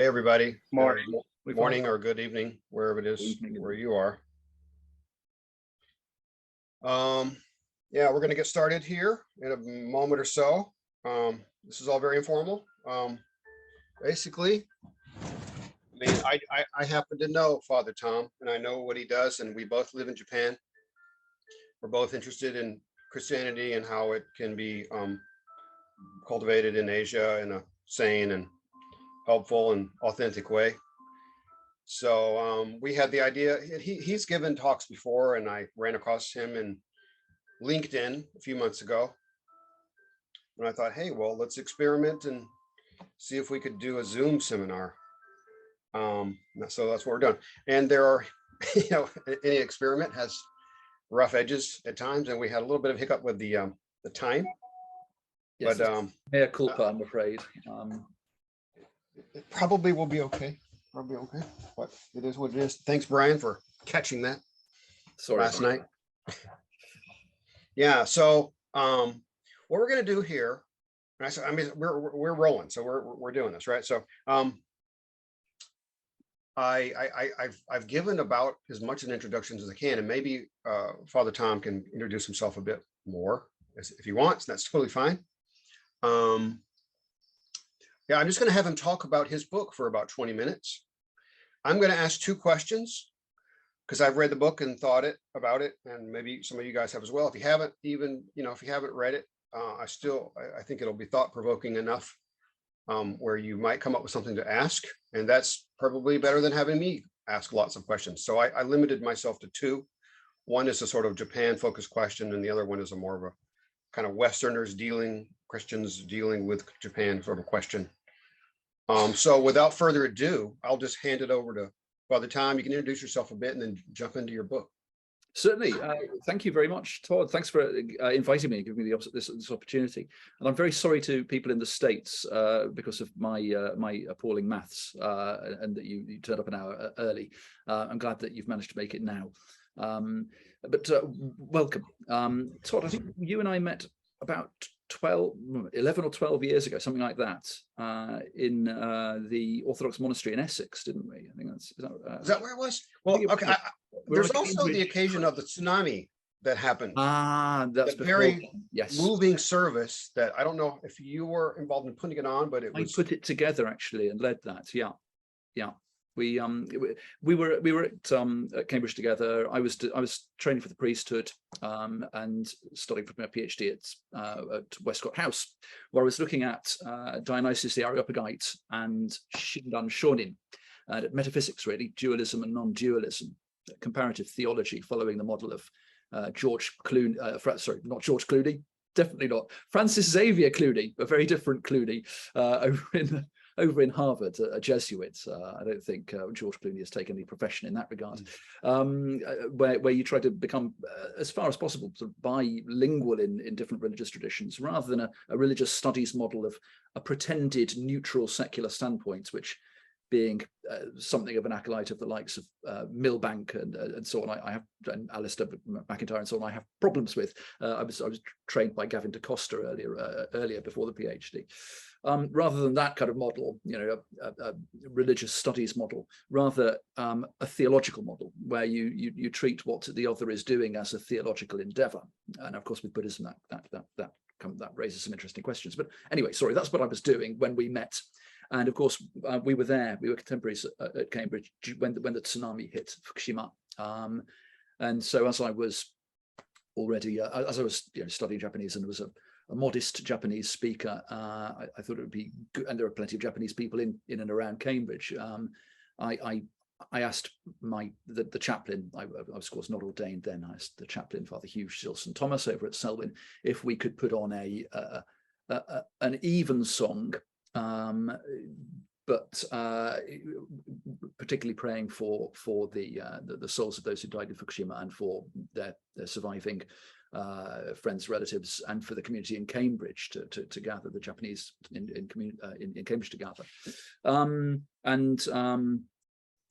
Hey, everybody. Morning. Morning or good evening, wherever it is, where you are. Yeah, we're going to get started here in a moment or so. This is all very informal. Basically, I mean, I happen to know Father Tom, and I know what he does, and we both live in Japan. We're both interested in Christianity and how it can be cultivated in Asia in a sane and helpful and authentic way. So we had the idea, he's given talks before, and I ran across him in LinkedIn a few months ago. And I thought, hey, well, let's experiment and see if we could do a Zoom seminar. So that's what we're doing. And there are, any experiment has rough edges at times, and we had a little bit of hiccup with the time. Yes, but mea culpa, I'm afraid. It probably will be okay. Probably okay, but it is what it is. Thanks, Brian, for catching that. Sorry, last night. Yeah. So what we're going to do here, I mean, we're rolling, so we're doing this, right? So I've given about as much an introduction as I can, and maybe Father Tom can introduce himself a bit more if he wants. That's totally fine. Yeah, I'm just going to have him talk about his book for about 20 minutes. I'm going to ask two questions because I've read the book and thought about it, and maybe some of you guys have as well. If you haven't if you haven't read it, I think it'll be thought-provoking enough where you might come up with something to ask, and that's probably better than having me ask lots of questions. So I limited myself to two. One is a sort of Japan-focused question, and the other one is a more of a kind of Christians dealing with Japan sort of question. So without further ado, I'll just hand it over to Father Tom. You can introduce yourself a bit and then jump into your book. Certainly. Thank you very much, Todd. Thanks for inviting me and giving me this opportunity. And I'm very sorry to people in the States because of my appalling maths and that you turned up an hour early. I'm glad that you've managed to make it now. But welcome. Todd, I think you and I met about 11 or 12 years ago, something like that, in the Orthodox monastery in Essex, didn't we? I think is that where it was? Well, okay. There's also the occasion of the tsunami that happened. That's very moving service that I don't know if you were involved in putting it on, but I put it together actually and led that. Yeah. We were at Cambridge together. I was training for the priesthood and studying for my PhD at Westcott House, where I was looking at Dionysius the Areopagite and Shinran Shonin, metaphysics really, dualism and non-dualism, comparative theology, following the model of George Clooney. Sorry, not George Clooney. Definitely not Francis Xavier Clooney, a very different Clooney over in Harvard, a Jesuit. I don't think George Clooney has taken any profession in that regard, where you try to become, as far as possible, sort of bilingual in different religious traditions, rather than a religious studies model of a pretended neutral secular standpoint, which being something of an acolyte of the likes of Milbank and so on, I have, and Alistair McIntyre and so on, I have problems with. I was trained by Gavin DaCosta earlier before the PhD. Rather than that kind of model, a religious studies model, rather a theological model where you treat what the other is doing as a theological endeavor. And of course, with Buddhism, that raises some interesting questions. But anyway, sorry, that's what I was doing when we met. And of course, we were contemporaries at Cambridge when the tsunami hit Fukushima. And so as I was already, studying Japanese and was a modest Japanese speaker, I thought it would be good, and there are plenty of Japanese people in and around Cambridge. I asked the chaplain, I was of course not ordained then, I asked the chaplain, Father Hugh Silson Thomas over at Selwyn, if we could put on an even song, but particularly praying for the souls of those who died in Fukushima and for their surviving friends, relatives, and for the community in Cambridge to gather, the Japanese in Cambridge to gather.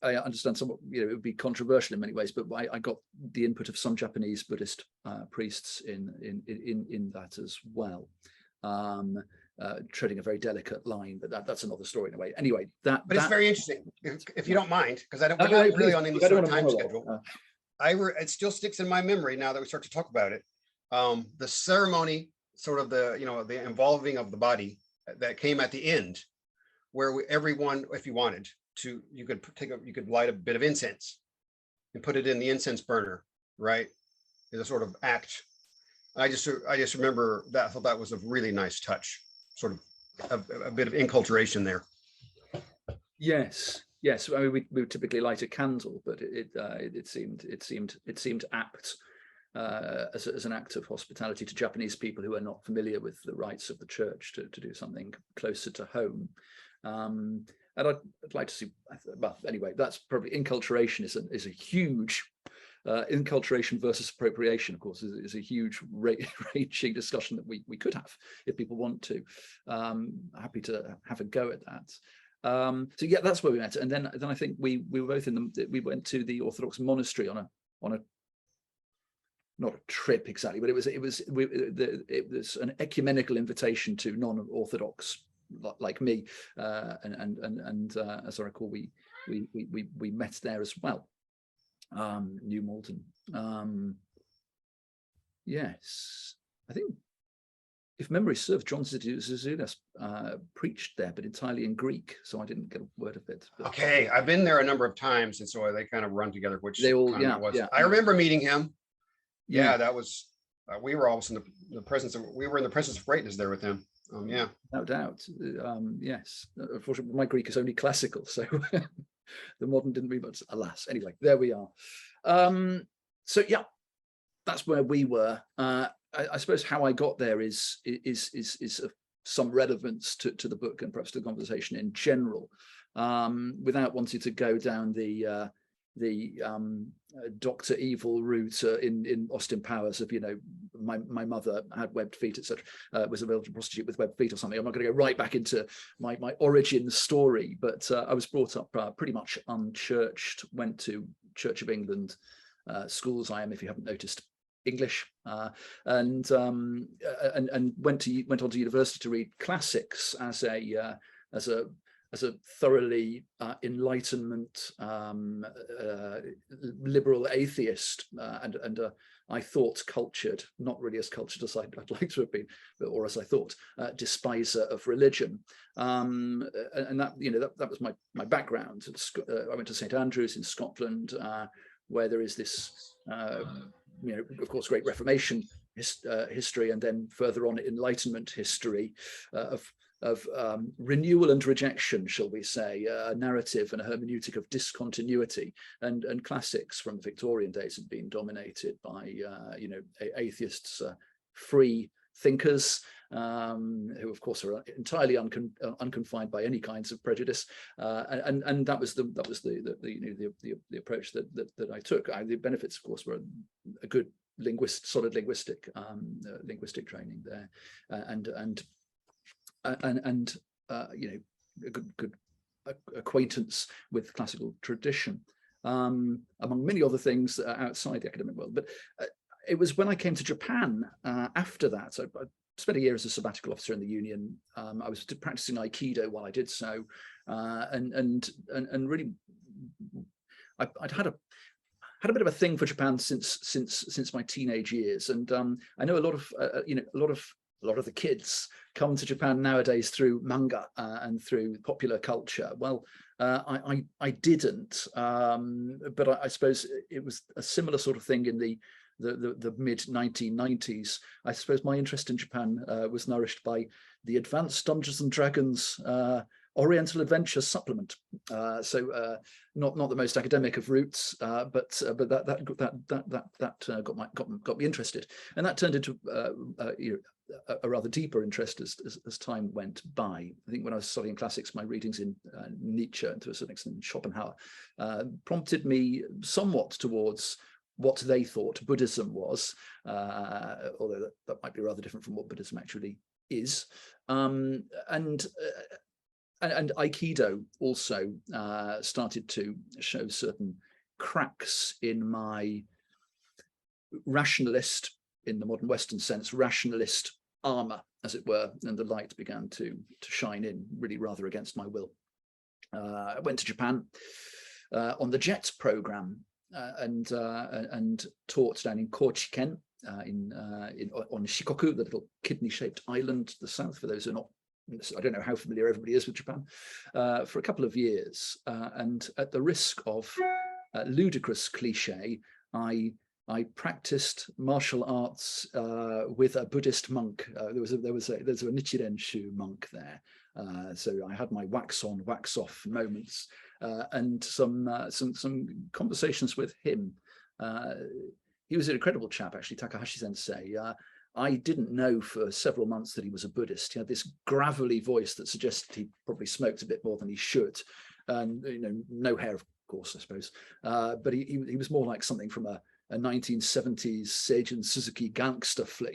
I understand somewhat, it would be controversial in many ways, but I got the input of some Japanese Buddhist priests in that as well. treading a very delicate line, but that's another story in a way. Anyway, But it's very interesting, if you don't mind, because we're not Okay, really please, on any I don't sort of want to time monologue. schedule. It still sticks in my memory now that we start to talk about it. The ceremony, sort of the involving of the body that came at the end, where everyone, if you wanted to, you could light a bit of incense and put it in the incense burner, right? As a sort of act. I just remember that. I thought that was a really nice touch, sort of a bit of inculturation there. Yes. I mean, we would typically light a candle, but it seemed apt as an act of hospitality to Japanese people who are not familiar with the rites of the church to do something closer to home. And I'd like to see. Well, anyway, that's probably inculturation is a huge. Inculturation versus appropriation, of course, is a huge raging discussion that we could have if people want to. Happy to have a go at that. So yeah, that's where we met, and then I think we were both we went to the Orthodox monastery on a not a trip exactly, but it was an ecumenical invitation to non-Orthodox like me, and as I recall, we met there as well. New Malden. Yes, I think if memory serves, John Zizioulas preached there, but entirely in Greek, so I didn't get a word of it. But, okay, I've been there a number of times, and so they kind of run together. Which they all, time it was. I remember meeting him. Yeah, that was. We were almost in the presence of. We were in the presence of greatness there with him. Yeah, no doubt. Yes, unfortunately, my Greek is only classical, so. The modern didn't mean much, alas. Anyway, there we are. So yeah, that's where we were. I suppose how I got there is of some relevance to the book and perhaps to the conversation in general, without wanting to go down the Dr. Evil route in Austin Powers of, my mother had webbed feet, etc., was a Belgian prostitute with webbed feet or something. I'm not going to go right back into my origin story, but I was brought up pretty much unchurched, went to Church of England schools. I am, if you haven't noticed, English, and went on to university to read classics as a thoroughly Enlightenment liberal atheist, and I thought cultured, not really as cultured as I'd like to have been, or as I thought, despiser of religion, and that was my background. I went to St Andrews in Scotland, where there is this, of course, great Reformation history, and then further on Enlightenment history of renewal and rejection, shall we say, a narrative and a hermeneutic of discontinuity, and classics from the Victorian days had been dominated by atheists, free thinkers, who of course are entirely unconfined by any kinds of prejudice, and that was the approach that I took. The benefits, of course, were a good solid linguistic training there, and a good acquaintance with classical tradition, among many other things outside the academic world. But it was when I came to Japan after that. So I spent a year as a sabbatical officer in the Union. I was practicing Aikido while I did so, and really, I'd had a bit of a thing for Japan since my teenage years, and I know a lot of the kids come to Japan nowadays through manga and through popular culture. Well, I didn't, but I suppose it was a similar sort of thing in the mid 1990s. I suppose my interest in Japan was nourished by the Advanced Dungeons and Dragons Oriental Adventure supplement. So not the most academic of routes, but that got me interested, and that turned into a rather deeper interest as time went by. I think when I was studying classics, my readings in Nietzsche and to a certain extent Schopenhauer prompted me somewhat towards what they thought Buddhism was, although that might be rather different from what Buddhism actually is. And Aikido also started to show certain cracks in my rationalist, in the modern Western sense, rationalist armor, as it were, and the light began to shine in, really rather against my will. I went to Japan on the JET program and taught down in Kochiken, on Shikoku, the little kidney-shaped island to the south, for those who are not, I don't know how familiar everybody is with Japan, for a couple of years. And at the risk of ludicrous cliche, I practiced martial arts with a Buddhist monk. There's a Nichiren Shu monk there. So I had my wax on, wax off moments, and some conversations with him. He was an incredible chap, actually, Takahashi Sensei. I didn't know for several months that he was a Buddhist. He had this gravelly voice that suggested he probably smoked a bit more than he should, and no hair, of course, I suppose. But he was more like something from a 1970s Seijun Suzuki gangster flick,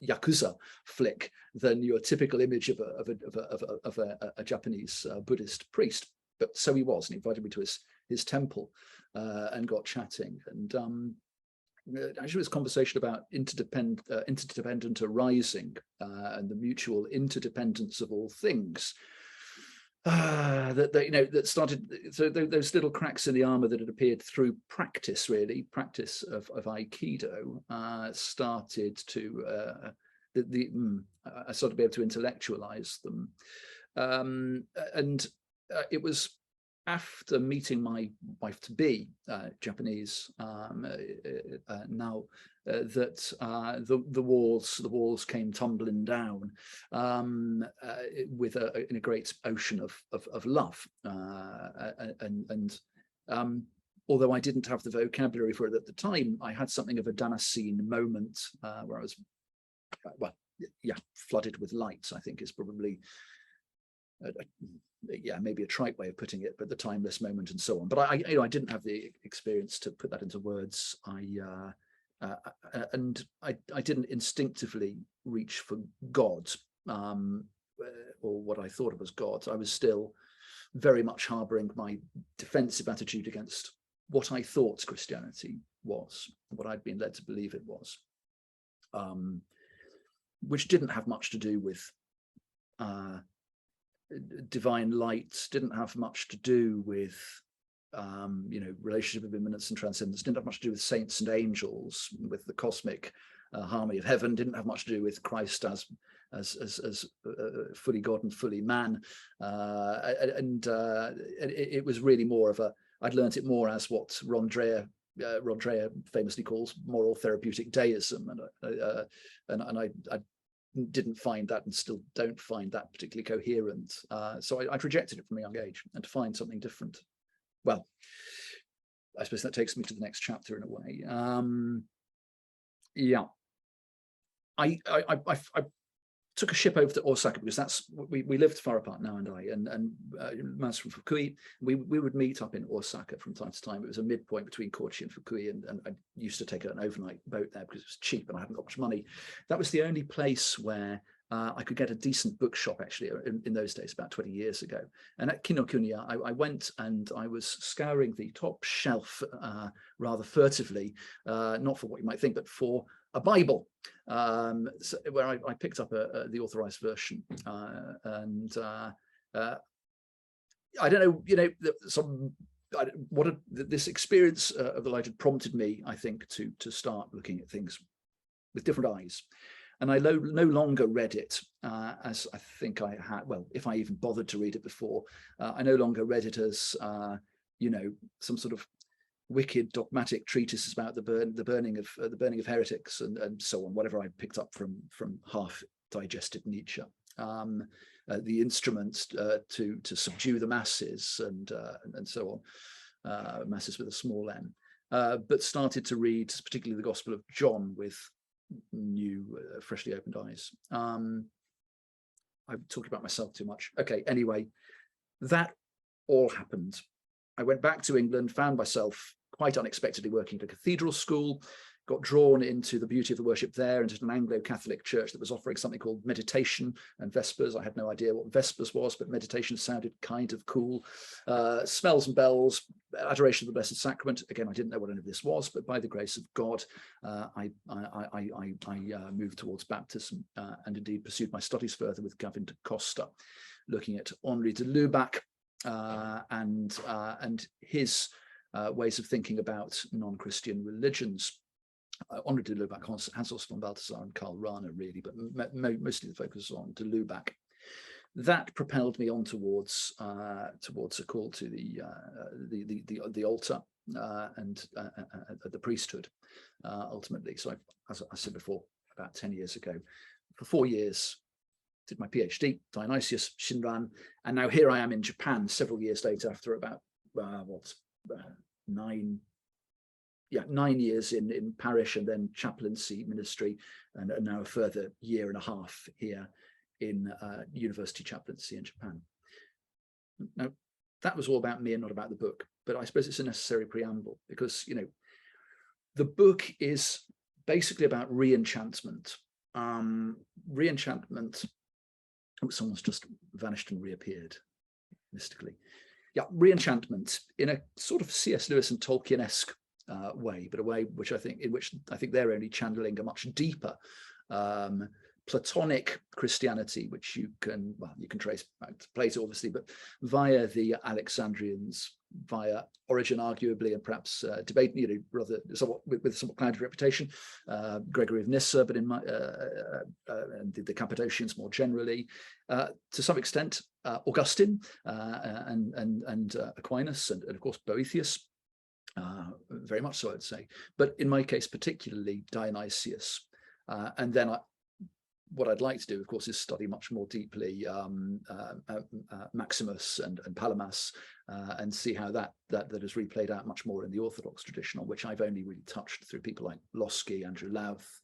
Yakuza flick, than your typical image of a Japanese Buddhist priest. But so he was, and he invited me to his temple and got chatting. And actually, this conversation about interdependent arising and the mutual interdependence of all things. That started, so those little cracks in the armor that had appeared through practice of Aikido started to I started to be able to intellectualize them, and it was after meeting my wife-to-be, Japanese, now, that the walls came tumbling down in a great ocean of love, and although I didn't have the vocabulary for it at the time, I had something of a Damascene moment where I was, flooded with light, I think is probably maybe a trite way of putting it, but the timeless moment and so on. But I didn't have the experience to put that into words. And I didn't instinctively reach for God, or what I thought of as God. I was still very much harboring my defensive attitude against what I thought Christianity was, what I'd been led to believe it was, which didn't have much to do with divine light, didn't have much to do with relationship of immanence and transcendence, didn't have much to do with saints and angels, with the cosmic harmony of heaven, didn't have much to do with Christ as fully God and fully man, and it was really more of I'd learnt it more as what Ron Dreher famously calls moral therapeutic deism, and I didn't find that, and still don't find that particularly coherent. So I rejected it from a young age, and to find something different. Well, I suppose that takes me to the next chapter in a way. I took a ship over to Osaka because that's we lived far apart now, and Mas from Fukui. We would meet up in Osaka from time to time. It was a midpoint between Kochi and Fukui, and I used to take an overnight boat there because it was cheap and I hadn't got much money. That was the only place where I could get a decent bookshop, actually, in those days, about 20 years ago. And at Kinokuniya, I went and I was scouring the top shelf rather furtively, not for what you might think, but for a Bible, where I picked up the authorized version. I don't know, this experience of the light had prompted me, I think, to start looking at things with different eyes. And I no longer read it as I think I had, well, if I even bothered to read it before, I no longer read it as, some sort of wicked dogmatic treatises about the burning of heretics and so on, whatever I picked up from half digested Nietzsche. The instruments to subdue the masses and so on, masses with a small m, but started to read particularly the Gospel of John with new, freshly opened eyes. I'm talking about myself too much. Okay, anyway, that all happened. I went back to England, found myself quite unexpectedly working at a cathedral school, got drawn into the beauty of the worship there, into an Anglo-Catholic church that was offering something called meditation and Vespers. I had no idea what Vespers was, but meditation sounded kind of cool. Smells and bells, adoration of the Blessed Sacrament. Again, I didn't know what any of this was, but by the grace of God, I moved towards baptism and indeed pursued my studies further with Gavin de Costa, looking at Henri de Lubac and his ways of thinking about non-Christian religions. Henri de Lubac, Hans von Balthasar and Karl Rahner, really, but mostly the focus is on de Lubac. That propelled me on towards a call to the altar and the priesthood ultimately. So as I said before, about 10 years ago, for 4 years, did my PhD, Dionysius, Shinran, and now here I am in Japan several years later after about 9 years in parish and then chaplaincy ministry, and now a further year and a half here in university chaplaincy in Japan. Now, that was all about me and not about the book, but I suppose it's a necessary preamble because, you know, the book is basically about re-enchantment. Re-enchantment. Oh, someone's just vanished and reappeared mystically. Yeah, re-enchantment in a sort of C.S. Lewis and Tolkien-esque way, but a way which I think they're only channeling a much deeper Platonic Christianity, which you can trace back to Plato, obviously, but via the Alexandrians, via Origen, arguably, and perhaps debate, you know, rather somewhat with somewhat clouded reputation, Gregory of Nyssa, but in my and the Cappadocians more generally, to some extent, Augustine and Aquinas, and of course Boethius. Very much so, I'd say, but in my case particularly Dionysius, and then what I'd like to do, of course, is study much more deeply Maximus and Palamas, and see how that has replayed out much more in the Orthodox tradition, on which I've only really touched through people like Losky, Andrew Louth,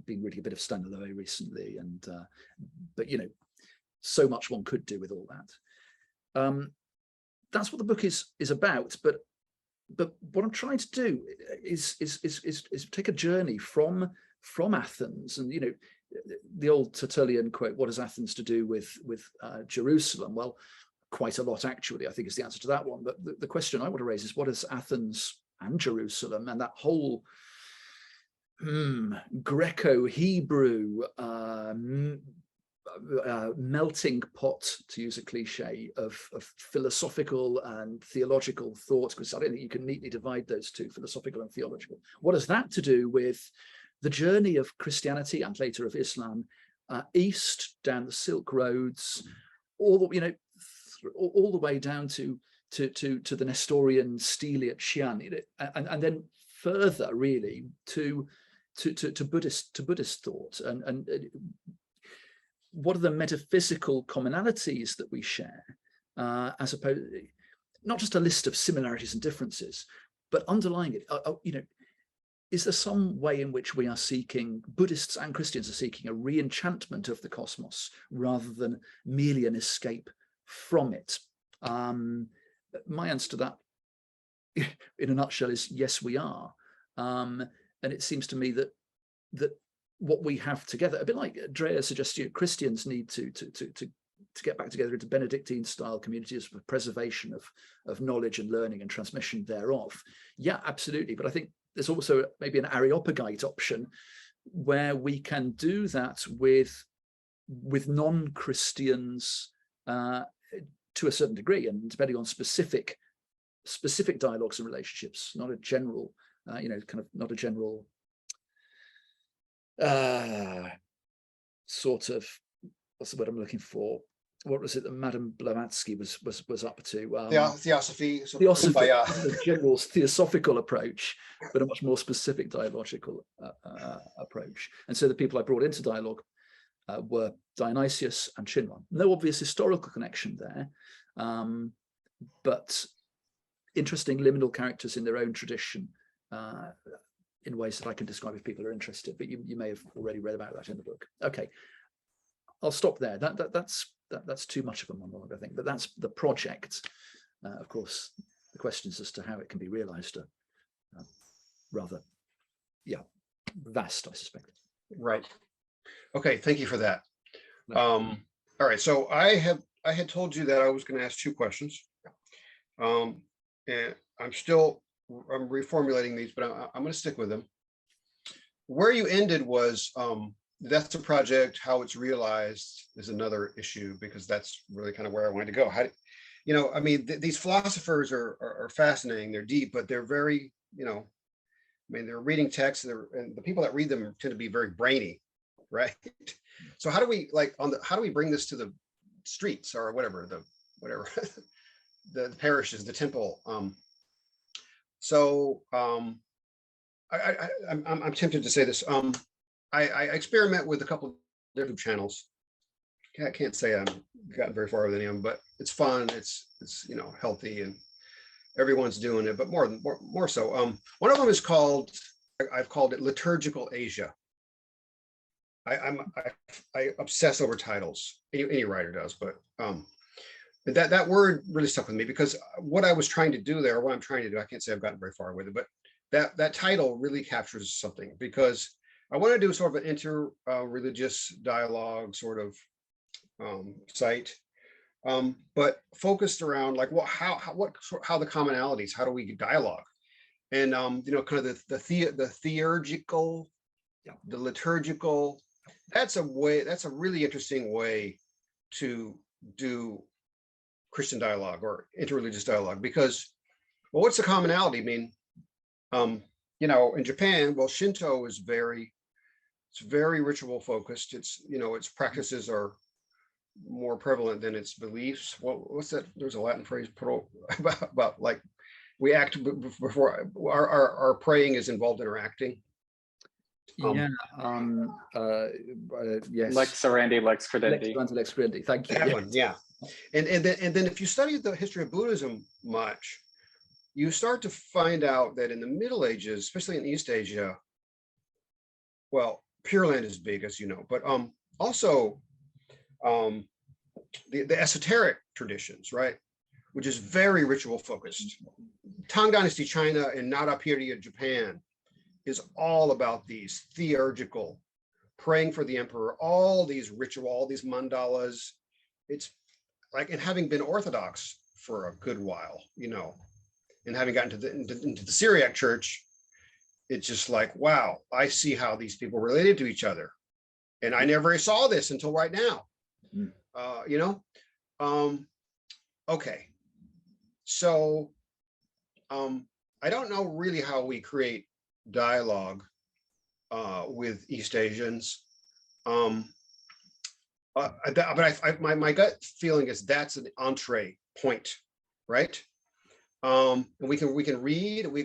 been reading a bit of Staniloae recently, and but you know, so much one could do with all that. That's what the book is about, but what I'm trying to do is take a journey from Athens, and you know, the old Tertullian quote, what has Athens to do with Jerusalem? Well, quite a lot, actually, I think, is the answer to that one. But the question I want to raise is, what is Athens and Jerusalem and that whole Greco-Hebrew melting pot, to use a cliche, of philosophical and theological thought, because I don't think you can neatly divide those two, philosophical and theological. What has that to do with the journey of Christianity and later of Islam east down the Silk Roads, all the way down to the Nestorian stele at Xi'an, you know, and then further really to Buddhist thought, and what are the metaphysical commonalities that we share, as opposed, not just a list of similarities and differences, but underlying it, you know, is there some way in which we are seeking, Buddhists and Christians are seeking, a re-enchantment of the cosmos rather than merely an escape from it? My answer to that, in a nutshell, is yes, we are. And it seems to me that what we have together, a bit like Drea suggests, you know, Christians need to get back together into Benedictine-style communities for preservation of knowledge and learning and transmission thereof. Yeah, absolutely. But I think there's also maybe an Areopagite option where we can do that with non-Christians to a certain degree, and depending on specific dialogues and relationships, not a general, you know, kind of not a general sort of, what's the word I'm looking for? What was it that Madame Blavatsky was up to? Theosophy, the general theosophical approach, but a much more specific dialogical approach. And so the people I brought into dialogue were Dionysius and Shinran. No obvious historical connection there, but interesting liminal characters in their own tradition, in ways that I can describe if people are interested. But you may have already read about that in the book. Okay, I'll stop there. That's too much of a monologue, I think, but that's the project. Of course, the questions as to how it can be realized are rather, yeah, vast, I suspect. Right. Okay, thank you for that. All right, so I had told you that I was going to ask 2 questions. And I'm reformulating these, but I'm going to stick with them. Where you ended was that's the project. How it's realized is another issue, because that's really kind of where I wanted to go. I mean, these philosophers are fascinating. They're deep, but they're very, they're reading texts, and the people that read them tend to be very brainy, right? So how do we how do we bring this to the streets, or whatever the parishes, the temple? I'm tempted to say this. I experiment with a couple of different channels. I can't say I've gotten very far with any of them, but it's fun. It's healthy, and everyone's doing it, but more so. One of them is I've called it Liturgical Asia. I obsess over titles. Any writer does, but that word really stuck with me, because what I was trying to do there, what I'm trying to do, I can't say I've gotten very far with it, but that title really captures something, because I want to do sort of an inter-religious dialogue sort of site, but focused around how the commonalities, how do we dialogue, and kind of the theurgical, the liturgical. That's a really interesting way to do Christian dialogue or interreligious dialogue, because, well, what's the commonality? I mean, in Japan, well, Shinto is very ritual focused. Its practices are more prevalent than its beliefs. What's that? There's a Latin phrase about we act before our praying is involved in our acting. Yes. Lex orandi, lex credendi. Lex credendi. Thank you. That one, yeah. And then if you study the history of Buddhism much, you start to find out that in the Middle Ages, especially in East Asia, well, Pure Land is big, as you know, but also the esoteric traditions, right, which is very ritual focused. Tang Dynasty China and Nara period Japan is all about these theurgical, praying for the emperor, all these ritual, all these mandalas. It's and having been Orthodox for a good while, and having gotten into the Syriac church, it's just wow, I see how these people related to each other, and I never saw this until right now. Okay, so I don't know really how we create dialogue with East Asians, but my gut feeling is that's an entree point, right? And we can read, we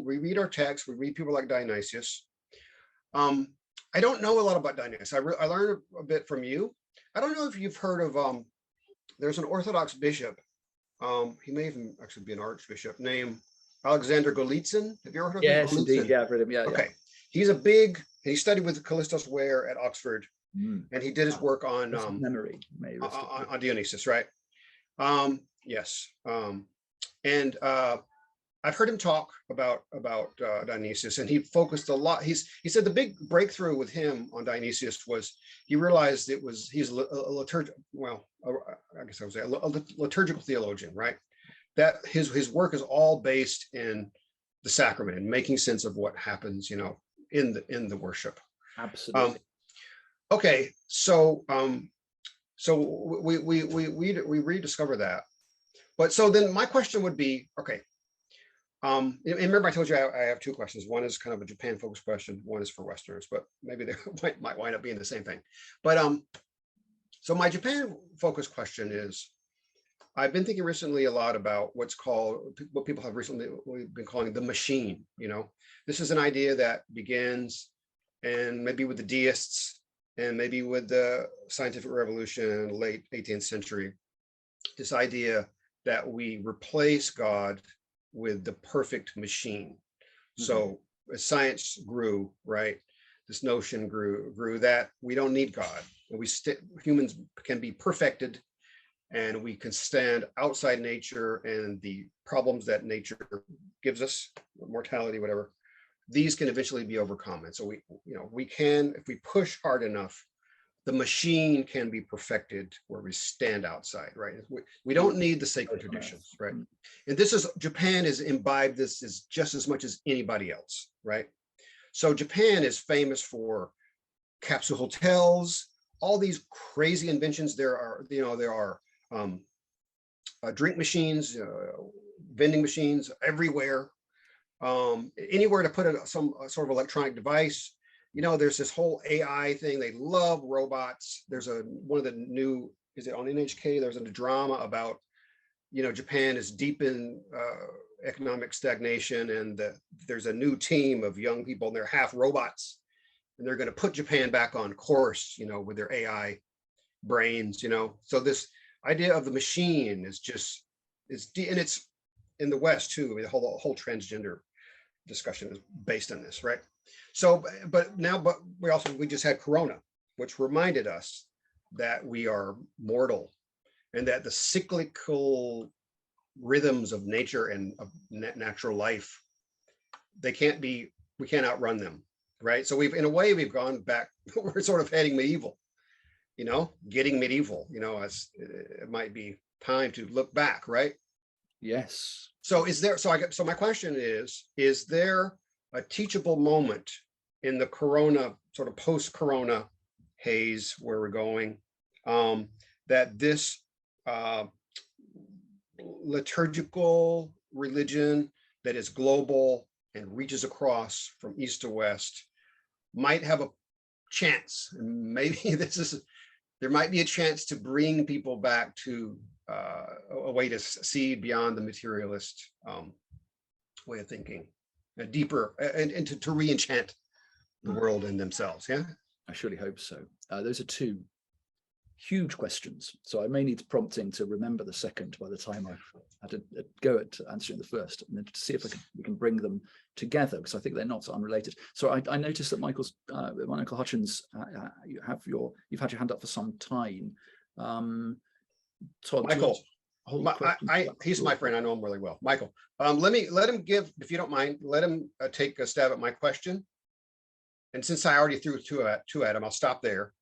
read our text, we read people like Dionysius. I don't know a lot about Dionysius. I learned a bit from you. I don't know if you've heard of there's an Orthodox bishop. He may even actually be an archbishop, named Alexander Golitsyn. Have you ever heard of him? Yes, indeed. Yeah, I've heard him. Yeah. Okay. Yeah. He studied with Callistus Ware at Oxford, and he did his work on memory on Dionysius, right? Yes. And I've heard him talk about Dionysius, and he focused a lot. He said the big breakthrough with him on Dionysius was he realized he's a liturgical. Well, I guess I would say a liturgical theologian, right? That his work is all based in the sacrament and making sense of what happens, in the worship. Absolutely. Okay, so we rediscover that. But so then my question would be, okay, and remember I told you I have 2 questions. One is kind of a Japan focused question. One is for Westerners, but maybe they might wind up being the same thing. But so my Japan focused question is, I've been thinking recently a lot about what people have recently been calling the machine. This is an idea that begins, and maybe with the deists, and maybe with the scientific revolution, late 18th century, this idea that we replace God with the perfect machine. Mm-hmm. So as science grew, right, this notion grew that we don't need God. Humans can be perfected, and we can stand outside nature and the problems that nature gives us, mortality, whatever, these can eventually be overcome. And so we can, if we push hard enough, the machine can be perfected where we stand outside, right? We don't need the sacred traditions, right? And Japan has imbibed this is just as much as anybody else, right? So Japan is famous for capsule hotels, all these crazy inventions. There are drink machines, vending machines everywhere, anywhere to put some sort of electronic device. There's this whole AI thing. They love robots. There's one of the new, is it on NHK? There's a drama about, Japan is deep in economic stagnation, and there's a new team of young people, and they're half robots, and they're going to put Japan back on course, with their AI brains, So this idea of the machine is and it's in the West too. I mean, the whole transgender discussion is based on this, right? So, but we just had Corona, which reminded us that we are mortal, and that the cyclical rhythms of nature and of natural life, we can't outrun them, right? So we've gone back. We're sort of heading medieval, getting medieval. It might be time to look back, right? Yes. So my question is there a teachable moment in the Corona, sort of post-Corona haze where we're going, that this liturgical religion that is global and reaches across from east to west might have a chance? And maybe there might be a chance to bring people back to a way to see beyond the materialist way of thinking, a deeper, and to re-enchant the world and themselves. Yeah, I surely hope so. Those are two huge questions, so I may need prompting to remember the second by the time I've had a go at answering the first, and then to see if we can bring them together, because I think they're not unrelated. So I noticed that Michael Hutchins, you've had your hand up for some time. Todd, Michael, he's my friend. I know him really well. Michael, let him give, if you don't mind, let him take a stab at my question. And since I already threw two at him, I'll stop there.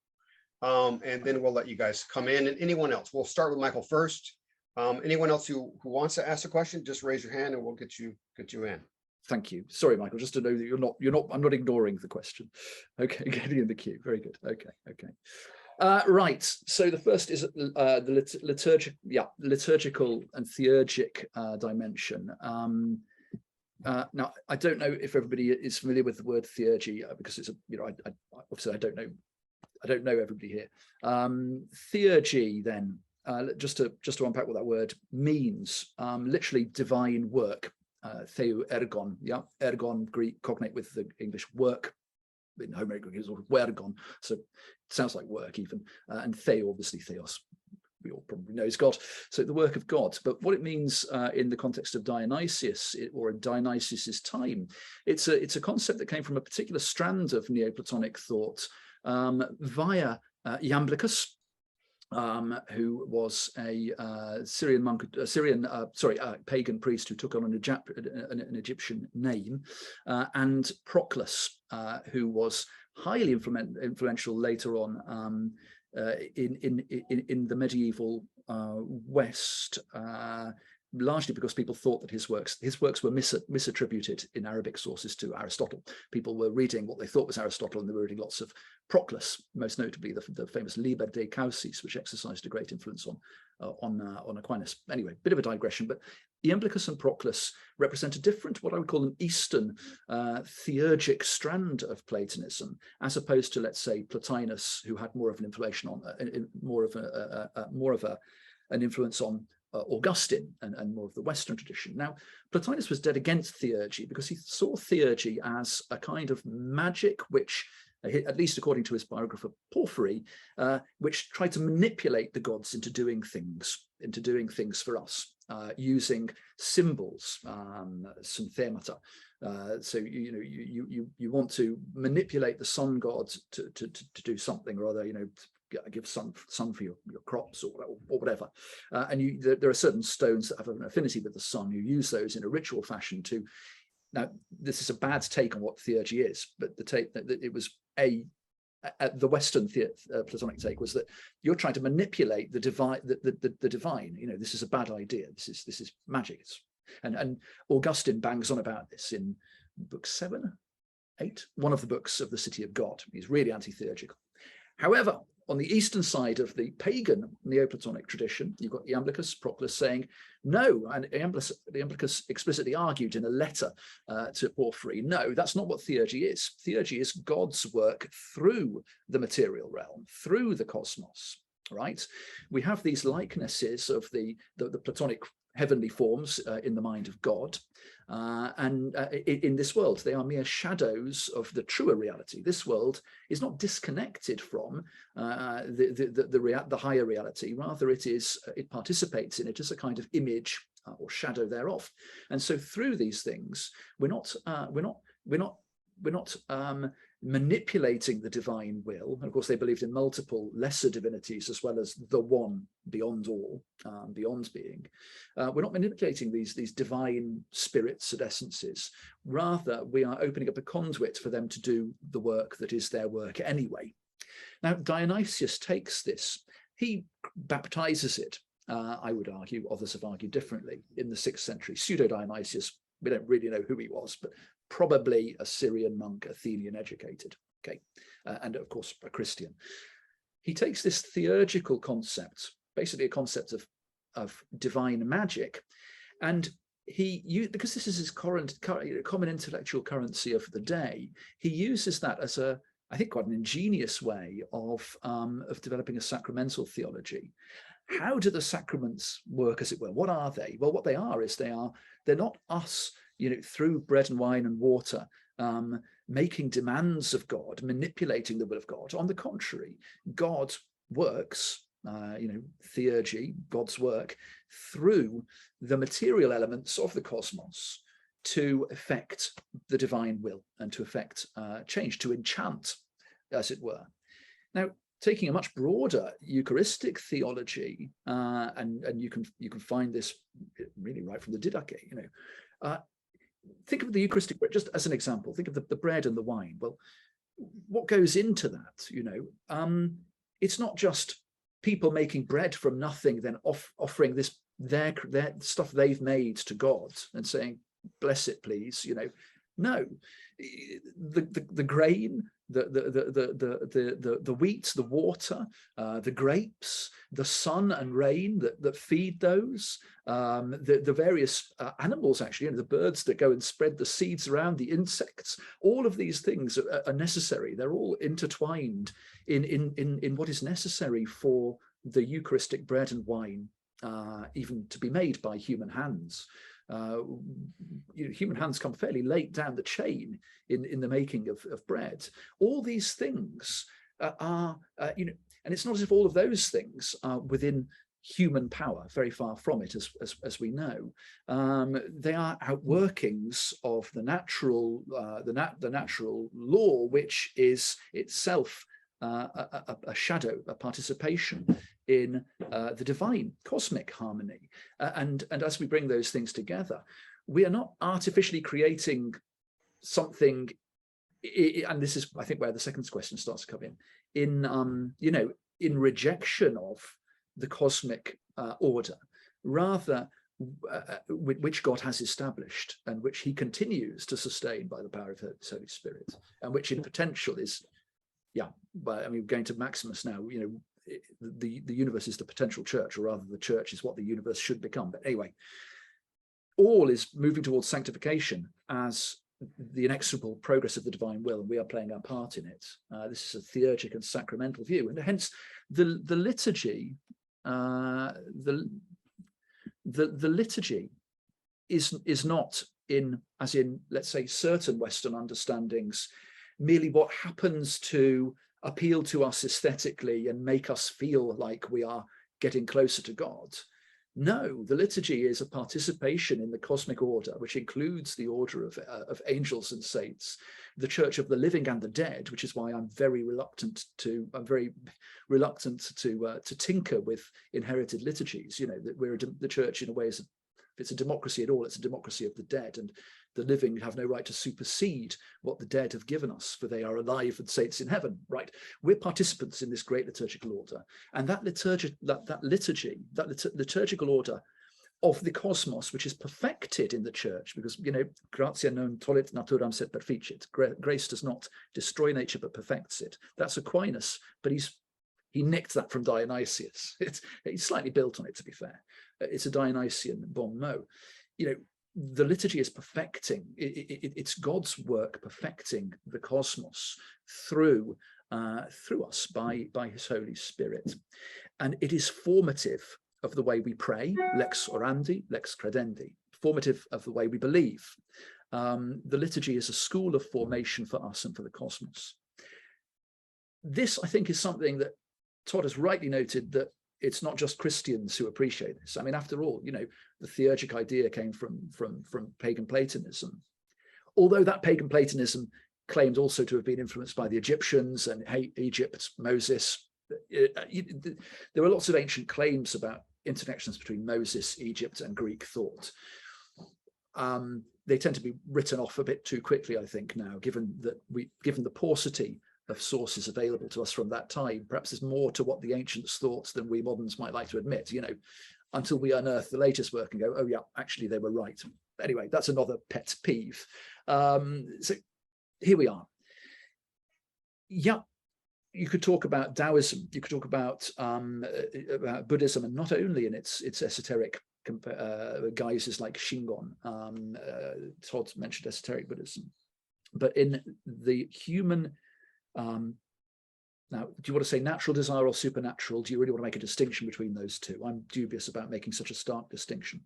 And then we'll let you guys come in, and anyone else. We'll start with Michael first. Anyone else who wants to ask a question, just raise your hand and we'll get you in. Thank you. Sorry, Michael, just to know that you're not, I'm not ignoring the question. Okay, getting in the queue. Very good. Okay. Right. So the first is the liturgical and theurgic dimension. Now, I don't know if everybody is familiar with the word theurgy, because it's obviously I don't know everybody here. Theurgy, then, just to unpack what that word means, literally divine work. Theo ergon, ergon, Greek, cognate with the English work. In Homeric Greek is sort of wergon, so it sounds like work even. And theo, obviously theos, we all probably know is God. So the work of God. But what it means in the context of Dionysius, or in Dionysius's time, it's a concept that came from a particular strand of Neoplatonic thought via Iamblichus, who was a pagan priest who took on an Egyptian name, and Proclus, who was highly influential later on in the medieval West, largely because people thought that his works were misattributed in Arabic sources to Aristotle. People were reading what they thought was Aristotle, and they were reading lots of Proclus, most notably the famous Liber de Causis, which exercised a great influence on Aquinas. Anyway, bit of a digression, but Iamblichus and Proclus represent a different, what I would call an Eastern theurgic strand of Platonism, as opposed to, let's say, Plotinus, who had more of an influence on an influence on Augustine and more of the Western tradition. Now, Plotinus was dead against theurgy because he saw theurgy as a kind of magic which, at least according to his biographer Porphyry, which tried to manipulate the gods into doing things for us, using symbols, some themata. So you want to manipulate the sun god to do something or other, give sun for your crops or whatever, and there are certain stones that have an affinity with the sun. You use those in a ritual fashion to now this is a bad take on what theurgy is, but the take that it was the Western Platonic take was that you're trying to manipulate the divine. The divine. This is a bad idea. This is magic. And Augustine bangs on about this in book 7, 8, one of the books of the City of God. He's really anti-theurgical. However, on the eastern side of the pagan Neoplatonic tradition, you've got Iamblichus Proclus saying no, and Iamblichus explicitly argued in a letter to Porphyry, no, that's not what theurgy is. Theurgy is God's work through the material realm, through the cosmos, right? We have these likenesses of the Platonic heavenly forms in the mind of God, and in this world they are mere shadows of the truer reality. This world is not disconnected from the higher reality, rather it participates in it as a kind of image or shadow thereof. And so through these things we're not manipulating the divine will. And of course, they believed in multiple lesser divinities as well as the one beyond all, beyond being. We're not manipulating these divine spirits and essences. Rather, we are opening up a conduit for them to do the work that is their work anyway. Now, Dionysius takes this. He baptizes it. I would argue, others have argued differently, in the 6th century. Pseudo-Dionysius, we don't really know who he was, but probably a Syrian monk, Athenian educated, okay, and of course a Christian. He takes this theurgical concept, basically a concept of divine magic, and because this is his common intellectual currency of the day, he uses that as I think quite an ingenious way of developing a sacramental theology. How do the sacraments work, as it were? What are they? Well, what they are is they're not us, through bread and wine and water, making demands of God, manipulating the will of God. On the contrary, God works, theurgy, God's work, through the material elements of the cosmos to effect the divine will and to effect change, to enchant, as it were. Now, taking a much broader Eucharistic theology, and you can find this really right from the Didache, think of the Eucharistic bread, just as an example. Think of the bread and the wine. Well, what goes into that? It's not just people making bread from nothing, then offering their stuff they've made to God and saying, "Bless it, please." No, the grain, the wheat, the water, the grapes, the sun and rain that feed those, the various animals, actually, the birds that go and spread the seeds around, the insects, all of these things are necessary. They're all intertwined in what is necessary for the Eucharistic bread and wine, even to be made by human hands. Human hands come fairly late down the chain in the making of bread. All these things are, and it's not as if all of those things are within human power, very far from it, as we know. They are outworkings of the natural law, which is itself a shadow, a participation in the divine cosmic harmony. And as we bring those things together, we are not artificially creating something, and this is, I think, where the second question starts to come in rejection of the cosmic order, rather which God has established and which he continues to sustain by the power of his Holy Spirit, and which in potential is, going to Maximus now, the universe is the potential church, or rather the church is what the universe should become. But anyway, all is moving towards sanctification as the inexorable progress of the divine will, and we are playing our part in it. This is a theurgic and sacramental view, and hence the liturgy, the liturgy is not as in, let's say, certain Western understandings, merely what happens to appeal to us aesthetically and make us feel like we are getting closer to God. No, the liturgy is a participation in the cosmic order, which includes the order of angels and saints, the church of the living and the dead, which is why I'm very reluctant to tinker with inherited liturgies. That we're the church in a way is If it's a democracy at all, it's a democracy of the dead, and the living have no right to supersede what the dead have given us, for they are alive and saints in heaven, right? We're participants in this great liturgical order, and that liturgical order of the cosmos, which is perfected in the church, because, you know, gratia non tollit naturam sed perficit. Grace does not destroy nature, but perfects it. That's Aquinas, but he nicked that from Dionysius. He's slightly built on it, to be fair. It's a Dionysian bon mot. You know, the liturgy is perfecting. It's God's work perfecting the cosmos through us by His Holy Spirit, and it is formative of the way we pray, lex orandi, lex credendi, formative of the way we believe. The liturgy is a school of formation for us and for the cosmos. This, I think, is something that Todd has rightly noted, that it's not just Christians who appreciate this. I mean, after all, you know, the theurgic idea came from pagan Platonism, although that pagan Platonism claimed also to have been influenced by the Egyptians and Egypt, Moses. There were lots of ancient claims about interconnections between Moses, Egypt, and Greek thought. They tend to be written off a bit too quickly, I think, now, given the paucity of sources available to us from that time. Perhaps there's more to what the ancients thought than we moderns might like to admit, you know, until we unearth the latest work and go, oh yeah, actually they were right. Anyway, that's another pet peeve. So here we are. Yeah, you could talk about Taoism, you could talk about Buddhism, and not only in its esoteric guises like Shingon. Todd mentioned esoteric Buddhism, but in the human, now, do you want to say natural desire or supernatural? Do you really want to make a distinction between those two? I'm dubious about making such a stark distinction.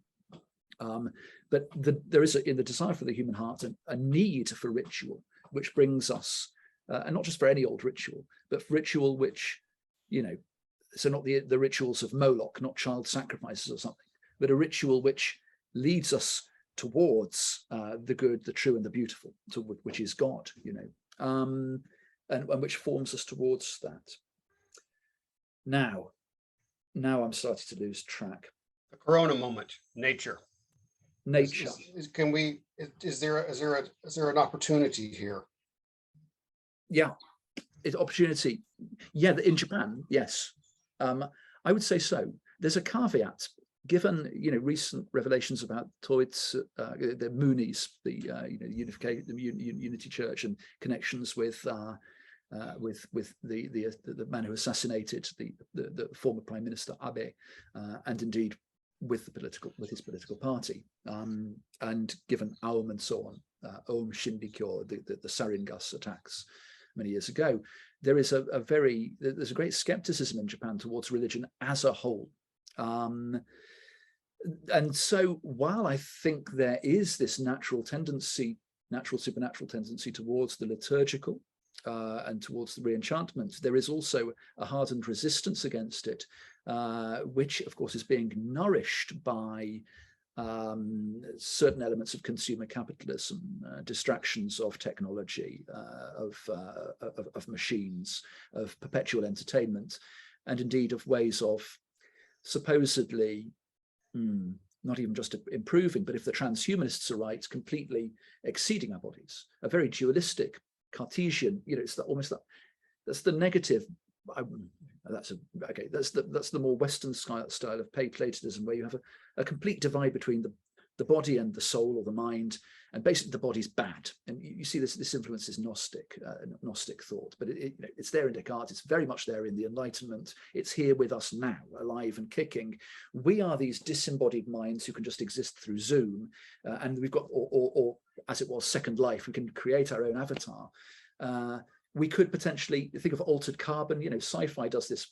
But there is, in the desire for the human heart, a need for ritual, which brings us, and not just for any old ritual, but for ritual which, you know, so not the rituals of Moloch, not child sacrifices or something, but a ritual which leads us towards the good, the true, and the beautiful, which is God, you know, and which forms us towards that. Now I'm starting to lose track. The Corona moment, nature. Nature. Is there an opportunity here? Yeah, it's opportunity. Yeah, in Japan, yes, I would say so. There's a caveat, given, you know, recent revelations about Toit's, the Moonies, the Unity Church, and connections with the man who assassinated the former Prime Minister Abe, and indeed with his political party, and given Aum and so on, Aum Shinrikyo, the sarin gas attacks many years ago, there's a great skepticism in Japan towards religion as a whole. And so while I think there is this natural supernatural tendency towards the liturgical and towards the re-enchantment, there is also a hardened resistance against it, which of course is being nourished by certain elements of consumer capitalism, distractions of technology, of machines, of perpetual entertainment, and indeed of ways of supposedly not even just improving, but if the transhumanists are right, completely exceeding our bodies. A very dualistic Cartesian, you know, it's that's the negative. That's the more Western style of Platonism, where you have a complete divide between the body and the soul or the mind, and basically the body's bad. And you see this influences Gnostic thought, but it's there in Descartes. It's very much there in the Enlightenment. It's here with us now, alive and kicking. We are these disembodied minds who can just exist through Zoom, and we've got, or as it was, Second Life. We can create our own avatar. We could potentially think of altered carbon. You know, sci-fi does this.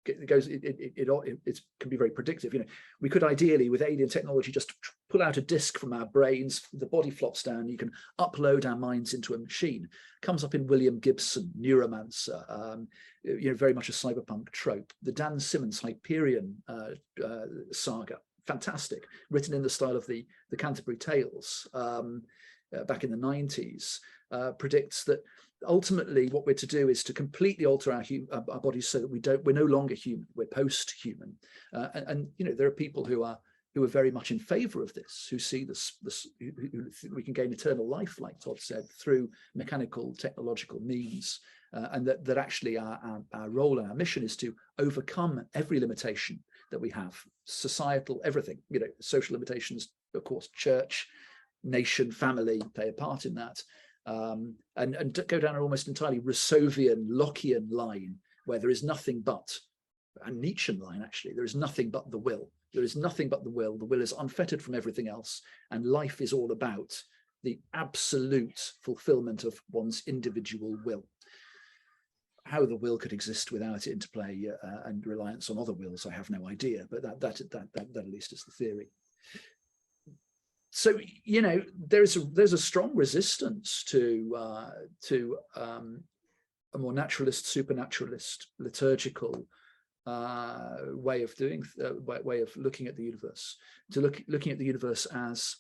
It can be very predictive. You know, we could ideally, with alien technology, just pull out a disk from our brains. The body flops down. You can upload our minds into a machine. Comes up in William Gibson, Neuromancer. You know, very much a cyberpunk trope. The Dan Simmons Hyperion saga, fantastic, written in the style of the Canterbury Tales back in the 90s, predicts that ultimately what we're to do is to completely alter our bodies so that we're no longer human, we're post-human. And you know, there are people who are who are very much in favor of this, who see this, who think we can gain eternal life, like Todd said, through mechanical technological means, and that actually our role and our mission is to overcome every limitation that we have, societal, everything, social limitations, of course, church, nation, family play a part in that, and go down an almost entirely Rousseauian, Lockean line where there is nothing but, and Nietzschean line actually, there is nothing but the will. There is nothing but the will. The will is unfettered from everything else, and life is all about the absolute fulfillment of one's individual will. How the will could exist without interplay and reliance on other wills, I have no idea, but that at least is the theory. So there's a strong resistance to a more naturalist, supernaturalist, liturgical way of looking at the universe, looking at the universe as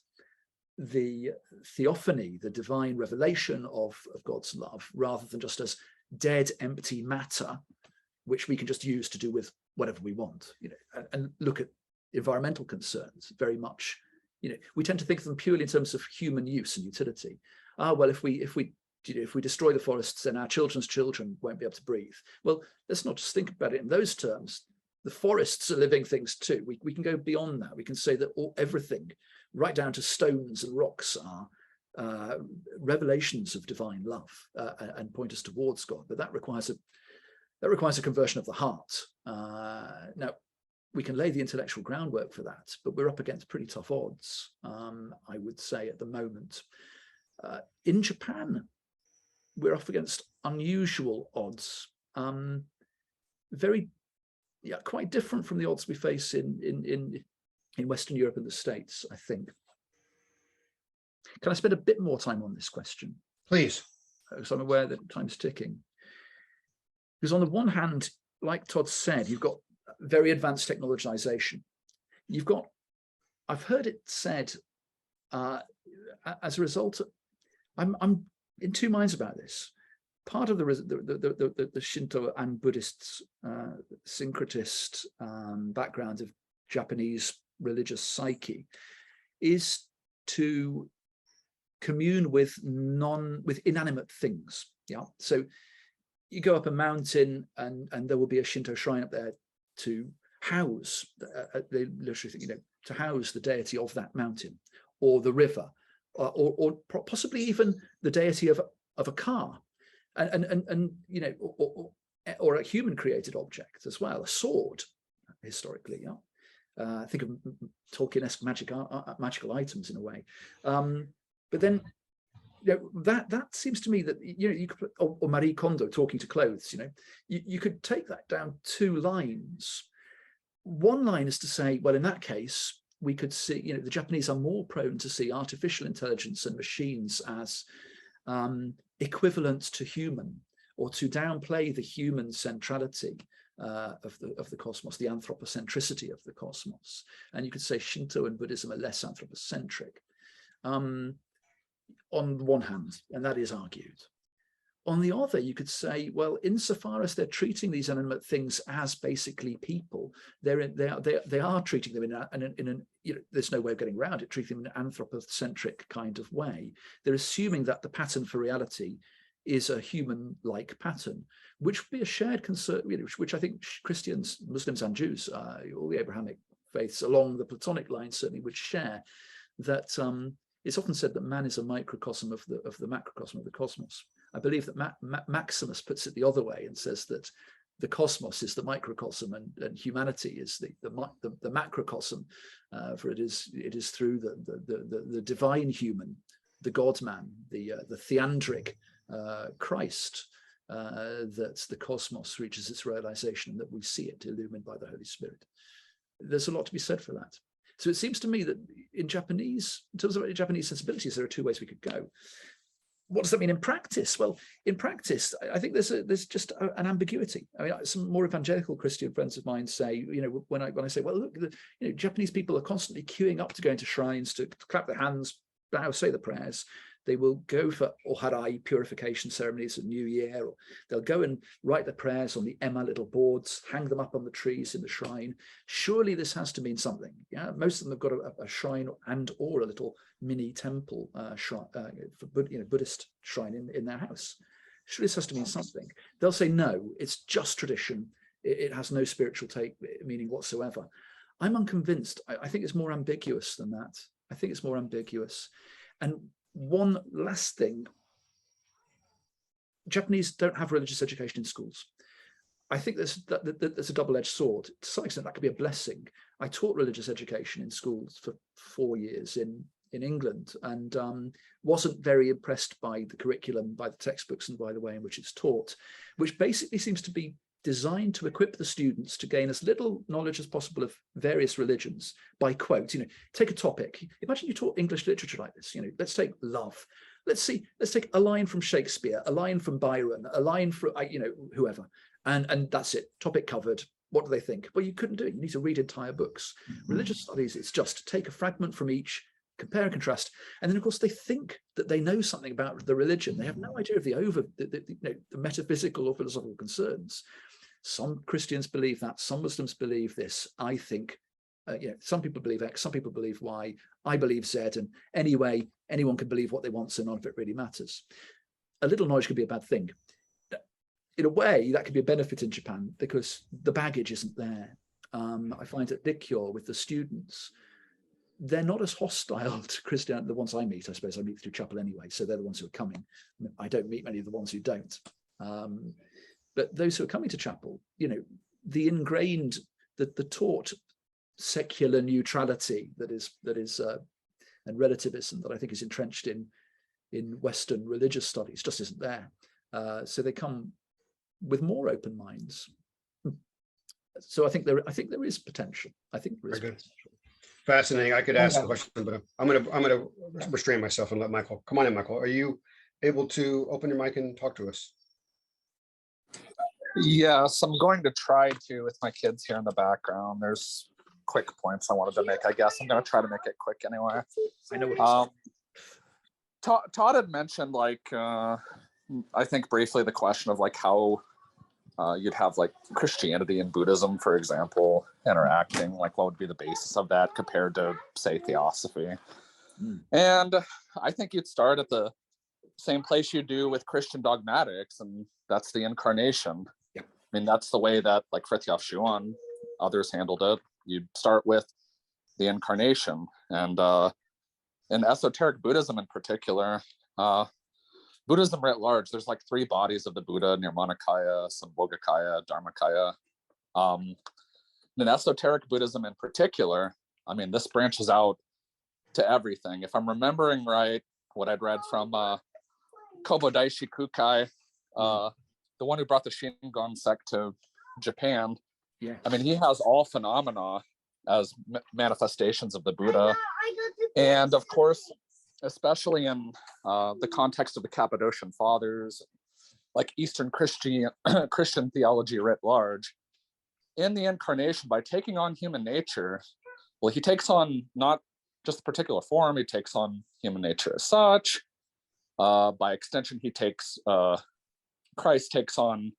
the theophany, the divine revelation of God's love, rather than just as dead, empty matter, which we can just use to do with whatever we want. And look at environmental concerns very much. We tend to think of them purely in terms of human use and utility. Well, if we destroy the forests, then our children's children won't be able to breathe. Well, let's not just think about it in those terms. The forests are living things too. We can go beyond that. We can say that everything, right down to stones and rocks, are revelations of divine love and point us towards God. But that requires a conversion of the heart. Now, we can lay the intellectual groundwork for that, but we're up against pretty tough odds, I would say, at the moment. In Japan, we're up against unusual odds, quite different from the odds we face in Western Europe and the States, I think. Can I spend a bit more time on this question? Please. Because I'm aware that time's ticking. Because on the one hand, like Todd said, you've got very advanced technologization. I've heard it said, as a result, I'm in two minds about this. Part of the Shinto and Buddhist syncretist background of Japanese religious psyche is to commune with inanimate things. Yeah. So you go up a mountain and there will be a Shinto shrine up there to house, they literally think, to house the deity of that mountain or the river, or possibly even the deity of a car, and or a human created object as well, a sword historically. Yeah. Think of Tolkien-esque magical items in a way. But then that seems to me that you could, or Marie Kondo talking to clothes, you could take that down two lines. One line is to say, well, in that case, we could see, the Japanese are more prone to see artificial intelligence and machines as equivalent to human, or to downplay the human centrality of the cosmos, the anthropocentricity of the cosmos. And you could say Shinto and Buddhism are less anthropocentric. On the one hand, and that is argued. On the other, you could say, well, insofar as they're treating these inanimate things as basically people, they are treating them in there's no way of getting around it, treating them in an anthropocentric kind of way. They're assuming that the pattern for reality is a human-like pattern, which would be a shared concern, which I think Christians, Muslims, and Jews, all the Abrahamic faiths along the Platonic line certainly would share. That it's often said that man is a microcosm of the macrocosm of the cosmos. I believe that Maximus puts it the other way and says that the cosmos is the microcosm and humanity is the macrocosm, for it is through the divine human, the God-man, the theandric Christ, that the cosmos reaches its realization and that we see it illumined by the Holy Spirit. There's a lot to be said for that. So it seems to me that in terms of Japanese sensibilities, there are two ways we could go. What does that mean in practice? Well, in practice, I think there's just an ambiguity. I mean, some more evangelical Christian friends of mine say, when I say, well, look, Japanese people are constantly queuing up to go into shrines, to clap their hands, bow, say the prayers. They will go for Oharai purification ceremonies of New Year, or they'll go and write the prayers on the Emma little boards, hang them up on the trees in the shrine. Surely this has to mean something. Yeah, most of them have got a shrine and or a little mini temple shrine, for Buddhist shrine in their house. Surely this has to mean something. They'll say no, it's just tradition. It has no spiritual meaning whatsoever. I'm unconvinced. I think it's more ambiguous than that. I think it's more ambiguous. And one last thing, Japanese don't have religious education in schools. I think there's a double-edged sword. To some extent, that could be a blessing. I taught religious education in schools for 4 years in England, and wasn't very impressed by the curriculum, by the textbooks, and by the way in which it's taught, which basically seems to be designed to equip the students to gain as little knowledge as possible of various religions by quote. Take a topic. Imagine you taught English literature like this. Let's take love. Let's take a line from Shakespeare, a line from Byron, a line from whoever, and that's it. Topic covered. What do they think? Well, you couldn't do it. You need to read entire books. Religious studies, it's just take a fragment from each, compare and contrast, and then of course they think that they know something about the religion. They have no idea of the metaphysical or philosophical concerns. Some Christians believe that, some Muslims believe this. I think, some people believe X, some people believe Y, I believe Z, and anyway, anyone can believe what they want, so none of it really matters. A little knowledge could be a bad thing. In a way, that could be a benefit in Japan because the baggage isn't there. I find at Rikyo with the students, they're not as hostile to Christianity. The ones I meet, I suppose I meet through chapel anyway, so they're the ones who are coming. I don't meet many of the ones who don't. But those who are coming to chapel, the ingrained, the taught secular neutrality that is and relativism that I think is entrenched in Western religious studies just isn't there. So they come with more open minds. So I think there is potential. I think there is potential. Fascinating. I could ask a question, but I'm gonna restrain myself and let Michael come on in. Michael, are you able to open your mic and talk to us? Yes, I'm going to try to with my kids here in the background. There's quick points I wanted to make. I guess I'm going to try to make it quick anyway. I know what Todd had mentioned I think briefly the question of how you'd have Christianity and Buddhism, for example, interacting. What would be the basis of that compared to, say, theosophy? And I think you'd start at the same place you do with Christian dogmatics, and that's the incarnation. Yeah. I mean, that's the way that Fritjof Schuon, others handled it. You'd start with the incarnation, and in esoteric Buddhism in particular, Buddhism writ large, there's 3 bodies of the Buddha: Nirmanakaya, Sambhogakaya, Dharmakaya. In esoteric Buddhism in particular, I mean, this branches out to everything. If I'm remembering right, what I'd read from Kobo Daishi Kukai, the one who brought the Shingon sect to Japan. Yeah. I mean, he has all phenomena as manifestations of the Buddha. And of course, especially in the context of the Cappadocian Fathers, Eastern Christian theology writ large, in the incarnation, by taking on human nature, well, he takes on not just a particular form, he takes on human nature as such. By extension, Christ takes on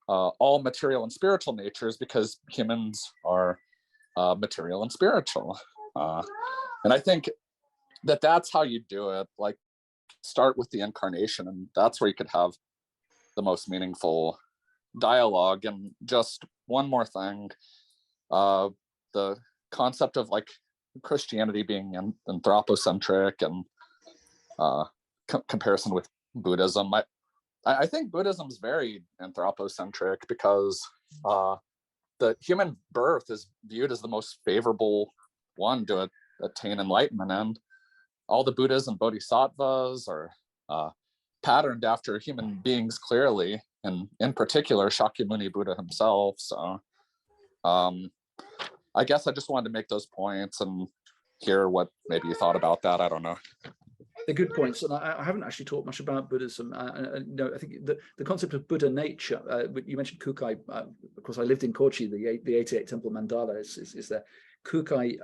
all material and spiritual natures, because humans are material and spiritual. And I think that's how you do it. Start with the incarnation, and that's where you could have the most meaningful dialogue. And just one more thing, the concept of Christianity being anthropocentric and comparison with Buddhism. I think Buddhism is very anthropocentric because the human birth is viewed as the most favorable one to attain enlightenment, and all the Buddhas and Bodhisattvas are patterned after human beings clearly, and in particular Shakyamuni Buddha himself. So I guess I just wanted to make those points and hear what maybe you thought about that. I don't know. They're good points, and I haven't actually talked much about Buddhism. I think the concept of Buddha nature. You mentioned Kukai. Of course, I lived in Kochi. The 88 Temple Mandala is there. Cook, I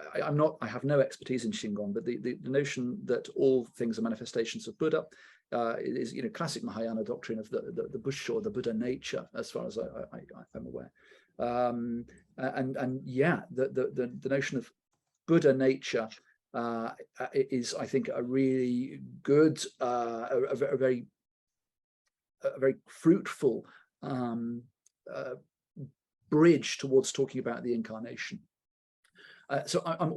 have no expertise in Shingon, but the notion that all things are manifestations of Buddha is, classic Mahayana doctrine of the Busho, the Buddha nature, as far as I'm aware. And yeah, the notion of Buddha nature is, I think, a really good, a very fruitful bridge towards talking about the incarnation. So I'm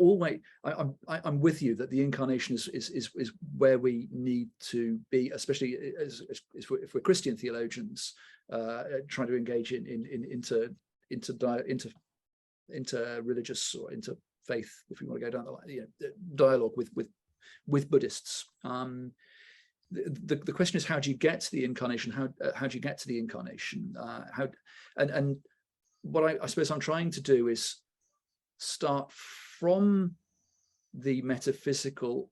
with you that the incarnation is where we need to be, especially if we're Christian theologians trying to engage into religious or into faith, if we want to go down the line, dialogue with Buddhists. The question is, how do you get to the incarnation? How do you get to the incarnation? And what I suppose I'm trying to do is start from the metaphysical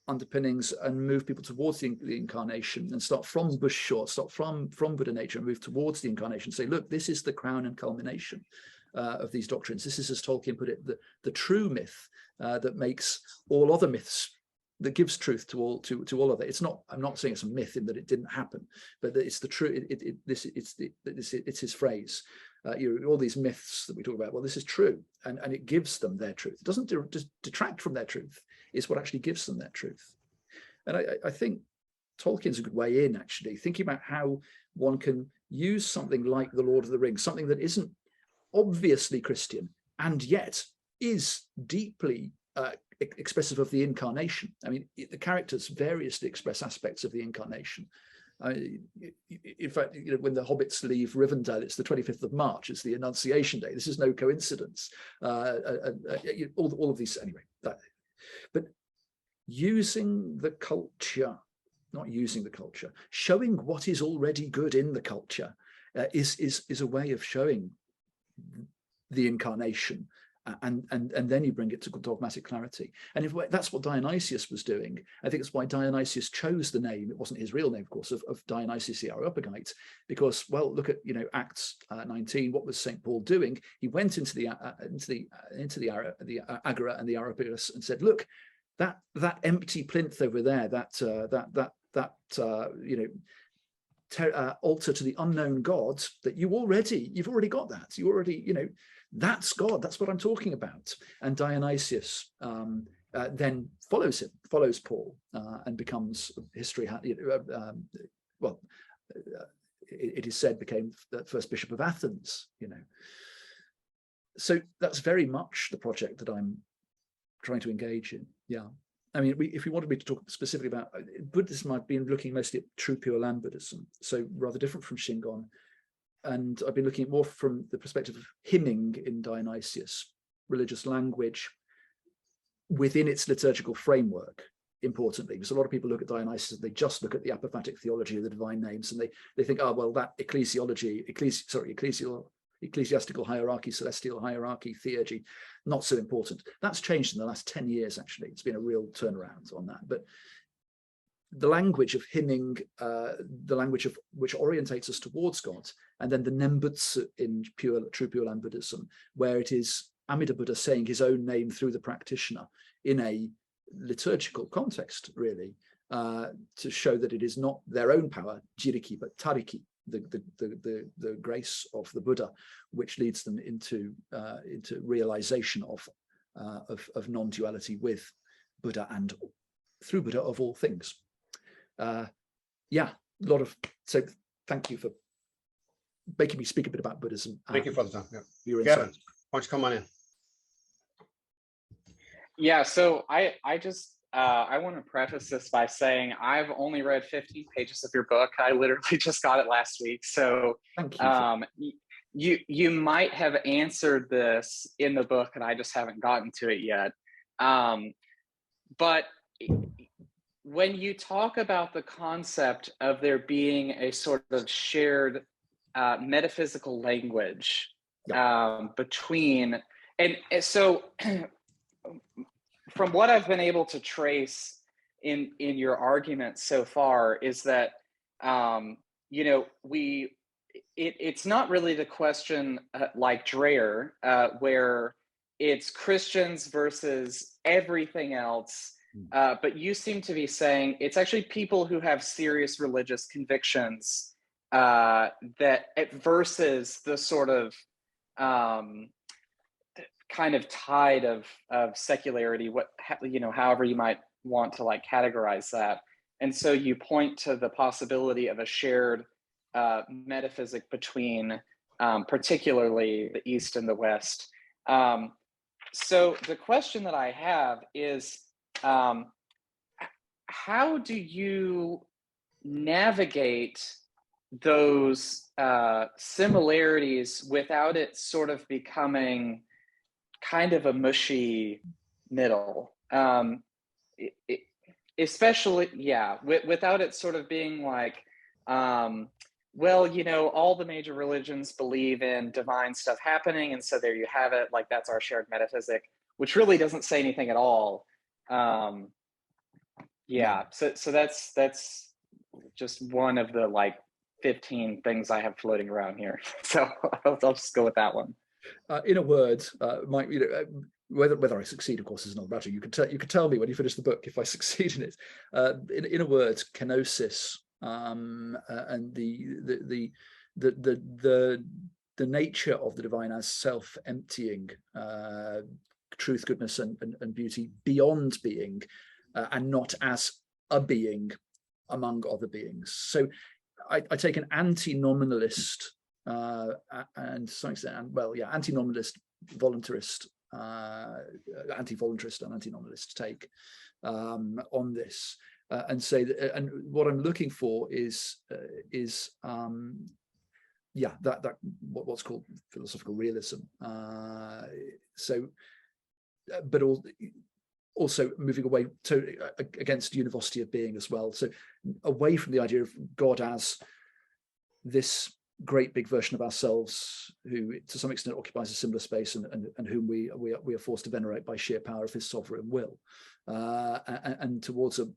underpinnings and move people towards the incarnation, and start from Busho, start from Buddha nature and move towards the incarnation. Say, look, this is the crown and culmination of these doctrines. This is, as Tolkien put it, the true myth that makes all other myths, that gives truth to all of it. It's not. I'm not saying it's a myth in that it didn't happen, but it's the true. It's his phrase. All these myths that we talk about. Well, this is true, and it gives them their truth. It doesn't just detract from their truth. It's what actually gives them their truth. And I think Tolkien's a good way in, actually, thinking about how one can use something like The Lord of the Rings, something that isn't obviously Christian and yet is deeply expressive of the incarnation. I mean, the characters variously express aspects of the incarnation. In fact, when the hobbits leave Rivendell, it's the 25th of March. It's the Annunciation Day. This is no coincidence. All of these, anyway. But using the culture, not using the culture, showing what is already good in the culture is a way of showing the incarnation. And then you bring it to dogmatic clarity. And if that's what Dionysius was doing, I think it's why Dionysius chose the name. It wasn't his real name, of course, of Dionysius the Areopagite, because, well, look at Acts 19. What was St. Paul doing? He went into the Agora and the Areopagus and said, look, that empty plinth over there, altar to the unknown God, that you've already got that. You already, that's God. That's what I'm talking about. And Dionysius then follows Paul, and becomes history. It is said became the first bishop of Athens. So that's very much the project that I'm trying to engage in. Yeah. I mean, if we wanted me to talk specifically about Buddhism, I've been looking mostly at true Pure Land Buddhism, so rather different from Shingon. And I've been looking more from the perspective of hymning in Dionysius, religious language within its liturgical framework, importantly, because a lot of people look at Dionysius and they just look at the apophatic theology of the divine names, and they think, oh, well, that ecclesiastical hierarchy, celestial hierarchy, theurgy, not so important. That's changed in the last 10 years, actually. It's been a real turnaround on that. But the language of hymning, the language of which orientates us towards God, and then the Nembutsu in true Pure Land Buddhism, where it is Amida Buddha saying his own name through the practitioner in a liturgical context, really, to show that it is not their own power, jiriki, but tariki, the grace of the Buddha, which leads them into realization of non-duality with Buddha and through Buddha of all things. So thank you for making me speak a bit about Buddhism. Thank you, Father Tom. Yeah. Your Kevin, insight. why don't you come on in? Yeah, so I want to preface this by saying I've only read 15 pages of your book. I literally just got it last week. So Thank you. You might have answered this in the book and I just haven't gotten to it yet. But when you talk about the concept of there being a sort of shared metaphysical language between, and so from what I've been able to trace in your argument so far is that it's not really the question like Dreyer where it's Christians versus everything else. But you seem to be saying it's actually people who have serious religious convictions that versus the sort of kind of tide of secularity, however you might want to like categorize that. And so you point to the possibility of a shared metaphysic between particularly the East and the West. So the question that I have is, how do you navigate those similarities without it sort of becoming kind of a mushy middle? Especially, without it sort of being like, well, all the major religions believe in divine stuff happening, and so there you have it, like that's our shared metaphysic, which really doesn't say anything at all. So that's just one of the like 15 things I have floating around here. So I'll just go with that one. In a word, Mike, whether I succeed, of course, is another matter. You could tell me when you finish the book if I succeed in it. In a word, kenosis, and the nature of the divine as self-emptying, truth, goodness, and beauty beyond being, and not as a being among other beings. So I take an anti-nominalist and to some extent, anti-nominalist, voluntarist, anti-voluntarist and anti-nominalist take on this, and say that, and what I'm looking for is what's called philosophical realism. But also moving away against univocity of being as well. So away from the idea of God as this great big version of ourselves, who to some extent occupies a similar space and whom we are forced to venerate by sheer power of his sovereign will, and towards a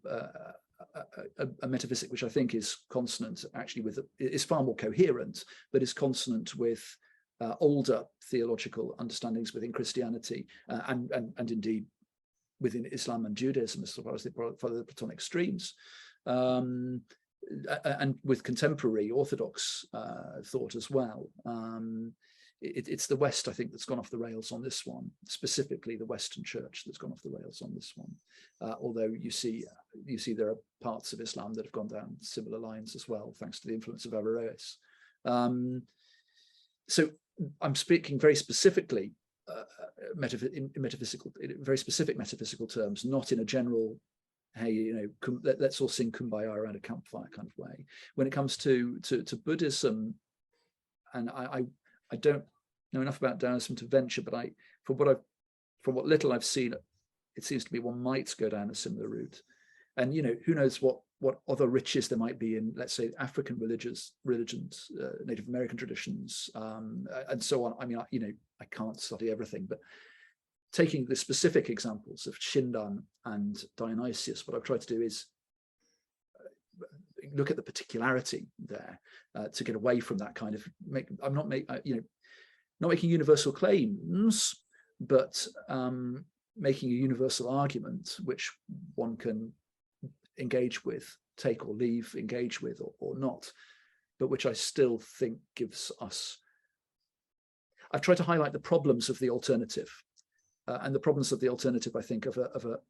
metaphysic which I think is consonant, actually, is far more coherent, but is consonant with older theological understandings within Christianity, and indeed within Islam and Judaism, as far as they follow the Platonic streams, and with contemporary Orthodox thought as well. It's the West, I think, that's gone off the rails on this one, specifically the Western Church that's gone off the rails on this one. Although you see there are parts of Islam that have gone down similar lines as well, thanks to the influence of Averroes. So I'm speaking very specifically in very specific metaphysical terms, not in a general, hey, let's all sing Kumbaya around a campfire kind of way. When it comes to Buddhism, and I don't know enough about Taoism to venture, but from what little I've seen, it seems to be one might go down a similar route. And who knows what other riches there might be in, let's say, African religions, Native American traditions, and so on. I mean, I can't study everything, but taking the specific examples of Shindan and Dionysius, what I've tried to do is look at the particularity there, to get away from that kind of. I'm not making universal claims, but making a universal argument which one can engage with, take or leave, engage with or not, but which I still think gives us. I've tried to highlight the problems of the alternative, and the problems of the alternative, I think, of a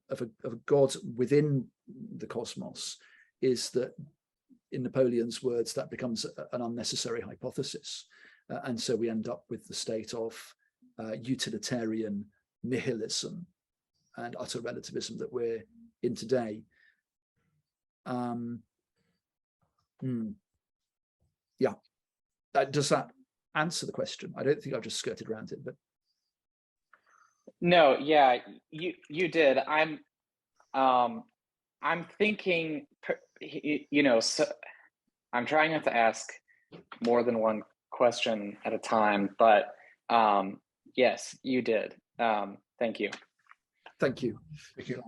God within the cosmos, is that, in Napoleon's words, that becomes an unnecessary hypothesis, and so we end up with the state of utilitarian nihilism and utter relativism that we're in today. Does that answer the question? I don't think I've just skirted around it, but no, yeah, you did. I'm thinking, so I'm trying not to ask more than one question at a time, but yes, you did. Thank you. Thank you. Thank you,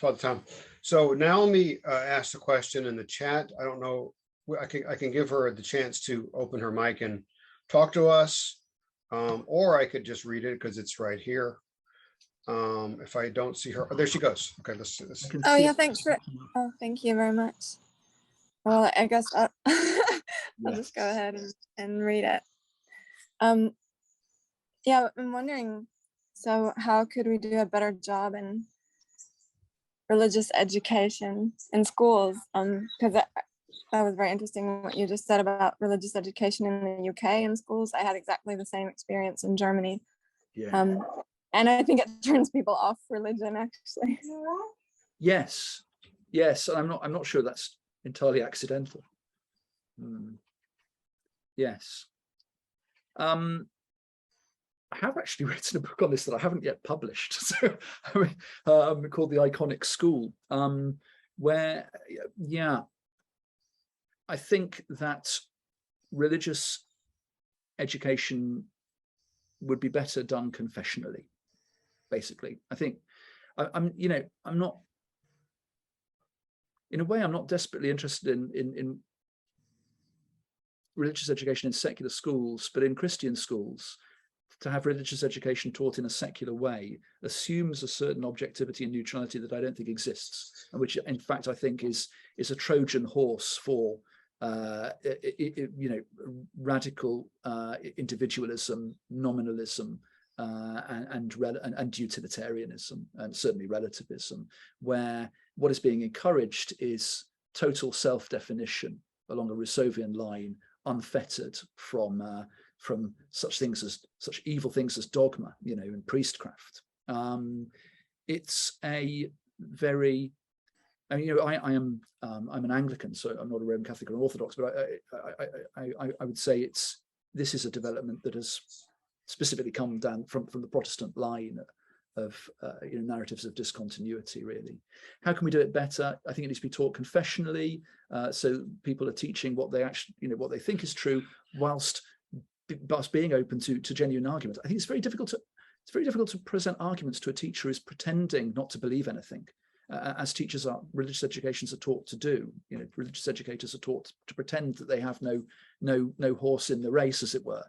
Father Tom. So now let me ask the question in the chat. I don't know, I can give her the chance to open her mic and talk to us, or I could just read it because it's right here. If I don't see her, oh, there she goes. Okay, let's. I can Oh see yeah, it. thanks for. Oh, thank you very much. Well, I guess I'll, I'll just go ahead and read it. Yeah, I'm wondering. So, how could we do a better job in religious education in schools? Because that was very interesting what you just said about religious education in the UK in schools. I had exactly the same experience in Germany. Yeah. And I think it turns people off religion, actually. Yes. Yes. I'm not sure that's entirely accidental. Yes. I have actually written a book on this that I haven't yet published. So, called The Iconic School, where, yeah, I think that religious education would be better done confessionally. Basically, I think I'm not, in a way, I'm not desperately interested in religious education in secular schools, but in Christian schools, to have religious education taught in a secular way assumes a certain objectivity and neutrality that I don't think exists, and which, in fact, I think is a Trojan horse for radical individualism, nominalism, and utilitarianism, and certainly relativism, where what is being encouraged is total self-definition along a Rousseauian line, unfettered from such evil things as dogma, and priestcraft. It's a very, I'm an Anglican, so I'm not a Roman Catholic or an Orthodox, but I would say this is a development that has specifically come down from the Protestant line of narratives of discontinuity. Really, how can we do it better? I think it needs to be taught confessionally, so people are teaching what they actually, what they think is true, whilst being open to genuine arguments. I think it's very difficult to present arguments to a teacher who's pretending not to believe anything, as teachers are, religious educations are taught to do. Religious educators are taught to pretend that they have no horse in the race, as it were,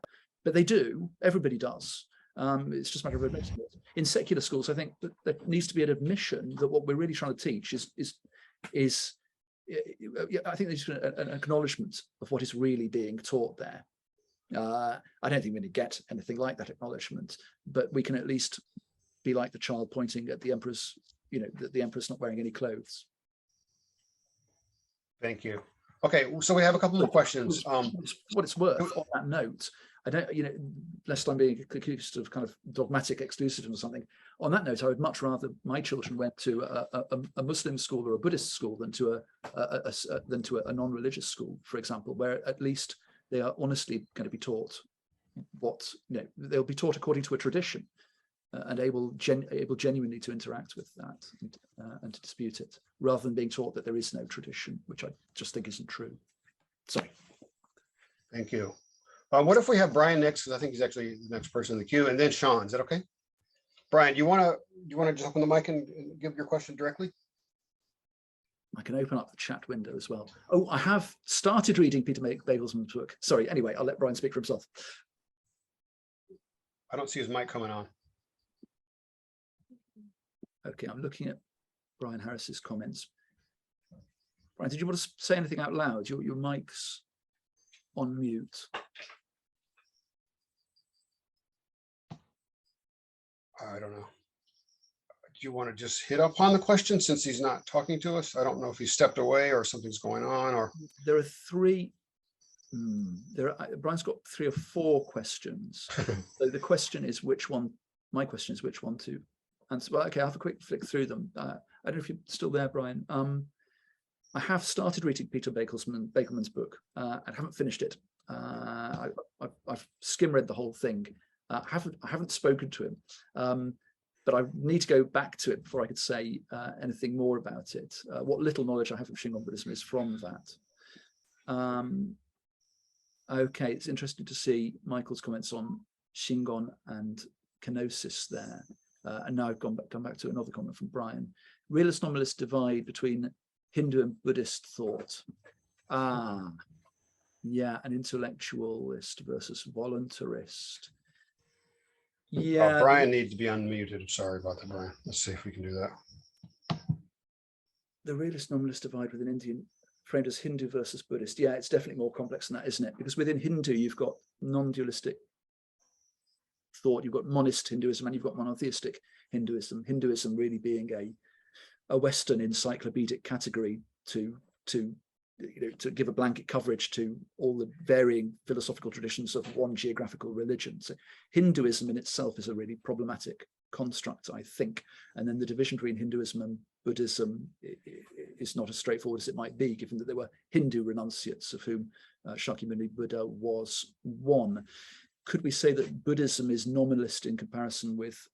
but they do. Everybody does. It's just a matter of admitting it. In secular schools, I think that there needs to be an admission that what we're really trying to teach is I think there's an acknowledgement of what is really being taught there. I don't think we're going to get anything like that acknowledgement, but we can at least be like the child pointing at the emperor's, that the emperor's not wearing any clothes. Thank you. Okay, so we have a couple more questions. What it's worth, on that note, I don't, lest I'm being accused of kind of dogmatic exclusivism or something. On that note, I would much rather my children went to a Muslim school or a Buddhist school than to a non-religious school, for example, where at least they are honestly going to be taught they'll be taught according to a tradition, and able genuinely to interact with that and to dispute it, rather than being taught that there is no tradition, which I just think isn't true. Sorry. Thank you. What if we have Brian next? Because I think he's actually the next person in the queue, and then Sean. Is that okay? Brian, do you want to just open the mic and give your question directly? I can open up the chat window as well. Oh, I have started reading Peter Bagelsman's book. Sorry. Anyway, I'll let Brian speak for himself. I don't see his mic coming on. Okay, I'm looking at Brian Harris's comments. Brian, did you want to say anything out loud? Your mic's on mute. I don't know. Do you want to just hit upon the question since he's not talking to us? I don't know if he stepped away or something's going on, or there are three. Brian's got 3 or 4 questions. So the question is which one. My question is which one to answer. Well, okay, I'll have a quick flick through them. I don't know if you're still there, Brian. I have started reading Peter Bagelman's book. I haven't finished it. I've skim read the whole thing. I haven't spoken to him. But I need to go back to it before I could say anything more about it. What little knowledge I have of Shingon Buddhism is from that. Okay, it's interesting to see Michael's comments on Shingon and kenosis there. And now I've come back to another comment from Brian. Realist nominalist divide between Hindu and Buddhist thought. Yeah, an intellectualist versus voluntarist. Yeah, Brian needs to be unmuted. Sorry about that, Brian. Let's see if we can do that. the realist nominalist divide within Indian framed as Hindu versus Buddhist. Yeah, it's definitely more complex than that, isn't it? Because within Hindu, you've got non-dualistic thought, you've got monist Hinduism, and you've got monotheistic Hinduism. Hinduism really being a Western encyclopedic category to give a blanket coverage to all the varying philosophical traditions of one geographical religion. So Hinduism in itself is a really problematic construct, I think. And then the division between Hinduism and Buddhism is not as straightforward as it might be, given that there were Hindu renunciates, of whom Shakyamuni Buddha was one. Could we say that Buddhism is nominalist in comparison with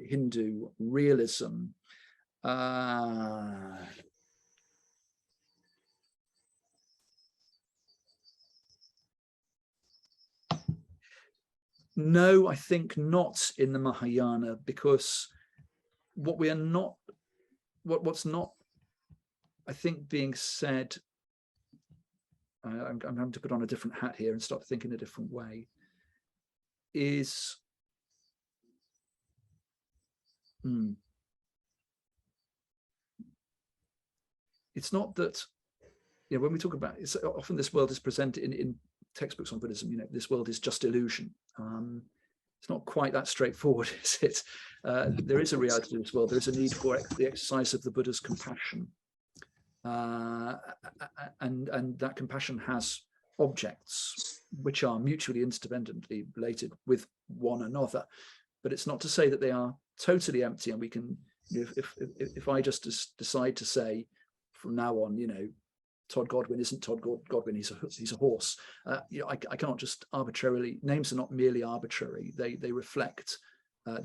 Hindu realism? No, I think not in the Mahayana, because what's not, I think, being said, I'm having to put on a different hat here and start thinking a different way, is it's not that, when we talk about, it's often this world is presented in textbooks on Buddhism, this world is just illusion. It's not quite that straightforward, is it? There is a reality to this world. There is a need for the exercise of the Buddha's compassion. And that compassion has objects which are mutually interdependently related with one another. But it's not to say that they are totally empty, and we can, if I just decide to say from now on, Todd Godwin isn't Todd Godwin, he's a horse. I cannot just arbitrarily, names are not merely arbitrary. They reflect a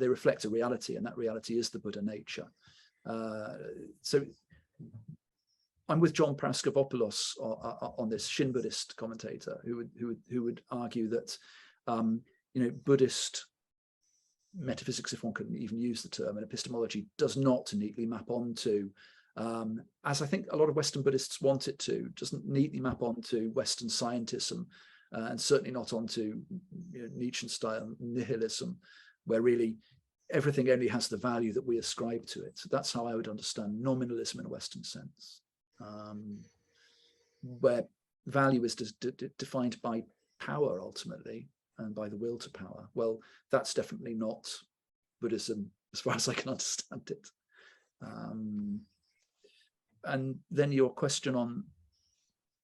reality, and that reality is the Buddha nature. So I'm with John Paraskevopoulos on this, Shin Buddhist commentator, who would argue that Buddhist metaphysics, if one could even use the term, and epistemology does not neatly map onto, as I think a lot of Western Buddhists want it to, doesn't neatly map onto Western scientism, and certainly not onto Nietzsche-style nihilism, where really everything only has the value that we ascribe to it. So that's how I would understand nominalism in a Western sense, where value is defined by power ultimately, and by the will to power. Well, that's definitely not Buddhism as far as I can understand it. And then your question on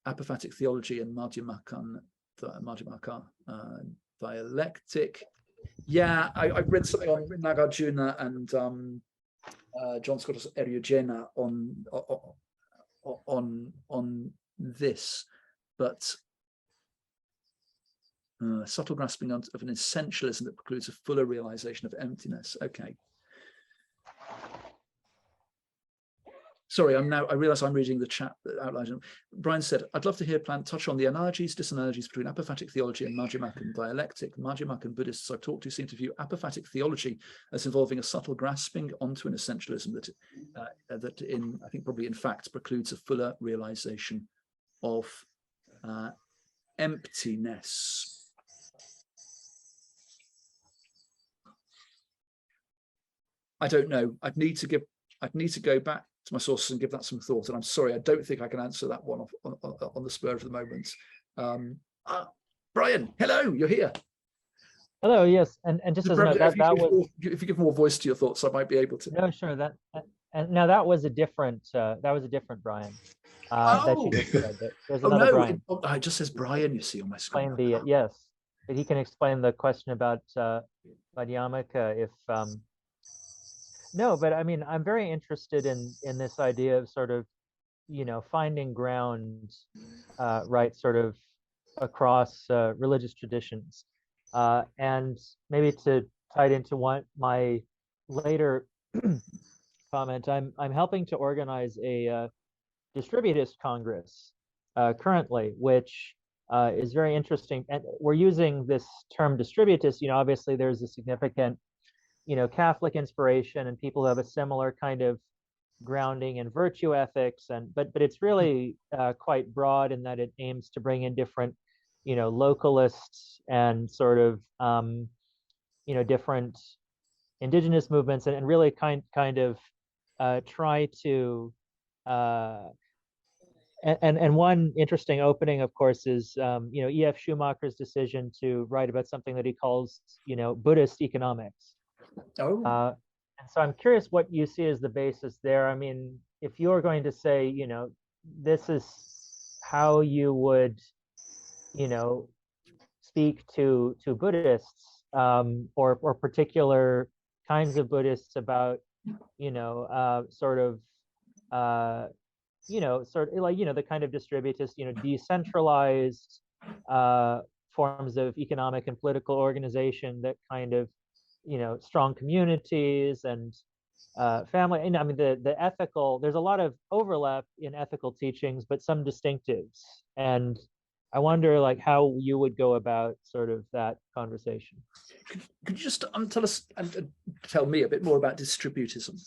apophatic theology and Madhyamaka dialectic. Yeah, I read something on Nagarjuna and John Scott Eriugena on this, but subtle grasping of an essentialism that precludes a fuller realization of emptiness. Okay. Sorry, I realize I'm reading the chat outline. Brian said, I'd love to hear Plant touch on the analogies, disanalogies between apophatic theology and Madhyamakan dialectic. Madhyamakan Buddhists I've talked to seem to view apophatic theology as involving a subtle grasping onto an essentialism that I think probably in fact precludes a fuller realization of emptiness. I don't know. I'd need to go back to my sources and give that some thought. And I'm sorry, I don't think I can answer that one on the spur of the moment. Brian, hello, you're here. Hello, yes, and just as a note, if you give more voice to your thoughts, I might be able to. No, sure. That was a different Brian. That you just said. There's another Brian. It just says Brian, you see on my screen. Yes, but he can explain the question about Madhyamaka if. No, but I mean, I'm very interested in this idea of sort of, finding ground, right, sort of across religious traditions, and maybe to tie it into my later comment, I'm helping to organize a distributist congress currently, which is very interesting, and we're using this term distributist. Obviously there's a significant Catholic inspiration and people who have a similar kind of grounding in virtue ethics, but it's really quite broad in that it aims to bring in different localists and sort of different indigenous movements, and really kind of try to and one interesting opening, of course, is E.F. Schumacher's decision to write about something that he calls Buddhist economics. Oh, And so I'm curious what you see as the basis there. I mean, if you're going to say, this is how you would, speak to Buddhists, or particular kinds of Buddhists about, sort of, sort of like, the kind of distributist, decentralized forms of economic and political organization that kind of, strong communities and family. And I mean, the ethical, there's a lot of overlap in ethical teachings, but some distinctives. And I wonder like how you would go about sort of that conversation. could you just tell us and tell me a bit more about distributism?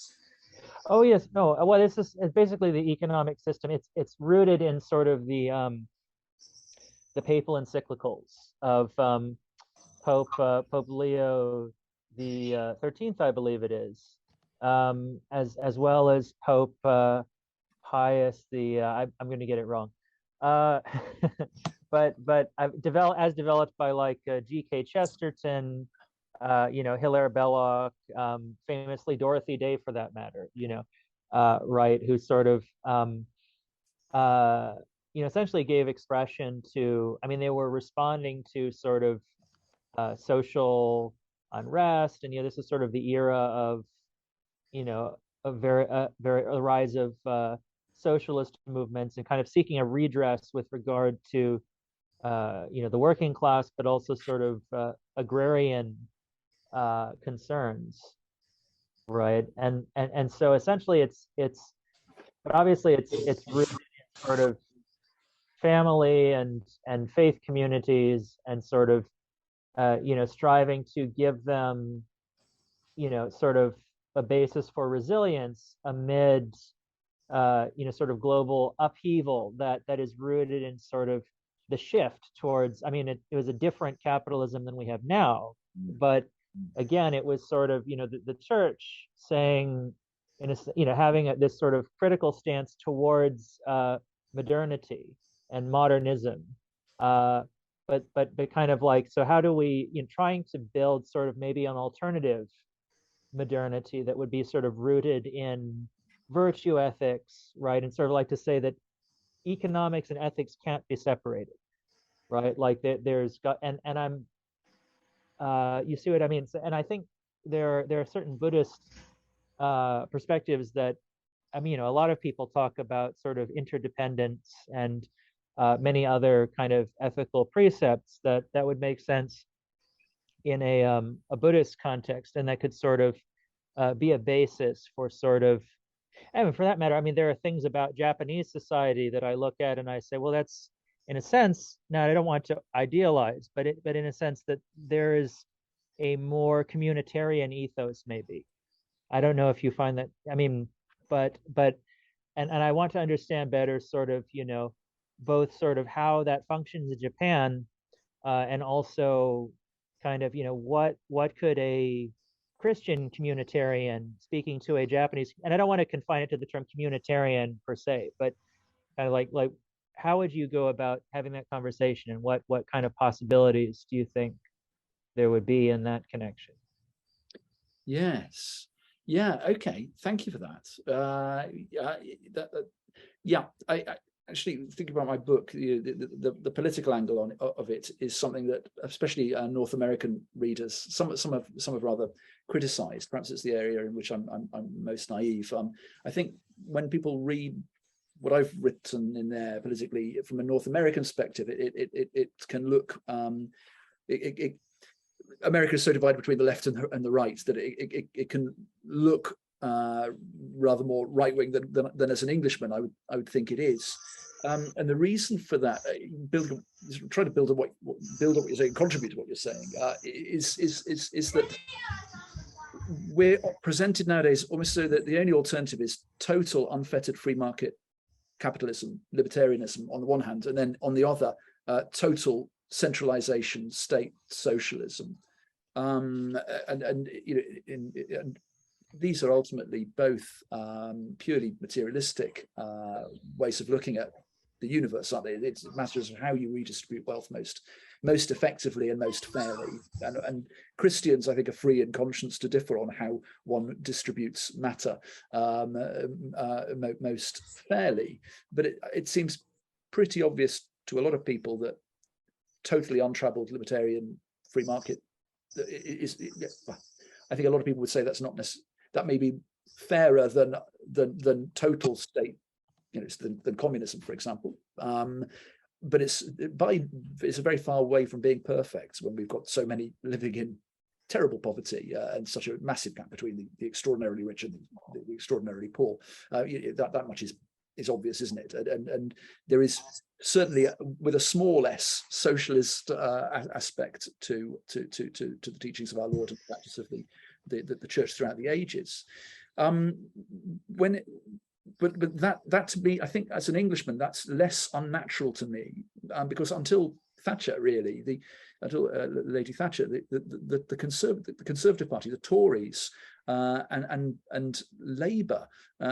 Oh yes, no. Well, this is it's basically the economic system. It's rooted in sort of the papal encyclicals of Pope Leo the 13th, I believe it is, as well as Pope Pius the I'm going to get it wrong, but I've developed by like G.K. Chesterton, Hilaire Belloc, famously Dorothy Day for that matter, right, who sort of essentially gave expression to, I mean, they were responding to sort of social unrest, and this is sort of the era of a rise of socialist movements and kind of seeking a redress with regard to the working class, but also sort of agrarian concerns, right? And so essentially but obviously it's rooted in sort of family and faith communities, and sort of striving to give them sort of a basis for resilience amid sort of global upheaval that is rooted in sort of the shift towards, I mean, it was a different capitalism than we have now, but again, it was sort of the church saying, having this sort of critical stance towards modernity and modernism, but kind of like, so how do we, trying to build sort of maybe an alternative modernity that would be sort of rooted in virtue ethics, right? And sort of like to say that economics and ethics can't be separated, right? Like there's got, and I'm you see what I mean? So, and I think there are certain Buddhist perspectives that, I mean, a lot of people talk about sort of interdependence and many other kind of ethical precepts that would make sense in a Buddhist context, and that could sort of be a basis for sort of, I mean, for that matter, I mean, there are things about Japanese society that I look at and I say, well, that's, in a sense, now I don't want to idealize, but in a sense that there is a more communitarian ethos, maybe. I don't know if you find that, I mean, but and I want to understand better sort of, both sort of how that functions in Japan, and also kind of, what could a Christian communitarian speaking to a Japanese, and I don't want to confine it to the term communitarian per se, but kind of like how would you go about having that conversation, and what kind of possibilities do you think there would be in that connection? Yes. Yeah. Okay. Thank you for that. Yeah. I actually think about my book. The political angle of it is something that, especially North American readers, some have rather criticized. Perhaps it's the area in which I'm most naive. I think when people read what I've written in there politically from a North American perspective, it can look. America is so divided between the left and the right that it can look rather more right wing than as an Englishman I would think it is, and the reason for that, try to build on what you're saying, contribute to what you're saying, is that we're presented nowadays almost so that the only alternative is total unfettered free market capitalism, libertarianism on the one hand, and then on the other, total centralization, state socialism. And you know, and these are ultimately both purely materialistic ways of looking at the universe, aren't they? It's matters of how you redistribute wealth most effectively and most fairly. And Christians, I think, are free in conscience to differ on how one distributes matter most fairly. But it seems pretty obvious to a lot of people that totally untroubled libertarian free market I think a lot of people would say that's not necessarily, that may be fairer than total state, you know, than communism, for example. But it's a very far away from being perfect when we've got so many living in terrible poverty and such a massive gap between the extraordinarily rich and the extraordinarily poor. That much is obvious, isn't it? And there is certainly, with a small s, socialist aspect to the teachings of our Lord and the practice of the church throughout the ages. But that to me, I think as an Englishman, that's less unnatural to me, because until Thatcher, really, until Lady Thatcher, the Conservative Party, the Tories, and Labour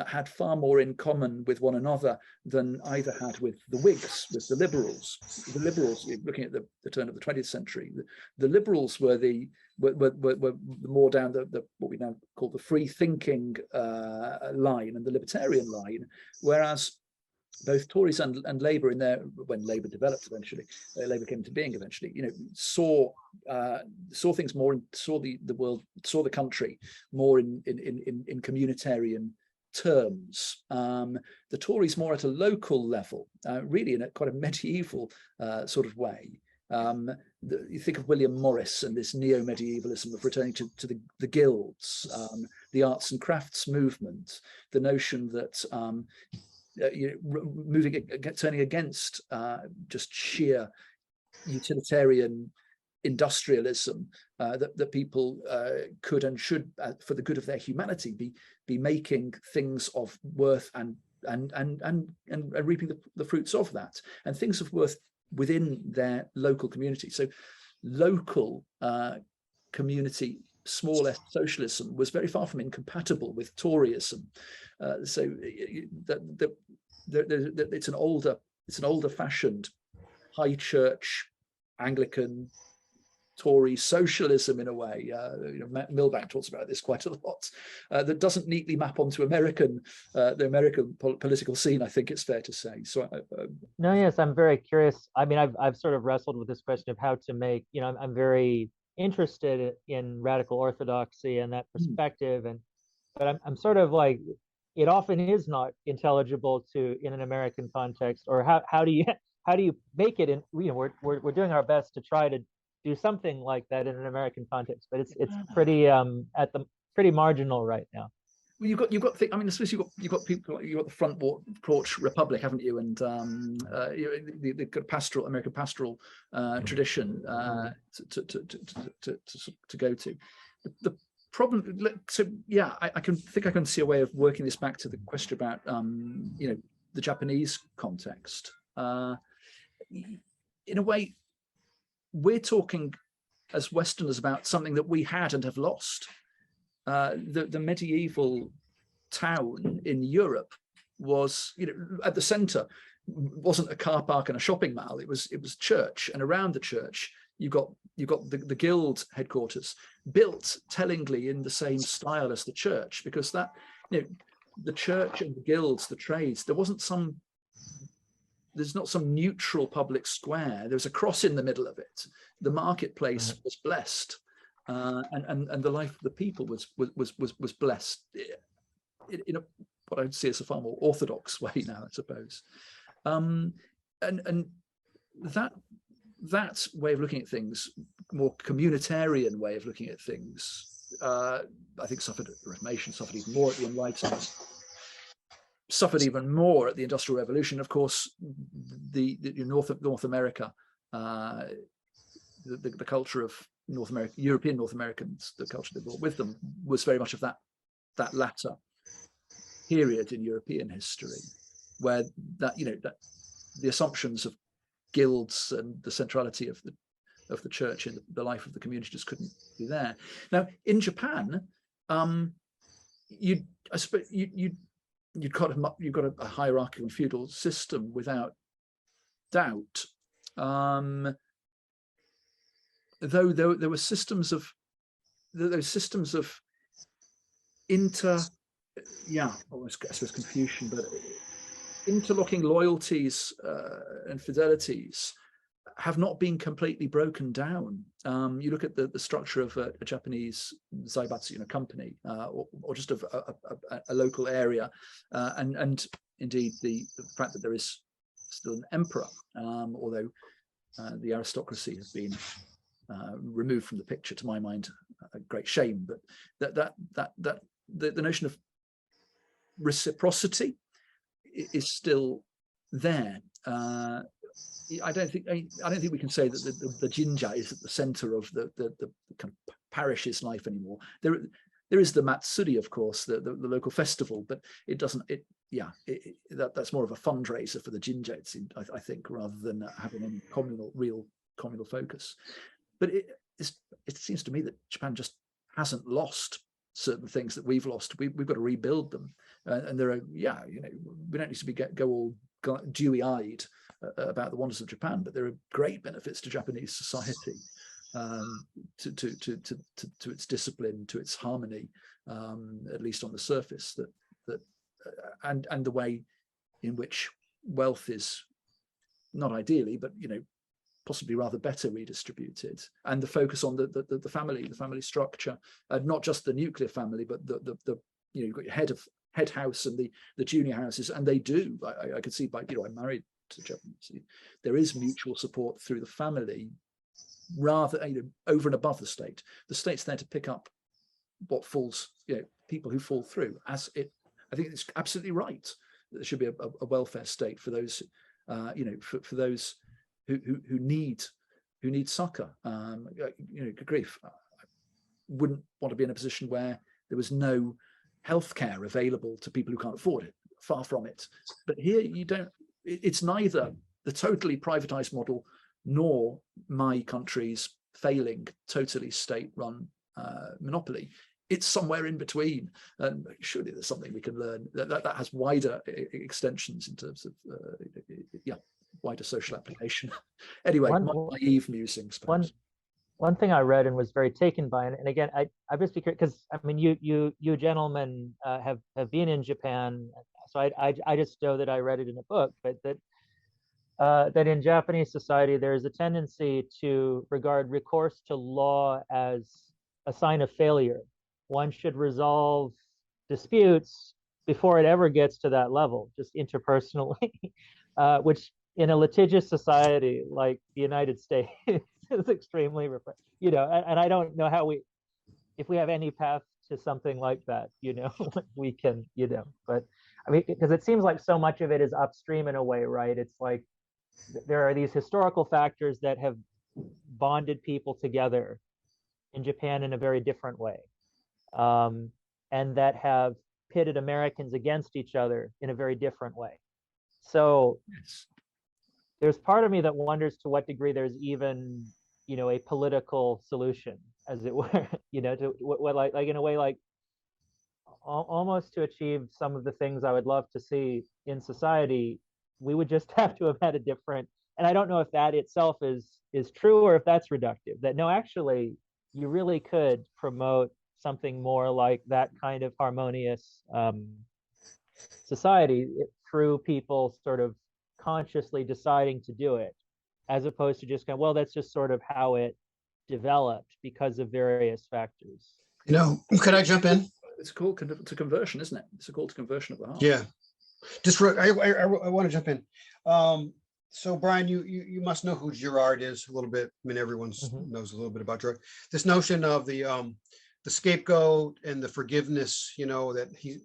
had far more in common with one another than either had with the Whigs, with the Liberals. The Liberals, looking at the turn of the 20th century, the Liberals were more down the what we now call the free thinking line and the libertarian line, whereas both Tories and Labour, when Labour developed eventually, Labour came into being eventually, you know, saw things more, and saw the world, saw the country more in communitarian terms. The Tories more at a local level, really in a quite a medieval sort of way. You think of William Morris and this neo-medievalism of returning to the guilds, the arts and crafts movement, the notion that turning against just sheer utilitarian industrialism, that people could and should, for the good of their humanity, be making things of worth and reaping the fruits of that, and things of worth within their local community. So local community, small s socialism, was very far from incompatible with Toryism. So it's an older fashioned high church Anglican Tory socialism in a way. Milbank talks about this quite a lot. That doesn't neatly map onto the American political scene, I think it's fair to say. So no, yes, I'm very curious. I mean, I've sort of wrestled with this question of how to make, you know, I'm very interested in radical orthodoxy and that perspective, but I'm sort of like, it often is not intelligible in an American context, or how do you make it in, you know, we're doing our best to try to do something like that in an American context, but it's pretty pretty marginal right now. Well, you've got. I mean, I suppose you've got people. You've got the front porch republic, haven't you? And the American pastoral tradition to go to. The problem. So yeah, I can see a way of working this back to the question about the Japanese context. In a way, we're talking as Westerners about something that we had and have lost. The medieval town in Europe was, at the center, wasn't a car park and a shopping mall. It was church, and around the church you got the guild headquarters, built tellingly in the same style as the church, because that the church and the guilds, the trades, there's not some neutral public square. There's a cross in the middle of it. The marketplace was blessed, and the life of the people was blessed in what I would see as a far more orthodox way now, I suppose. And that way of looking at things, more communitarian way of looking at things, I think suffered at the Reformation, suffered even more at the Enlightenment, suffered even more at the Industrial Revolution. Of course, the North America, the culture of North America, European North Americans, the culture they brought with them was very much of that latter period in European history, where that the assumptions of guilds and the centrality of of the church in the life of the community just couldn't be there. Now, in Japan, you've got a hierarchical and feudal system without doubt. Though there were systems of those systems of I suppose Confucian, but interlocking loyalties and fidelities have not been completely broken down. You look at the structure of a Japanese zaibatsu, company, or just of a local area, and indeed the fact that there is still an emperor, although the aristocracy has been removed from the picture, to my mind, a great shame. But the notion of reciprocity is still there. I don't think we can say that the jinja is at the center of the kind of parish's life anymore. There is the matsuri, of course, the local festival, but it doesn't. That's more of a fundraiser for the jinja, I think, rather than having any real communal focus. But it seems to me that Japan just hasn't lost certain things that we've lost. We've got to rebuild them, and there are we don't need to go all dewy-eyed about the wonders of Japan, but there are great benefits to Japanese society, to its discipline, to its harmony, at least on the surface, and the way in which wealth is not ideally, but possibly rather better redistributed, and the focus on the family structure, not just the nuclear family, but you've got your head house and the junior houses, and they do. I could see I'm married to Japanese. There is mutual support through the family, rather over and above the state. The state's there to pick up what falls, people who fall through. I think it's absolutely right that there should be a welfare state for those, for those who need succor. Good grief, I wouldn't want to be in a position where there was no healthcare available to people who can't afford it. Far from it. But here you don't. It's neither the totally privatized model nor my country's failing, totally state-run monopoly. It's somewhere in between, and surely there's something we can learn that has wider extensions in terms of wider social application. Anyway, my naive musings. One thing I read and was very taken by, and again, I just because you gentlemen have been in Japan, so I just know that I read it in a book, but that in Japanese society there is a tendency to regard recourse to law as a sign of failure. One should resolve disputes before it ever gets to that level, just interpersonally, which in a litigious society like the United States is extremely and I don't know how if we have any path to something like that, we can, but I mean, because it seems like so much of it is upstream in a way, right? It's like there are these historical factors that have bonded people together in Japan in a very different way, and that have pitted Americans against each other in a very different way. So there's part of me that wonders to what degree there's even, a political solution, as it were, to what like in a way, like almost to achieve some of the things I would love to see in society, we would just have to have had a different, and I don't know if that itself is true or if that's reductive, that no, actually, you really could promote something more like that kind of harmonious society through people sort of consciously deciding to do it, as opposed to just going, well, that's just sort of how it developed because of various factors. Could I jump in? It's a call to conversion, isn't it? It's a call to conversion of the heart. Yeah, I want to jump in. So Brian, you must know who Girard is a little bit. I mean, everyone knows a little bit about Girard. This notion of the scapegoat and the forgiveness, that he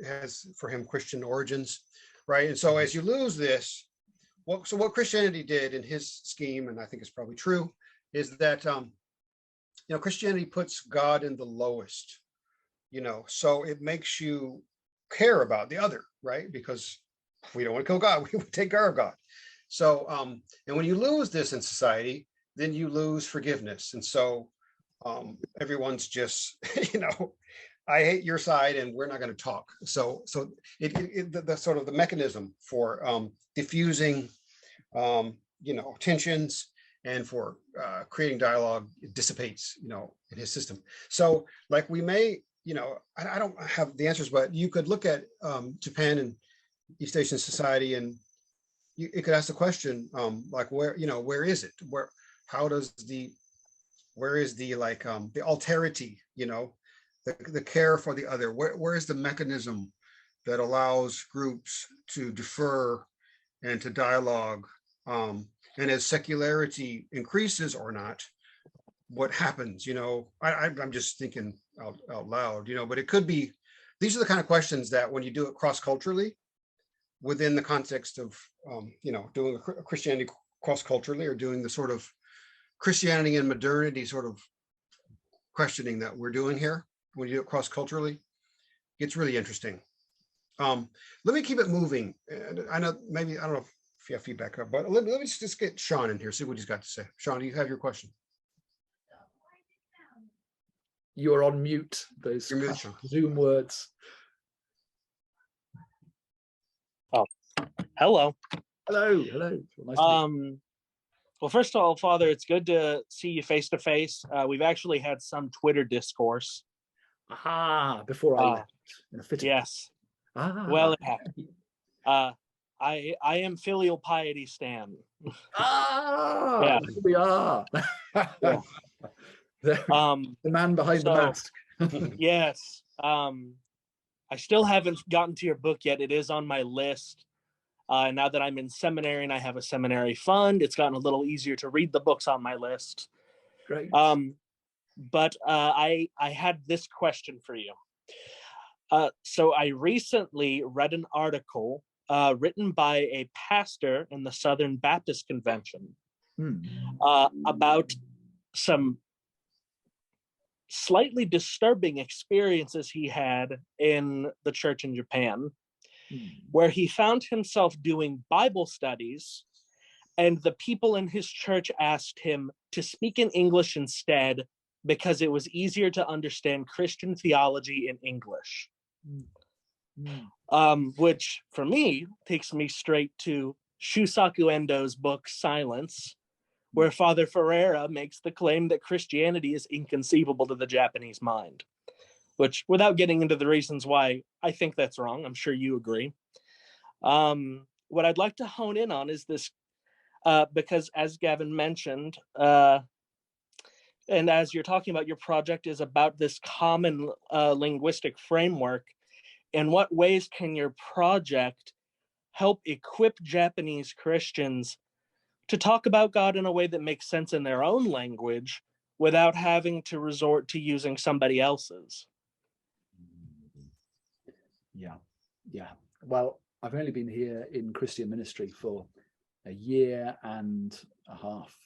has for him Christian origins, right? And so as you lose this, what Christianity did in his scheme, and I think it's probably true, is that Christianity puts God in the lowest, so it makes you care about the other, right? Because we don't want to kill God, we take care of God. So and when you lose this in society, then you lose forgiveness. And so everyone's just, I hate your side and we're not going to talk. So the sort of the mechanism for diffusing, tensions and for creating dialogue, it dissipates, in his system. So like we may, I don't have the answers, but you could look at Japan and East Asian society, and it could ask the question, like where is it? Where is the like the alterity, the care for the other? Where is the mechanism that allows groups to defer and to dialogue? And as secularity increases or not, what happens? I'm just thinking out loud, but it could be, these are the kind of questions that when you do it cross-culturally, within the context of, doing a Christianity cross-culturally, or doing the sort of Christianity and modernity sort of questioning that we're doing here, when you do it cross-culturally, it's really interesting. Let me keep it moving. And I know maybe, I don't know if you have feedback, but let me just get Sean in here, see what he's got to say. Sean, do you have your question? You're on mute, those You're mute, Sean. Zoom words. Oh, hello. Hello. Nice to meet you. Well, first of all, Father, it's good to see you face to face. We've actually had some Twitter discourse. Before I left. In a fit of- Yes. Well, it happened. I am filial piety Stan. Yeah. Here we are. Yeah. The man behind the mask. Yes. I still haven't gotten to your book yet. It is on my list. Now that I'm in seminary and I have a seminary fund, it's gotten a little easier to read the books on my list. Great. But I had this question for you. So I recently read an article written by a pastor in the Southern Baptist Convention about some slightly disturbing experiences he had in the church in Japan, where he found himself doing Bible studies, and the people in his church asked him to speak in English instead because it was easier to understand Christian theology in English. Which for me takes me straight to Shusaku Endo's book Silence, where Father Ferreira makes the claim that Christianity is inconceivable to the Japanese mind, which, without getting into the reasons why I think that's wrong, I'm sure you agree. What I'd like to hone in on is this, because as Gavin mentioned, and as you're talking about, your project is about this common linguistic framework. In what ways can your project help equip Japanese Christians to talk about God in a way that makes sense in their own language without having to resort to using somebody else's? Yeah. Well, I've only been here in Christian ministry for a year and a half.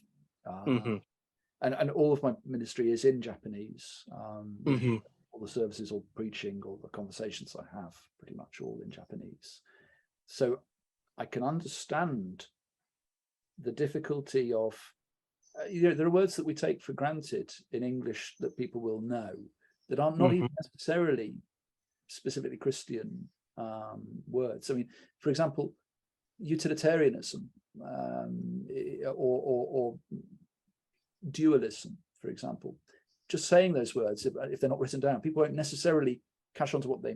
And all of my ministry is in Japanese. All the services, all preaching, all the conversations I have, pretty much all in Japanese. So I can understand the difficulty of, there are words that we take for granted in English that people will know that are not even necessarily specifically Christian words. I mean, for example, utilitarianism or dualism, for example. Just saying those words, if they're not written down, people won't necessarily catch on to what they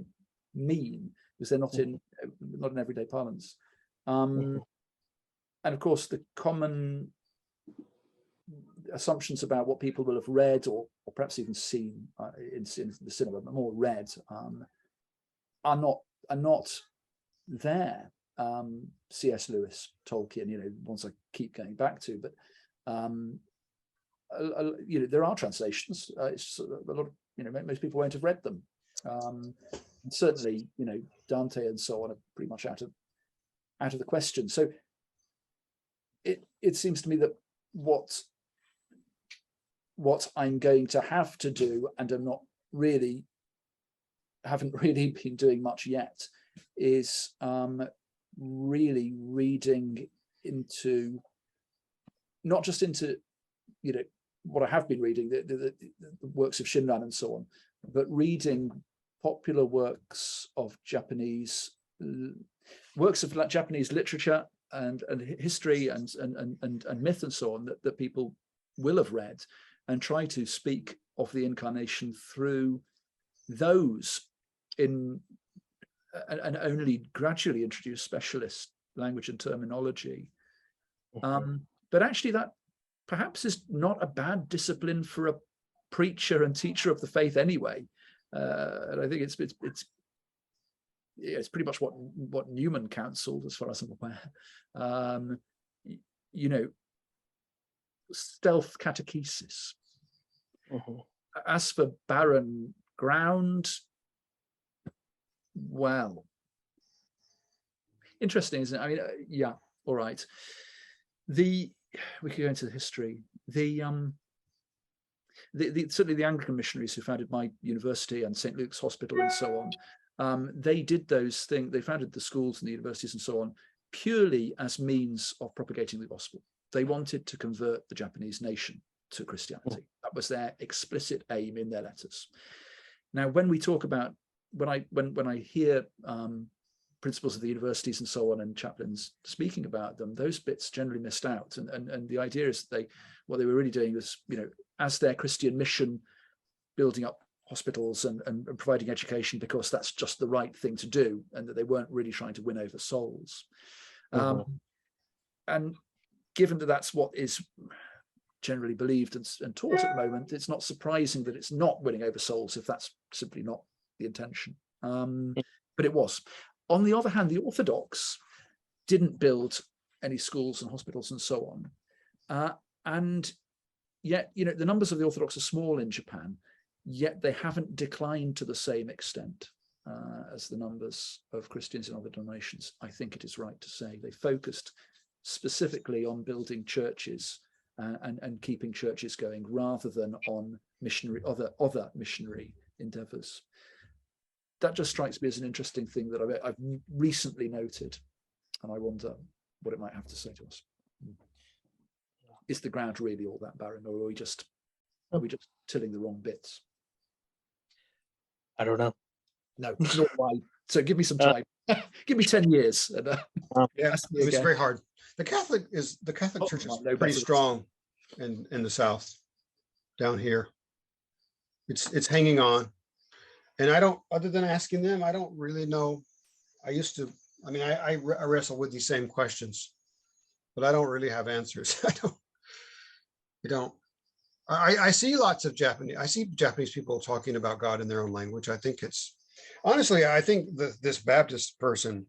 mean because they're not in everyday parlance. And of course, the common assumptions about what people will have read or perhaps even seen in the cinema, but more read, are not there. C.S. Lewis, Tolkien, ones I keep going back to, but there are translations. It's a lot of, most people won't have read them. Certainly, Dante and so on are pretty much out of the question. So it seems to me that what I'm going to have to do, and haven't really been doing much yet, is really reading into, not just into what I have been reading, the works of Shinran and so on, but reading popular works of Japanese literature and history and myth and so on that people will have read, and try to speak of the incarnation through those and only gradually introduce specialist language and terminology. But actually that perhaps is not a bad discipline for a preacher and teacher of the faith anyway. And I think it's pretty much what Newman counseled, as far as I'm aware. Stealth catechesis. As for barren ground, well, interesting, isn't it? I mean, yeah, all right. We could go into the history. Certainly the Anglican missionaries who founded my university and St. Luke's Hospital and so on, they did those things. They founded the schools and the universities and so on purely as means of propagating the gospel. They wanted to convert the Japanese nation to Christianity. That was their explicit aim in their letters. Now, when we talk about, when I hear principals of the universities and so on and chaplains speaking about them, those bits generally missed out. And the idea is what they were really doing was, as their Christian mission, building up hospitals and providing education because that's just the right thing to do, and that they weren't really trying to win over souls. And given that that's what is generally believed and taught at the moment, it's not surprising that it's not winning over souls if that's simply not the intention. But it was. On the other hand, the Orthodox didn't build any schools and hospitals and so on. And yet, the numbers of the Orthodox are small in Japan, yet they haven't declined to the same extent as the numbers of Christians in other denominations. I think it is right to say they focused specifically on building churches and keeping churches going, rather than on other missionary endeavors. That just strikes me as an interesting thing that I've recently noted, and I wonder what it might have to say to us. Is the ground really all that barren, or are we just tilling the wrong bits? I don't know. No, nor do I. So give me some time. Give me 10 years. And, yeah, it's very hard. The Catholic Church is pretty strong in the South, down here. It's hanging on. And I don't, other than asking them, I don't really know. I wrestle with these same questions, but I don't really have answers. I see lots of Japanese people talking about God in their own language. I think I think this Baptist person,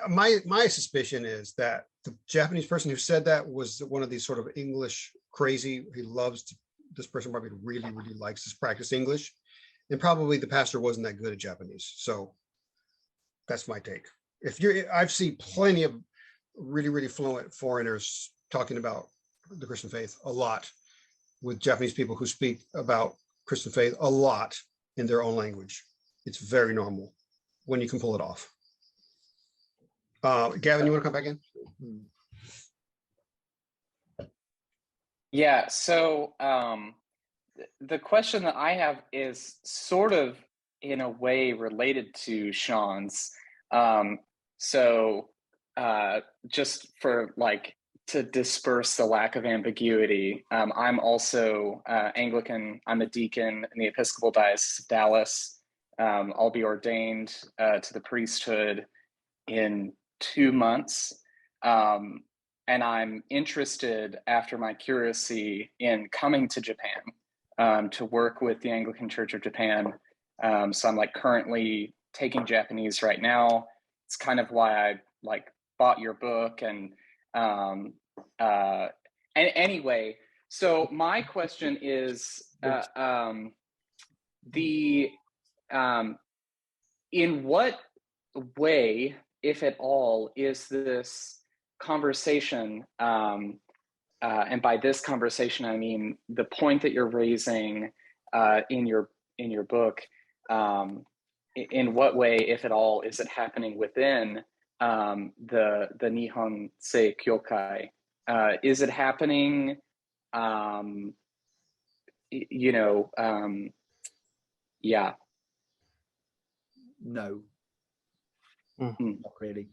my suspicion is that the Japanese person who said that was one of these sort of English crazy. This person probably really, really likes to practice English. And probably the pastor wasn't that good at Japanese. So that's my take. I've seen plenty of really, really fluent foreigners talking about the Christian faith a lot, with Japanese people who speak about Christian faith a lot in their own language. It's very normal when you can pull it off. Gavin, you want to come back in? Yeah, so the question that I have is sort of in a way related to Sean's. Just for to disperse the lack of ambiguity, I'm also Anglican. I'm a deacon in the Episcopal Diocese of Dallas. I'll be ordained to the priesthood in 2 months. And I'm interested, after my curiosity, in coming to Japan to work with the Anglican Church of Japan. So I'm currently taking Japanese right now. It's kind of why I bought your book. And anyway, so my question is, in what way, if at all, is this conversation, and by this conversation I mean the point that you're raising in your book, in what way, if at all, is it happening within the Nihon Sei Kyokai? Is it happening you know, yeah. No, Mm. not really.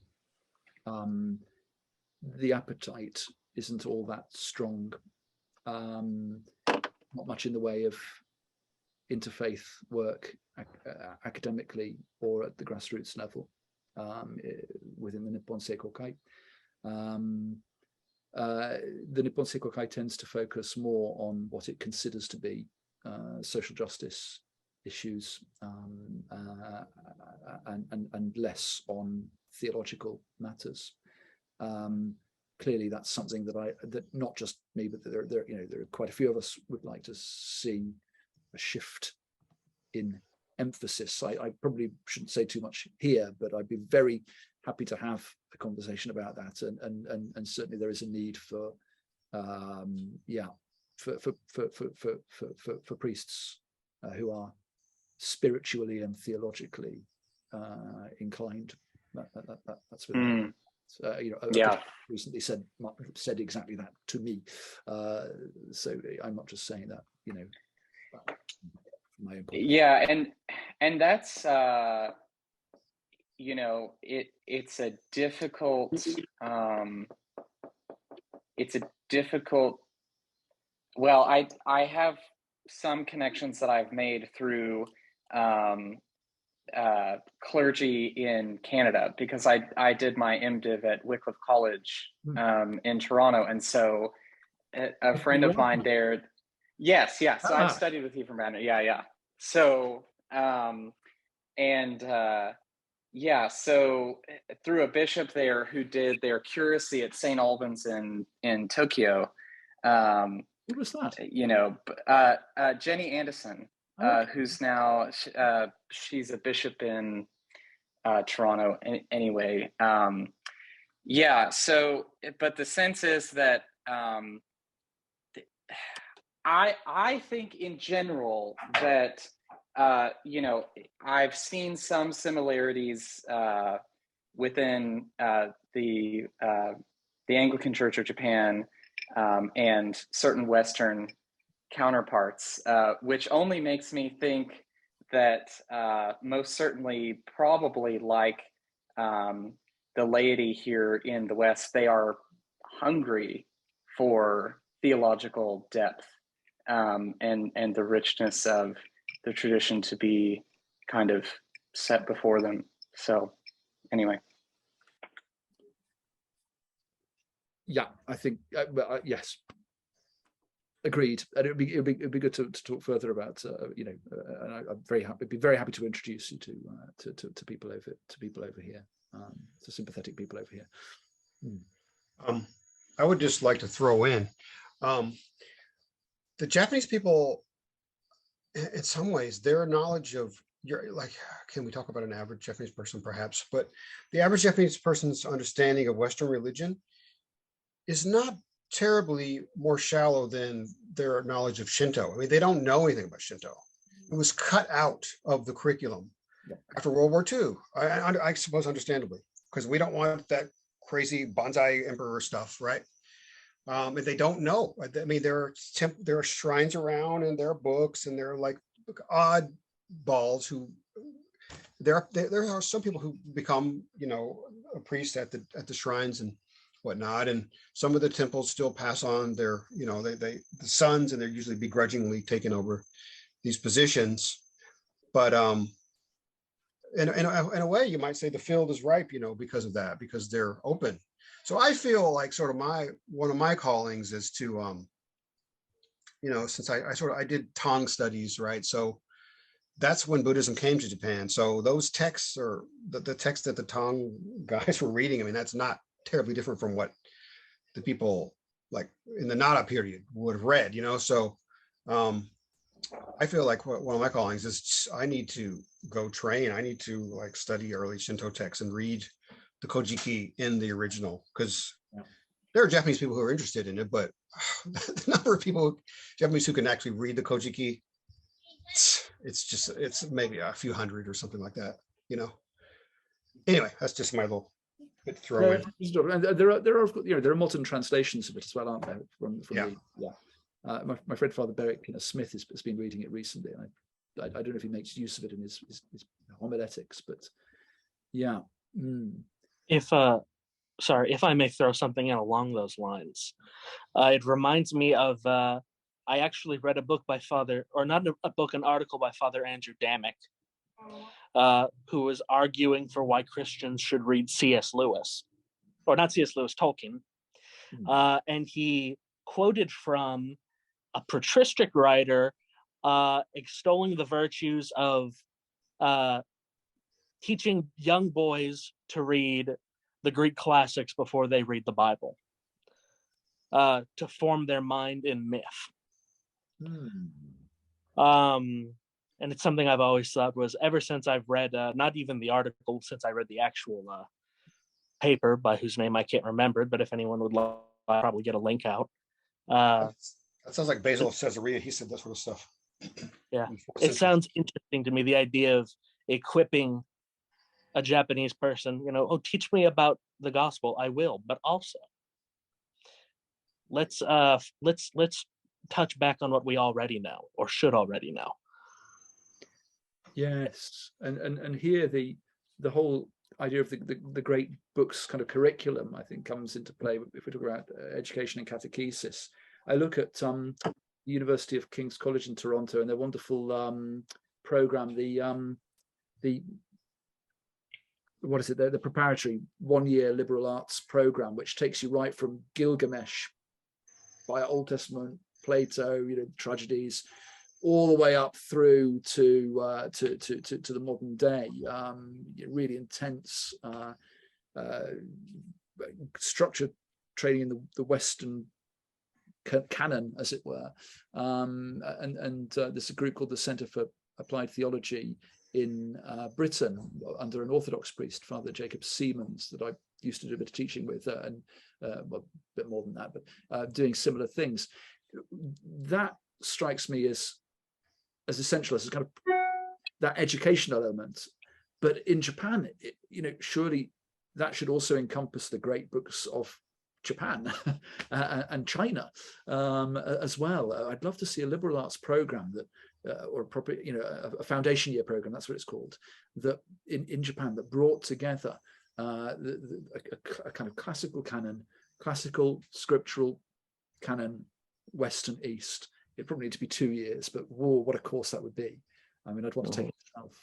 The appetite isn't all that strong. Not much in the way of interfaith work academically or at the grassroots level within the Nippon Seikokai. The Nippon Seikokai tends to focus more on what it considers to be social justice issues and less on theological matters. Clearly, that's something that not just me, but there are quite a few of us would like to see a shift in emphasis. I probably shouldn't say too much here, but I'd be very happy to have a conversation about that. And certainly there is a need for for priests who are spiritually and theologically inclined. That's what Yeah. recently said exactly that to me. So I'm not just saying that, from my own point. Yeah, and that's it's a difficult well, I have some connections that I've made through clergy in Canada, because I did my MDiv at Wycliffe College in Toronto, and so a friend of mine there. Yes, so I studied with you from Banner. Yeah. So so through a bishop there who did their curacy at St. Albans in Tokyo. What was that? Jenny Anderson, who's now she's a bishop in Toronto. Anyway, So, but the sense is that I think in general that I've seen some similarities within the Anglican Church of Japan and certain Western counterparts, which only makes me think that most certainly, probably like the laity here in the West, they are hungry for theological depth and the richness of the tradition to be kind of set before them. So anyway. Yeah, I think yes, agreed. And it'd be good to talk further about and I'm very happy. Be very happy to introduce you to people over here, to sympathetic people over here. I would just like to throw in the Japanese people. In some ways, their knowledge of can we talk about an average Japanese person, perhaps? But the average Japanese person's understanding of Western religion is not terribly more shallow than their knowledge of Shinto. I mean, they don't know anything about Shinto. It was cut out of the curriculum after World War II. I suppose understandably, because we don't want that crazy bonsai emperor stuff, right? And they don't know. I mean, there are shrines around, and there are books, and there are like odd balls who. There are some people who become, a priest at the shrines and whatnot, and some of the temples still pass on their, the sons, and they're usually begrudgingly taking over these positions. But in a way, you might say the field is ripe, because of that, because they're open. So I feel like sort of one of my callings is to, since I did Tang studies, right? So that's when Buddhism came to Japan. So those texts are the texts that the Tang guys were reading. I mean, that's not terribly different from what the people like in the Nara period would have read, So I feel like one of my callings is I need to go train. I need to study early Shinto texts and read the Kojiki in the original, because there are Japanese people who are interested in it, but the number of Japanese who can actually read the Kojiki, it's maybe a few hundred or something like that, Anyway, that's just my little bit to throw in. And there are modern translations of it as well, aren't there? My friend Father Beric Smith has been reading it recently, and I don't know if he makes use of it in his homiletics, but yeah. If if I may throw something in along those lines, it reminds me of I actually read a book by an article by Father Andrew Damick, who was arguing for why Christians should read C.S. Lewis, or not C.S. Lewis, Tolkien, and he quoted from a patristic writer extolling the virtues of teaching young boys to read the Greek classics before they read the Bible, to form their mind in myth. And it's something I've always thought was, ever since I've read, not even the article, since I read the actual paper by whose name I can't remember, but if anyone would love, I'll probably get a link out. That sounds like Basil of Caesarea. He said that sort of stuff. Yeah, it sounds interesting to me, the idea of equipping a Japanese person, teach me about the gospel. I will, but also let's touch back on what we already know, or should already know. Yes, and here the whole idea of the great books kind of curriculum, I think, comes into play if we talk about education and catechesis. I look at the University of King's College in Toronto and their wonderful program, the preparatory 1-year liberal arts program, which takes you right from Gilgamesh by Old Testament, Plato, tragedies, all the way up through to the modern day. Really intense, structured training in the Western canon, as it were. And there's a group called the Centre for Applied Theology in Britain under an Orthodox priest, Father Jacob Siemens, that I used to do a bit of teaching with, and well, a bit more than that, but doing similar things. That strikes me as essential as kind of that educational element. But in Japan, surely that should also encompass the great books of Japan and China as well. I'd love to see a liberal arts program that, or a proper, a foundation year program, that's what it's called, that in Japan, that brought together a kind of classical canon, classical scriptural canon, West and East. It'd probably need to be 2 years, but what a course that would be. I mean, I'd want to take it myself.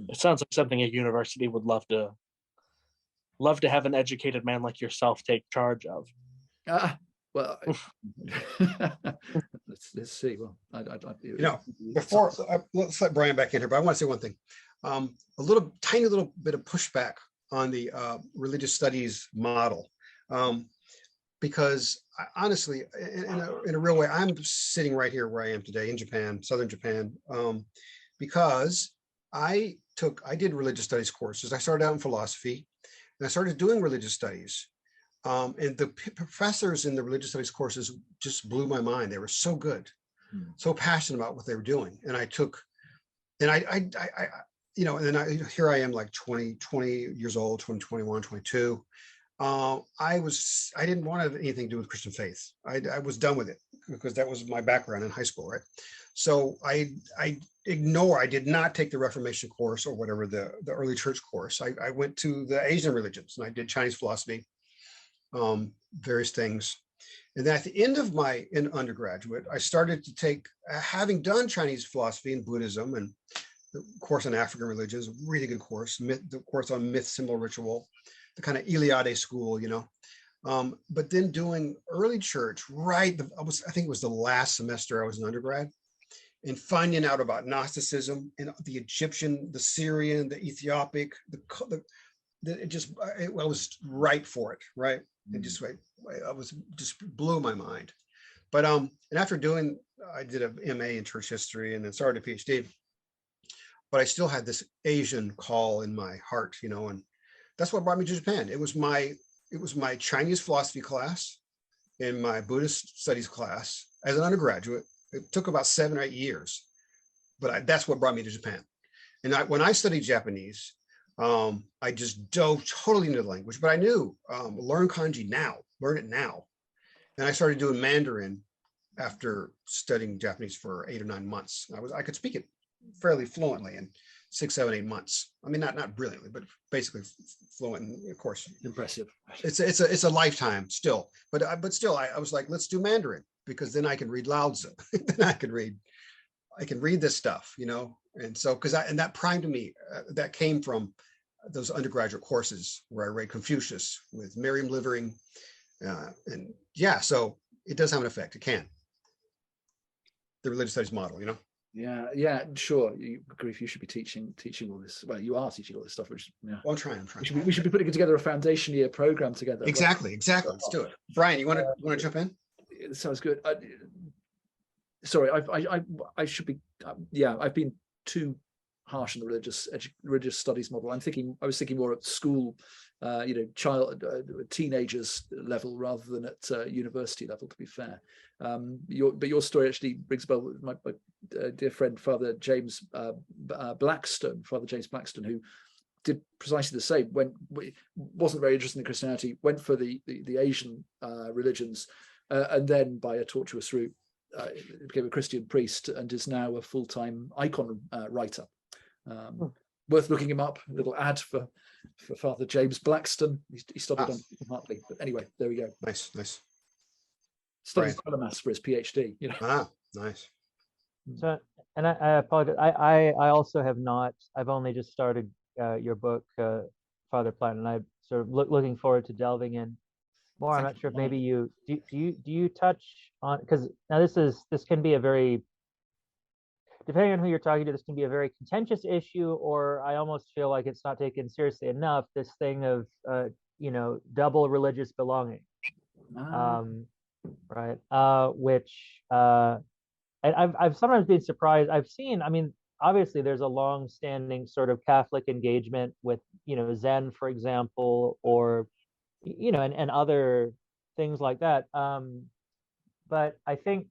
It sounds like something a university would love to have an educated man like yourself take charge of. Well, let's see. Well, before let's let Brian back in here, but I want to say one thing. A tiny little bit of pushback on the religious studies model, because honestly, in a real way, I'm sitting right here where I am today in Japan, southern Japan, because I did religious studies courses. I started out in philosophy, and I started doing religious studies. And the professors in the religious studies courses just blew my mind. They were so good, so passionate about what they were doing. And here I am, like 20 years old, 21, 22. I didn't want anything to do with Christian faith. I was done with it because that was my background in high school, right? So I did not take the Reformation course or whatever, the early church course. I went to the Asian religions and I did Chinese philosophy, various things. And then at the end of my undergraduate, I started to take, having done Chinese philosophy and Buddhism and the course on African religions, really good course, the course on myth, symbol, ritual, the kind of Iliade school, but then doing early church, I think it was the last semester I was an undergrad, and finding out about Gnosticism and the Egyptian, the Syrian, the Ethiopic, I was right for it, right? And just blew my mind. But and after I did an MA in church history and then started a PhD, but I still had this Asian call in my heart, and that's what brought me to Japan. It was my Chinese philosophy class and my Buddhist studies class as an undergraduate. It took about 7 or 8 years, but that's what brought me to Japan. And when I studied Japanese, I just dove totally into the language, but I knew learn kanji now, learn it now. And I started doing Mandarin after studying Japanese for 8 or 9 months. I could speak it fairly fluently in 6, 7, 8 months. I mean, not brilliantly, but basically fluent. And of course, Impressive. it's a lifetime still. But still, I was like, let's do Mandarin, because then I can read Lao Tzu. Then I can read this stuff, you know. And so and that primed me. That came from those undergraduate courses where I read Confucius with Merriam Livering, and yeah, so it does have an effect. It can. The religious studies model, you know. Yeah, sure. Grief, you should be teaching all this. Well, you are teaching all this stuff, which yeah. Well, I'm trying. We should be putting together a foundation year program together. Exactly. Let's do it. Brian, you want to jump in? It sounds good. Sorry, I should be. Yeah, I've been too harsh on the religious studies model. I was thinking more at school, teenagers level rather than at university level, to be fair. Your story actually brings a bell with my dear friend Father James Blackstone, who did precisely the same. Wasn't very interested in Christianity, went for the Asian religions, and then by a tortuous route became a Christian priest and is now a full-time icon writer. Worth looking him up. A little ad for Father James Blackstone. He studied on Hartley, but anyway, there we go. Nice. Studies biomass for his PhD. You know. Nice. So, and I apologize. I also have not. I've only just started your book, Father Platt, and I'm sort of looking forward to delving in more. I'm not sure if maybe you do you touch on, because now this can be a very, depending on who you're talking to, this can be a very contentious issue, or I almost feel like it's not taken seriously enough. This thing of double religious belonging, right? Which and I've sometimes been surprised. I've seen. I mean, obviously, there's a long-standing sort of Catholic engagement with Zen, for example, or and other things like that. But I think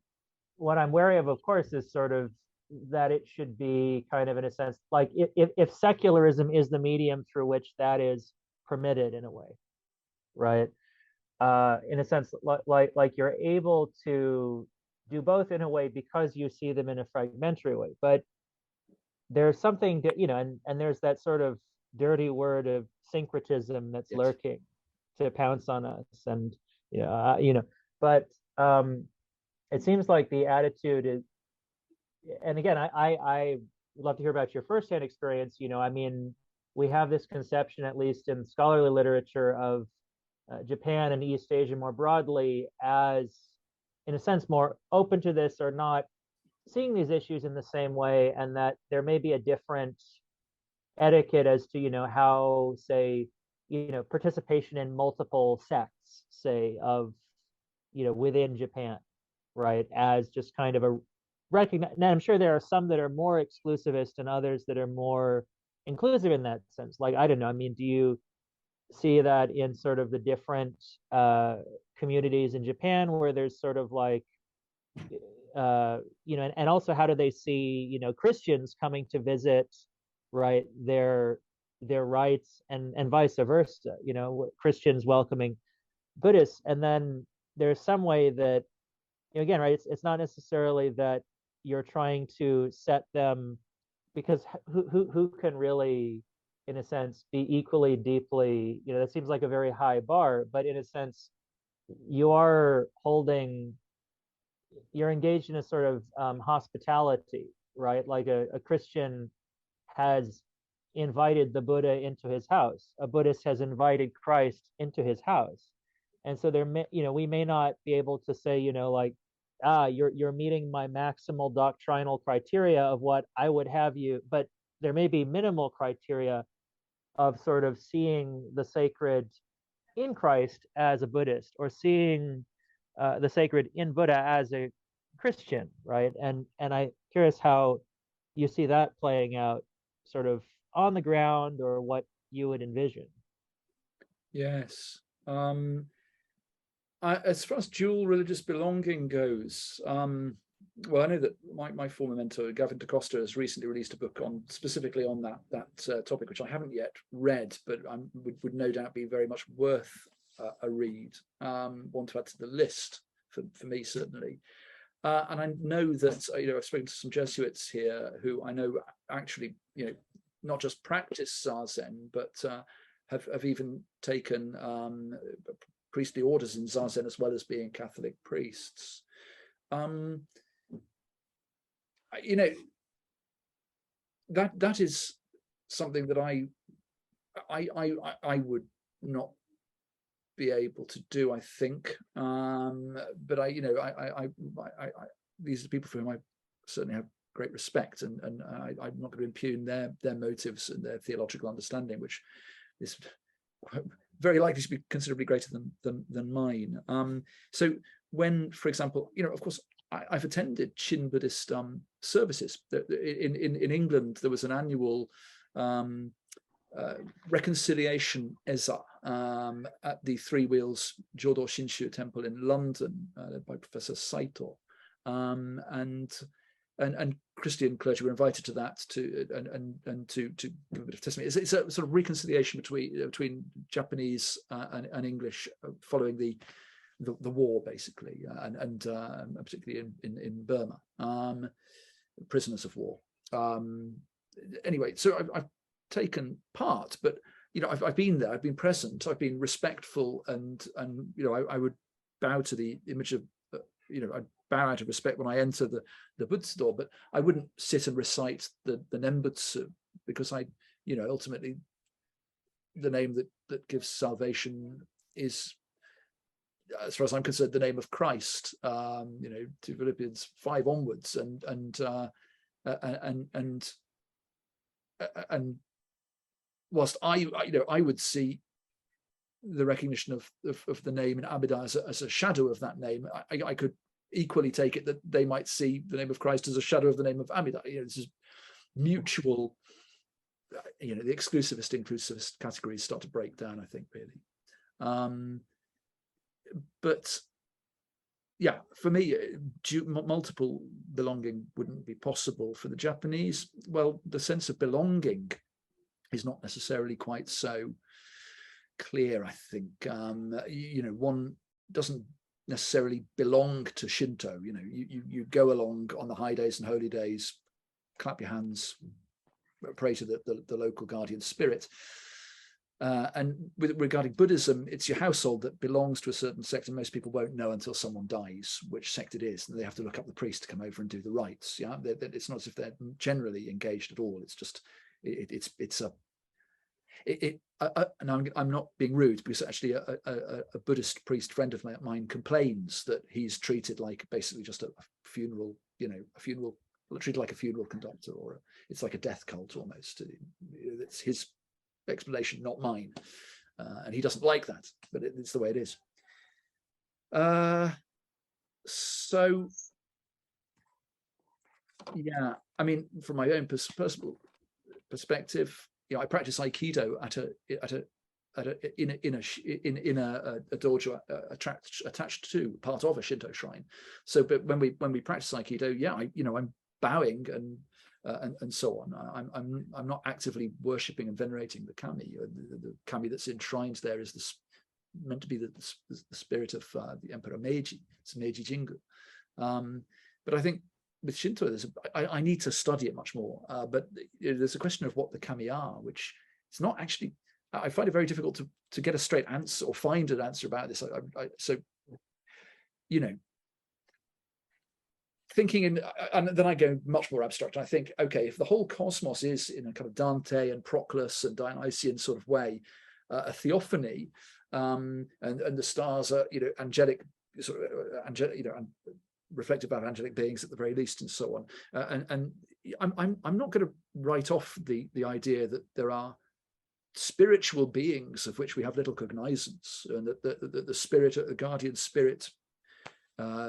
what I'm wary of course, is sort of that it should be kind of, in a sense, like if secularism is the medium through which that is permitted in a way, right? In a sense, like you're able to do both in a way because you see them in a fragmentary way, but there's something that, and there's that sort of dirty word of syncretism that's lurking to pounce on us, and but it seems like the attitude is, and again, I would love to hear about your firsthand experience. I mean, we have this conception, at least in scholarly literature, of Japan and East Asia more broadly as, in a sense, more open to this, or not seeing these issues in the same way, and that there may be a different etiquette as to how, say, participation in multiple sects, say, of within Japan, right, as just kind of a recognize. Now, I'm sure there are some that are more exclusivist and others that are more inclusive in that sense. Like, I don't know. I mean, do you see that in sort of the different communities in Japan, where there's sort of like, and also how do they see, Christians coming to visit, right, their rites, and vice versa, Christians welcoming Buddhists. And then there's some way that, again, right, it's not necessarily that you're trying to set them, because who can really, in a sense, be equally deeply, that seems like a very high bar, but in a sense, you're engaged in a sort of hospitality, right? Like a Christian has invited the Buddha into his house. A Buddhist has invited Christ into his house. And so we may not be able to say, like, you're meeting my maximal doctrinal criteria of what I would have you, but there may be minimal criteria of sort of seeing the sacred in Christ as a Buddhist, or seeing the sacred in Buddha as a Christian, right? And I'm curious how you see that playing out sort of on the ground, or what you would envision. Yes. As far as dual religious belonging goes, well, I know that my former mentor, Gavin DaCosta, has recently released a book specifically on that topic, which I haven't yet read, but would no doubt be very much worth a read. Want to add to the list for me certainly. And I know that I've spoken to some Jesuits here who I know actually not just practice Zazen, but have even taken priestly orders in Zazen as well as being Catholic priests. That is something that I would not be able to do, I think. But these are people for whom I certainly have great respect, and I'm not going to impugn their motives and their theological understanding, which is very likely to be considerably greater than mine. So when, for example, of course, I've attended Shin Buddhist services. In England, there was an annual reconciliation eza at the Three Wheels Jodo Shinshu Temple in London, led by Professor Saito, and Christian clergy were invited to that to give a bit of testimony. It's a sort of reconciliation between Japanese and English following the war, basically, and particularly in Burma, prisoners of war. Anyway, so I've taken part, but I've been there, I've been present, I've been respectful, and I would bow to the image of I'd bow out of respect when I enter the Buddhist door, but I wouldn't sit and recite the Nembutsu, because ultimately the name that gives salvation is, as far as I'm concerned, the name of Christ, to Philippians 5 onwards, and whilst I would see the recognition of the name in Amida as a shadow of that name, I could equally take it that they might see the name of Christ as a shadow of the name of Amida. This is mutual. The exclusivist, inclusivist categories start to break down, I think, really. But yeah, for me, multiple belonging wouldn't be possible. For the Japanese, well, the sense of belonging is not necessarily quite so clear, I think. One doesn't necessarily belong to Shinto. You go along on the high days and holy days, clap your hands, pray to the local guardian spirit. And regarding Buddhism, it's your household that belongs to a certain sect, and most people won't know until someone dies which sect it is, and they have to look up the priest to come over and do the rites. Yeah, it's not as if they're generally engaged at all. It's just and I'm not being rude, because actually a Buddhist priest friend of mine complains that he's treated like basically just a funeral, treated like a funeral conductor, or it's like a death cult almost. It's his explanation, not mine, and he doesn't like that, but it's the way it is. So yeah, I mean, from my own personal perspective, I practice Aikido in a dojo attached to part of a Shinto shrine. So, but when we practice Aikido, yeah, I'm bowing and so on. I'm not actively worshipping and venerating the kami. The kami that's enshrined there is meant to be the spirit of the Emperor Meiji. It's Meiji Jingu. But I think with Shinto, I need to study it much more. But there's a question of what the kami are, which it's not actually. I find it very difficult to get a straight answer or find an answer about this. So, thinking and then I go much more abstract. I think, okay, if the whole cosmos is in a kind of Dante and Proclus and Dionysian sort of way, a theophany, and the stars are, angelic, sort of angelic, reflective about angelic beings at the very least, and so on. And I'm not going to write off the idea that there are spiritual beings of which we have little cognizance, and that the spirit, the guardian spirit,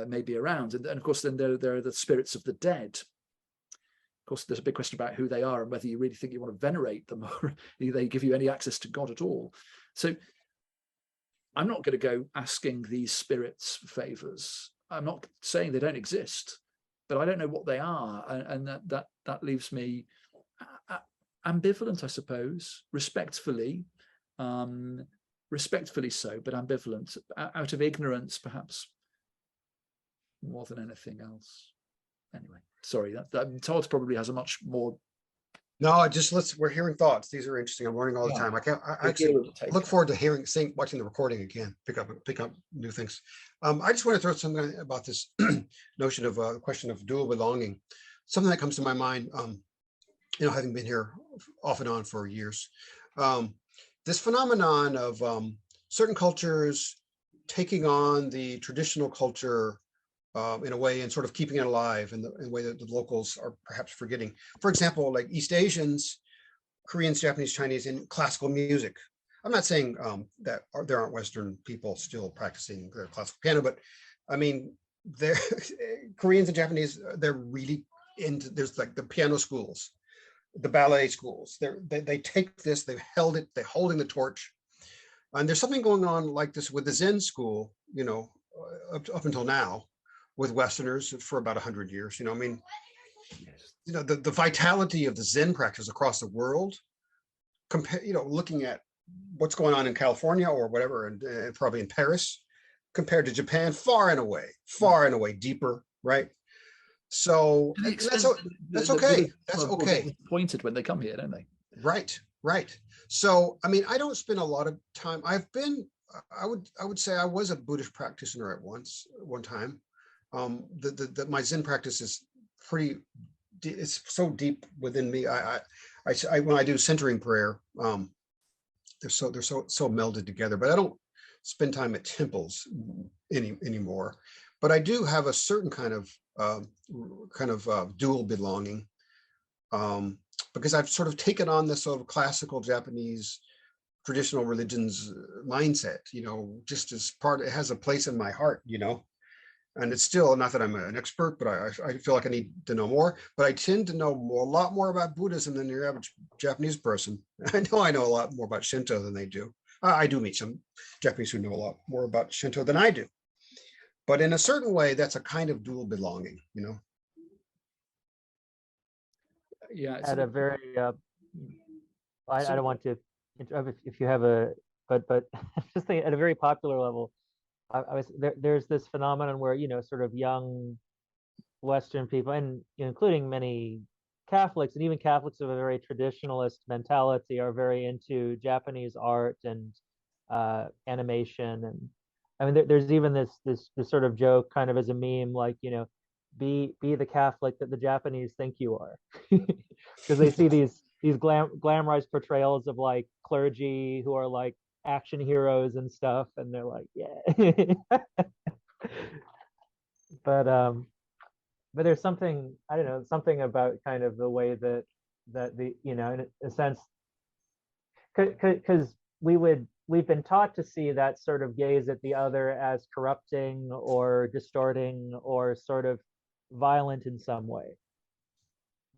may be around, and of course then there are the spirits of the dead. Of course, there's a big question about who they are and whether you really think you want to venerate them, or they give you any access to God at all. So I'm not going to go asking these spirits for favors. I'm not saying they don't exist, but I don't know what they are, and that leaves me ambivalent, I suppose, respectfully so, but ambivalent, out of ignorance, perhaps. more than anything else. Anyway, sorry, that Todd probably has a much more. No, we're hearing thoughts. These are interesting. I'm learning all the Yeah. time. I actually look forward to watching the recording again, pick up new things. I just want to throw something about this notion of the question of dual belonging. Something that comes to my mind, having been here off and on for years. This phenomenon of certain cultures taking on the traditional culture in a way and sort of keeping it alive in a way that the locals are perhaps forgetting. For example, like East Asians, Koreans, Japanese, Chinese in classical music. I'm not saying that there aren't Western people still practicing their classical piano, but I mean, they're Koreans and Japanese, they're really into, there's like the piano schools, the ballet schools. They take this, they've held it, they're holding the torch. And there's something going on like this with the Zen school, up until now, with Westerners for about 100 years. I mean, the vitality of the Zen practice across the world, looking at what's going on in California or whatever, and probably in Paris, compared to Japan, far and away deeper, right? So that's okay. That's okay. Disappointed when they come here, don't they? Right. So, I mean, I don't spend a lot of time. I would say I was a Buddhist practitioner at one time. My Zen practice is it's so deep within me. I when I do centering prayer, they're so melded together, but I don't spend time at temples anymore. But I do have a certain kind of dual belonging, because I've sort of taken on this sort of classical Japanese traditional religions mindset, just as it has a place in my heart, and it's still not that I'm an expert, but I feel like I need to know more. But I tend to know a lot more about Buddhism than your average Japanese person. I know a lot more about Shinto than they do. I do meet some Japanese who know a lot more about Shinto than I do. But in a certain way, that's a kind of dual belonging, Yeah. At a very, I don't want to interrupt if you have but just think at a very popular level, there's this phenomenon where, sort of young Western people, and including many Catholics, and even Catholics of a very traditionalist mentality, are very into Japanese art and animation. And I mean, there's even this sort of joke, kind of as a meme, like, be the Catholic that the Japanese think you are, because they see these glamorized portrayals of like clergy who are like action heroes and stuff, and they're like, yeah. But there's something, I don't know, something about kind of the way that the, in a sense, because we've been taught to see that sort of gaze at the other as corrupting or distorting or sort of violent in some way.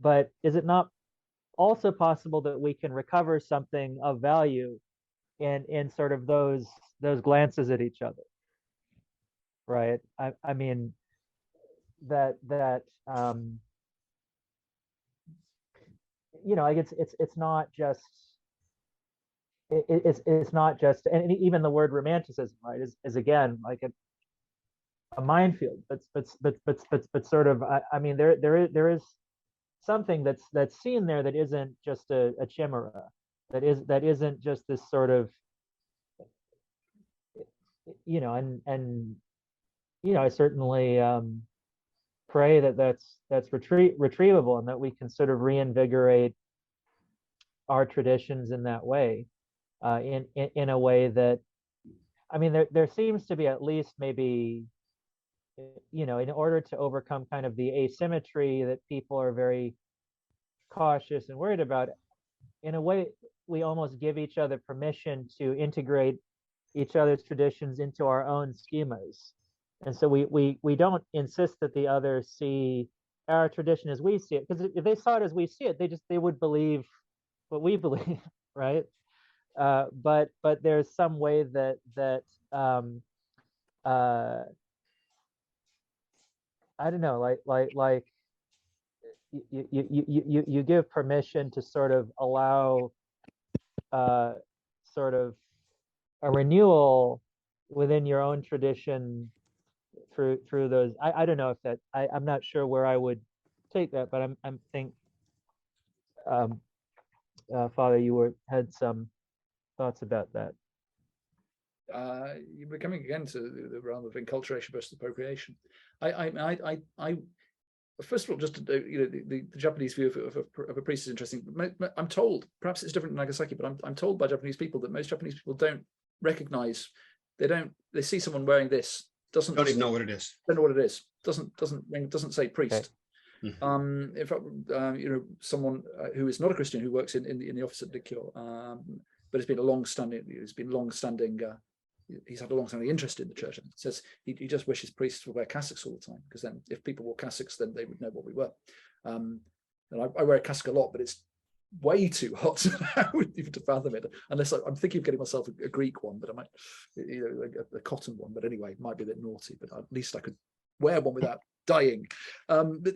But is it not also possible that we can recover something of value in sort of those glances at each other, right? I mean, that like it's not just it's not just, and even the word romanticism, right, is again like a minefield, but sort of, I mean, there is something that's seen there that isn't just a chimera, that isn't just this sort of, and I certainly pray that's retrievable, and that we can sort of reinvigorate our traditions in that way, in a way that, I mean, there seems to be, at least maybe, in order to overcome kind of the asymmetry that people are very cautious and worried about, in a way we almost give each other permission to integrate each other's traditions into our own schemas. And so we don't insist that the others see our tradition as we see it, because if they saw it as we see it, they would believe what we believe, right? But there's some way that I don't know, like you give permission to sort of allow sort of a renewal within your own tradition through those. I don't know if that I'm not sure where I would take that, but I'm think Father, you had some thoughts about that. We're coming again to the realm of enculturation versus appropriation. I first of all, just the Japanese view of a priest is interesting. I'm told, perhaps it's different in Nagasaki, but I'm told by Japanese people that most Japanese people don't recognize. They see someone wearing this, don't even know what it is. Don't know what it is. Doesn't say priest. Okay. In fact, someone who is not a Christian who works in the office at Nikkyo, but has been he's had a long-standing interest in the church, and says he just wishes priests would wear cassocks all the time, because then if people wore cassocks, then they would know what we were. And I wear a cassock a lot, but it's way too hot even to fathom it, unless I'm thinking of getting myself a Greek one, but I might, a cotton one, but anyway, it might be a bit naughty, but at least I could wear one without dying. But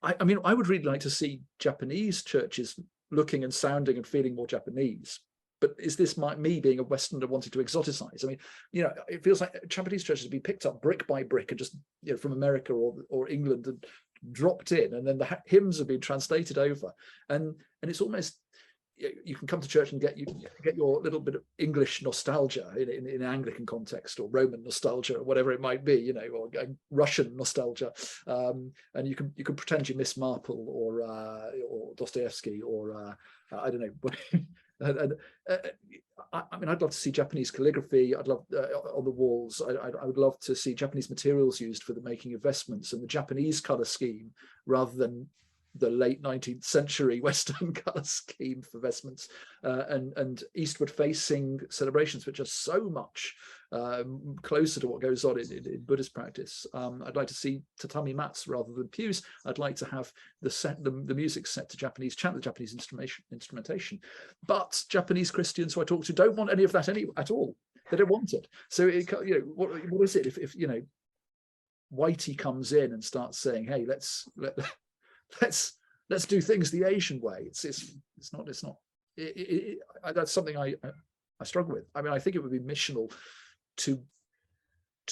I mean, I would really like to see Japanese churches looking and sounding and feeling more Japanese. But is this me being a Westerner wanting to exoticize? I mean, it feels like Japanese churches have been picked up brick by brick and just from America or England and dropped in, and then the hymns have been translated over, and it's almost, you can come to church and get your little bit of English nostalgia in an Anglican context, or Roman nostalgia, or whatever it might be, or Russian nostalgia, and you can pretend you miss Marple or Dostoevsky or I don't know. I mean, I'd love to see Japanese calligraphy. I'd love on the walls. I would love to see Japanese materials used for the making of vestments, and the Japanese color scheme rather than the late 19th century Western color scheme for vestments, and eastward facing celebrations, which are so much closer to what goes on in Buddhist practice. I'd like to see tatami mats rather than pews. I'd like to have the music set to Japanese chant, the Japanese instrumentation. But Japanese Christians who I talk to don't want any of that at all. They don't want it. So what is it if Whitey comes in and starts saying, "Hey, let's do things the Asian way"? It's not. That's something I struggle with. I mean, I think it would be missional to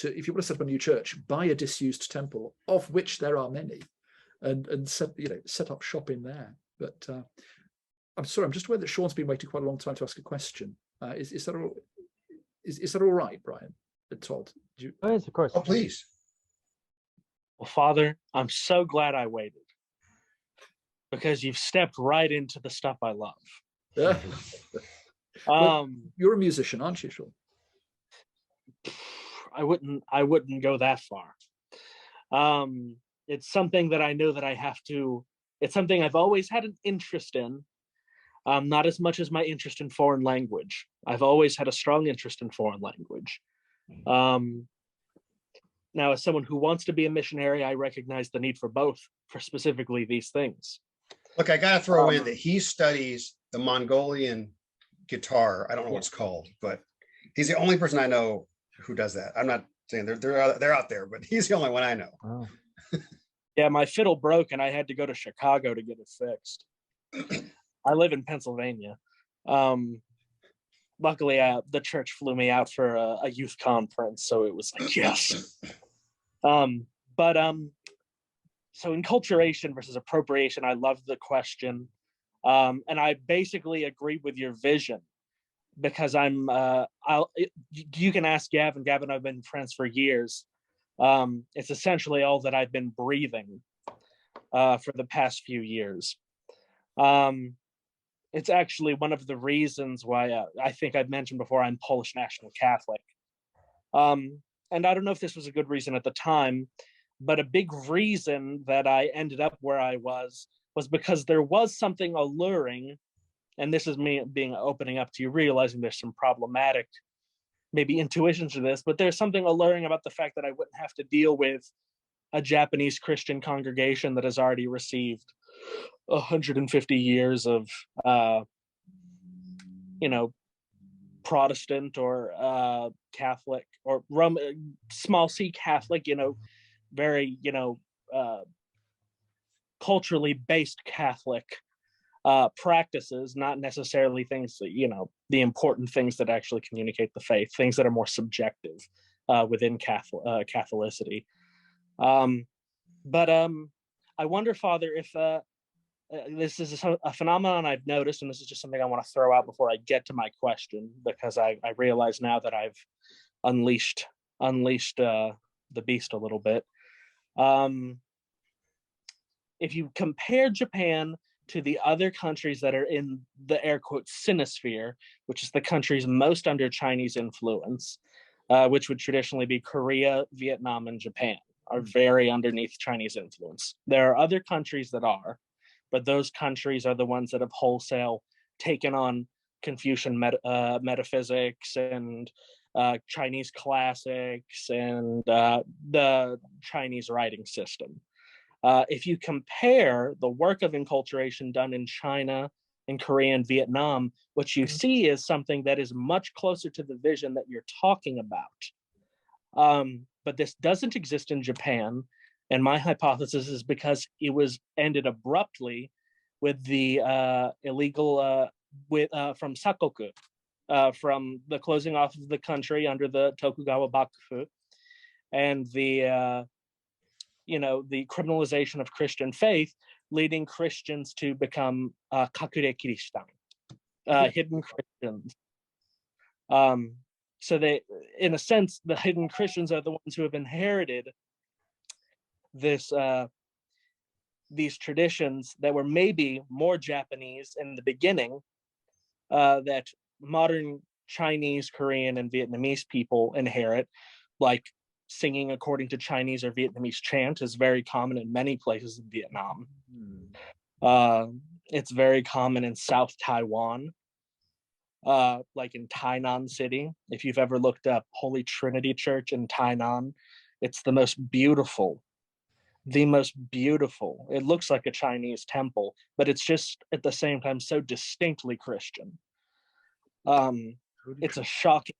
if you want to set up a new church, buy a disused temple, of which there are many, and set up shop in there. But I'm sorry, I'm just aware that Sean's been waiting quite a long time to ask a question. Is that all? Is that all right, Brian and Todd? Oh, yes, of course. Oh, please. Well, Father, I'm so glad I waited, because you've stepped right into the stuff I love. Yeah. Well, you're a musician, aren't you, Sean? I wouldn't go that far. It's something that I know that I have to. It's something I've always had an interest in. Not as much as my interest in foreign language. I've always had a strong interest in foreign language. Now, as someone who wants to be a missionary, I recognize the need for both, for specifically these things. Look, I got to throw in that he studies the Mongolian guitar. I don't know what it's called, but he's the only person I know who does that. I'm not saying they're out there, but he's the only one I know. Oh. Yeah, my fiddle broke and I had to go to Chicago to get it fixed. I live in Pennsylvania. Luckily, the church flew me out for a youth conference, so it was like, yes. So enculturation versus appropriation, I love the question. And I basically agree with your vision, because you can ask Gavin. Gavin, I've been friends for years. It's essentially all that I've been breathing for the past few years. It's actually one of the reasons why I think I've mentioned before I'm Polish National Catholic. And I don't know if this was a good reason at the time, but a big reason that I ended up where I was because there was something alluring, and this is me opening up to you, realizing there's some problematic maybe intuitions to this, but there's something alluring about the fact that I wouldn't have to deal with a Japanese Christian congregation that has already received 150 years of Protestant or Catholic or small c Catholic, very culturally based Catholic practices, not necessarily things that the important things that actually communicate the faith, things that are more subjective, within Catholicity. But I wonder, Father, if this is a phenomenon I've noticed, and this is just something I want to throw out before I get to my question, because I realize now that I've unleashed the beast a little bit. If you compare Japan to the other countries that are in the air quotes sinosphere, which is the countries most under Chinese influence, which would traditionally be Korea, Vietnam, and Japan, are very underneath Chinese influence. There are other countries that are, but those countries are the ones that have wholesale taken on Confucian metaphysics and Chinese classics and the Chinese writing system. If you compare the work of enculturation done in China, in Korea, and Vietnam, what you see is something that is much closer to the vision that you're talking about. But this doesn't exist in Japan. And my hypothesis is because it was ended abruptly with the illegal, from Sakoku, from the closing off of the country under the Tokugawa Bakufu, and the the criminalization of Christian faith, leading Christians to become kakure Kirishitan, hidden Christians. So they, in a sense, the hidden Christians are the ones who have inherited this these traditions that were maybe more Japanese in the beginning, that modern Chinese, Korean, and Vietnamese people inherit, like singing according to Chinese or Vietnamese chant is very common in many places in Vietnam. It's very common in South Taiwan, like in Tainan City. If you've ever looked up Holy Trinity Church in Tainan, it's the most beautiful. It looks like a Chinese temple, but it's just at the same time so distinctly Christian. It's a shocking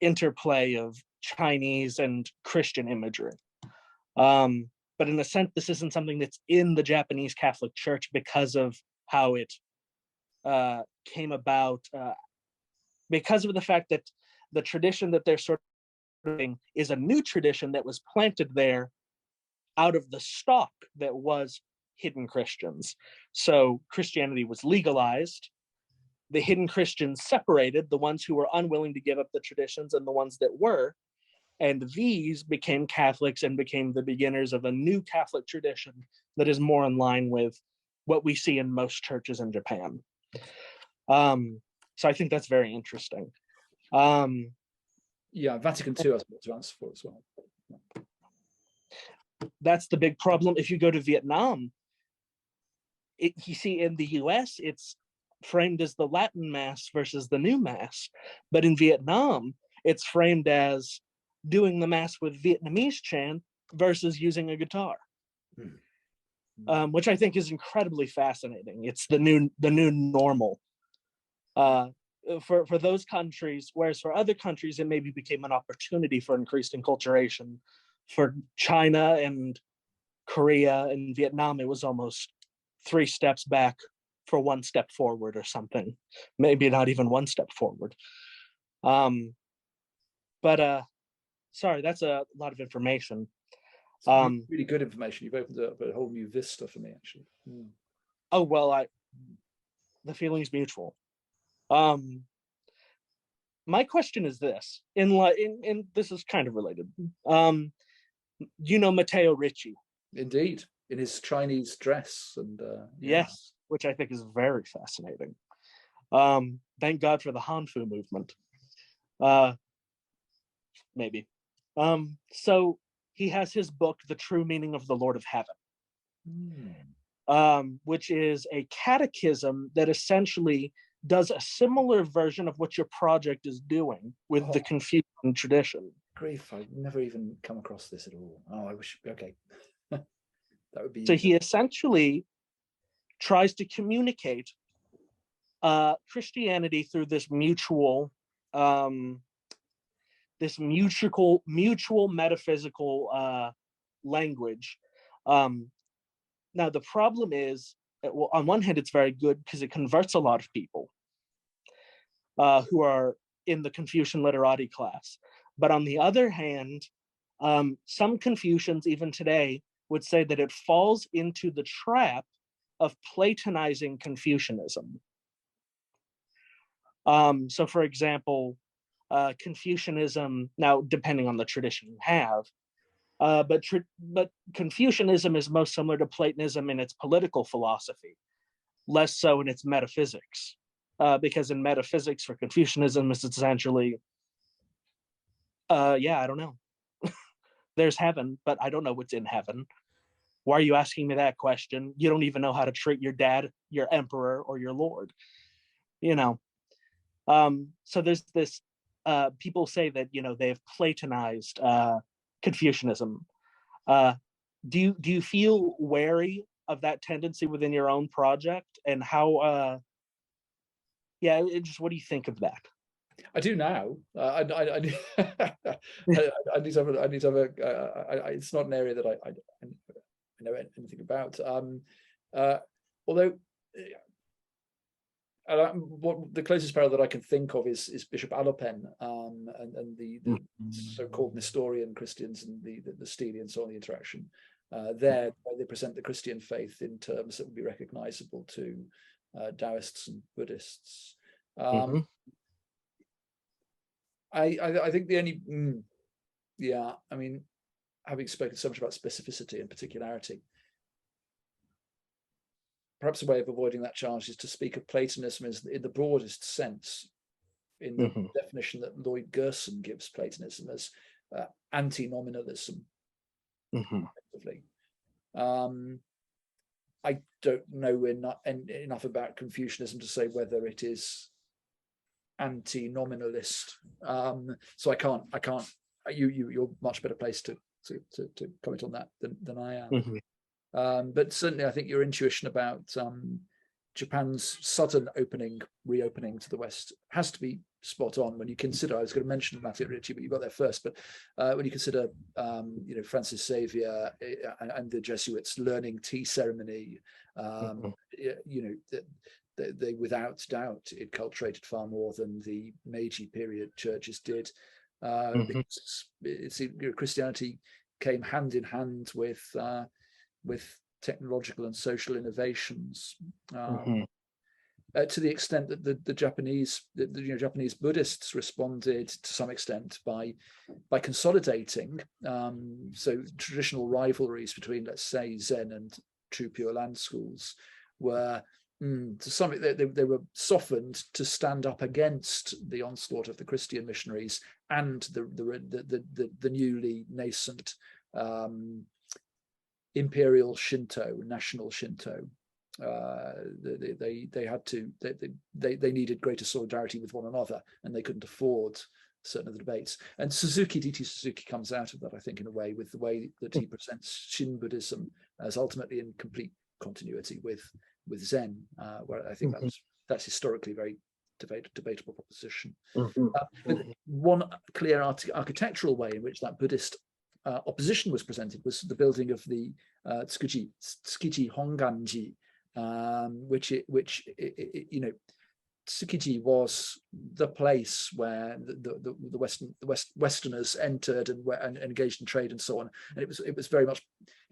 interplay of Chinese and Christian imagery. But in a sense, this isn't something that's in the Japanese Catholic Church because of how it came about, because of the fact that the tradition that they're sort of doing is a new tradition that was planted there out of the stock that was hidden Christians. So Christianity was legalized. The hidden Christians separated, the ones who were unwilling to give up the traditions and the ones that were, and these became Catholics and became the beginners of a new Catholic tradition that is more in line with what we see in most churches in Japan. So I think that's very interesting. Yeah, Vatican II has to answer for as well. That's the big problem. If you go to Vietnam, you see in the US, it's framed as the Latin Mass versus the New Mass. But in Vietnam, it's framed as doing the Mass with Vietnamese chant versus using a guitar, which I think is incredibly fascinating. It's the new normal for those countries, whereas for other countries, it maybe became an opportunity for increased enculturation. For China and Korea and Vietnam, it was almost 3 steps back for 1 step forward or something, maybe not even 1 step forward. But sorry, that's a lot of information. Really good information. You've opened up a whole new vista for me, actually. Oh, well, the feeling's mutual. My question is this, in this is kind of related. Matteo Ricci? Indeed, in his Chinese dress and yes, which I think is very fascinating. Thank God for the Hanfu movement. Maybe. So he has his book, The True Meaning of the Lord of Heaven, which is a catechism that essentially does a similar version of what your project is doing with the Confucian tradition. Grief, I've never even come across this at all. Oh, I wish, okay. That would be. So he essentially tries to communicate Christianity through this mutual metaphysical language. Now the problem is, well, on one hand, it's very good because it converts a lot of people who are in the Confucian literati class. But on the other hand, some Confucians even today would say that it falls into the trap of Platonizing Confucianism. So for example, Confucianism, now depending on the tradition you have, but Confucianism is most similar to Platonism in its political philosophy, less so in its metaphysics. Because in metaphysics for Confucianism, it's essentially, yeah, I don't know. There's heaven, but I don't know what's in heaven. Why are you asking me that question? You don't even know how to treat your dad, your emperor, or your lord. You know. So there's this. People say that they've Platonized Confucianism. Do you feel wary of that tendency within your own project, and how? Just what do you think of that? I do now. I need to have a. It's not an area that I know anything about. Although, what the closest parallel that I can think of is Bishop Alopen and the so-called Nestorian Christians and the Stele and so on, the interaction there, where they present the Christian faith in terms that would be recognizable to Taoists and Buddhists. I think the only, I mean, having spoken so much about specificity and particularity, perhaps a way of avoiding that charge is to speak of Platonism as in the broadest sense, in the definition that Lloyd Gerson gives Platonism as anti-nominalism. Effectively. I don't know enough about Confucianism to say whether it is anti-nominalist, so I can't. You're much better placed to comment on that than I am. But certainly, I think your intuition about Japan's sudden reopening to the West has to be spot on when you consider. I was going to mention Matthew Ricci, but you got there first. But when you consider, Francis Xavier and the Jesuits learning tea ceremony, they without doubt enculturated far more than the Meiji period churches did. Because Christianity came hand in hand with technological and social innovations, to the extent that the Japanese Buddhists responded to some extent by consolidating. So traditional rivalries between, let's say, Zen and True Pure Land schools were to some extent they were softened to stand up against the onslaught of the Christian missionaries and the newly nascent imperial Shinto, national Shinto. They needed greater solidarity with one another, and they couldn't afford certain of the debates. And D.T. Suzuki comes out of that, I think, in a way, with the way that he presents Shin Buddhism as ultimately in complete continuity with Zen, where I think that's historically very debatable proposition. But one clear architectural way in which that Buddhist opposition was presented was the building of the Tsukiji Honganji, which Tsukiji was the place where the Westerners entered and engaged in trade and so on. And it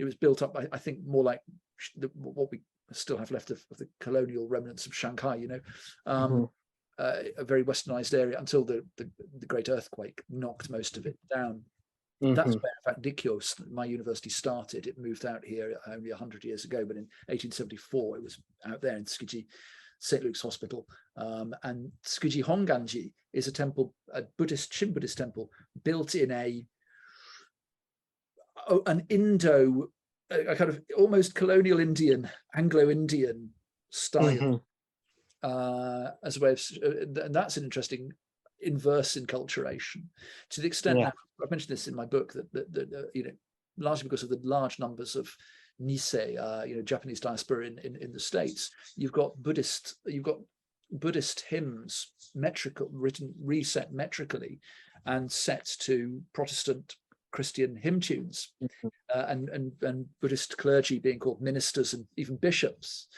was built up, I think, more like what we still have left of the colonial remnants of Shanghai, a very westernized area until the great earthquake knocked most of it down. That's where, in fact, Nikkyo, my university, started. It moved out here only 100 years ago, but in 1874, it was out there in Tsukiji, St. Luke's Hospital. And Tsukiji Honganji is a temple, a Shin Buddhist temple, built in a kind of almost colonial Indian, Anglo-Indian style, as a way of, and that's an interesting inverse enculturation, to the extent that I've mentioned this in my book, that largely because of the large numbers of Nisei, Japanese diaspora in the States, you've got Buddhist hymns reset metrically and set to Protestant Christian hymn tunes, and Buddhist clergy being called ministers and even bishops.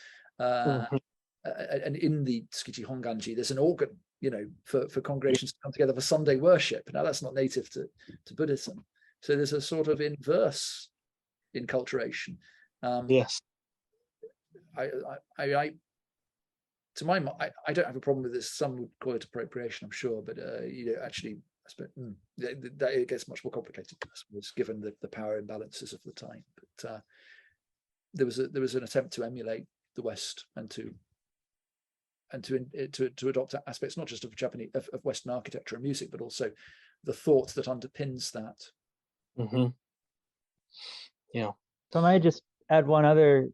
and in the Tsukiji Honganji, there's an organ, for congregations to come together for Sunday worship. Now that's not native to Buddhism. So there's a sort of inverse enculturation. Yes. To my mind, I don't have a problem with this. Some would call it appropriation, I'm sure, but actually, I suppose that it gets much more complicated, I suppose, given the power imbalances of the time. But there was an attempt to emulate the West and to adopt aspects not just of Western architecture and music, but also the thought that underpins that. Mm-hmm. Yeah. So I might just add one other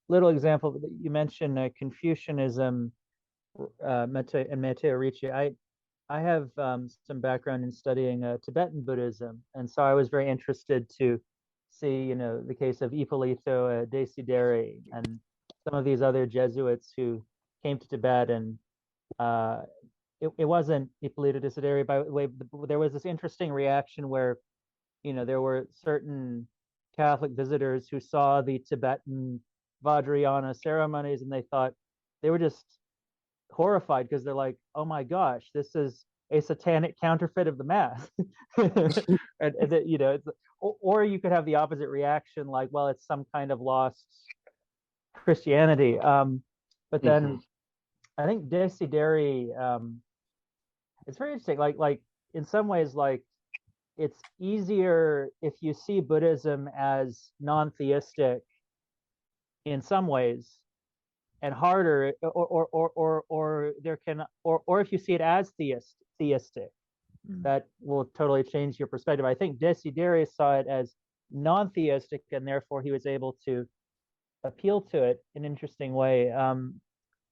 little example. You mentioned Confucianism, and Matteo Ricci. I have some background in studying Tibetan Buddhism, and so I was very interested to see, the case of Ippolito Desideri and some of these other Jesuits who came to Tibet, and it wasn't Ippolito Desideri, by the way. There was this interesting reaction where, there were certain Catholic visitors who saw the Tibetan Vajrayana ceremonies, and they were just horrified, because they're like, oh my gosh, this is a satanic counterfeit of the mass. Or you could have the opposite reaction, like, well, it's some kind of lost Christianity. But then I think Desideri, it's very interesting. Like in some ways, like, it's easier if you see Buddhism as non-theistic in some ways, and harder, or if you see it as theistic, that will totally change your perspective. I think Desideri saw it as non-theistic, and therefore he was able to appeal to it in an interesting way.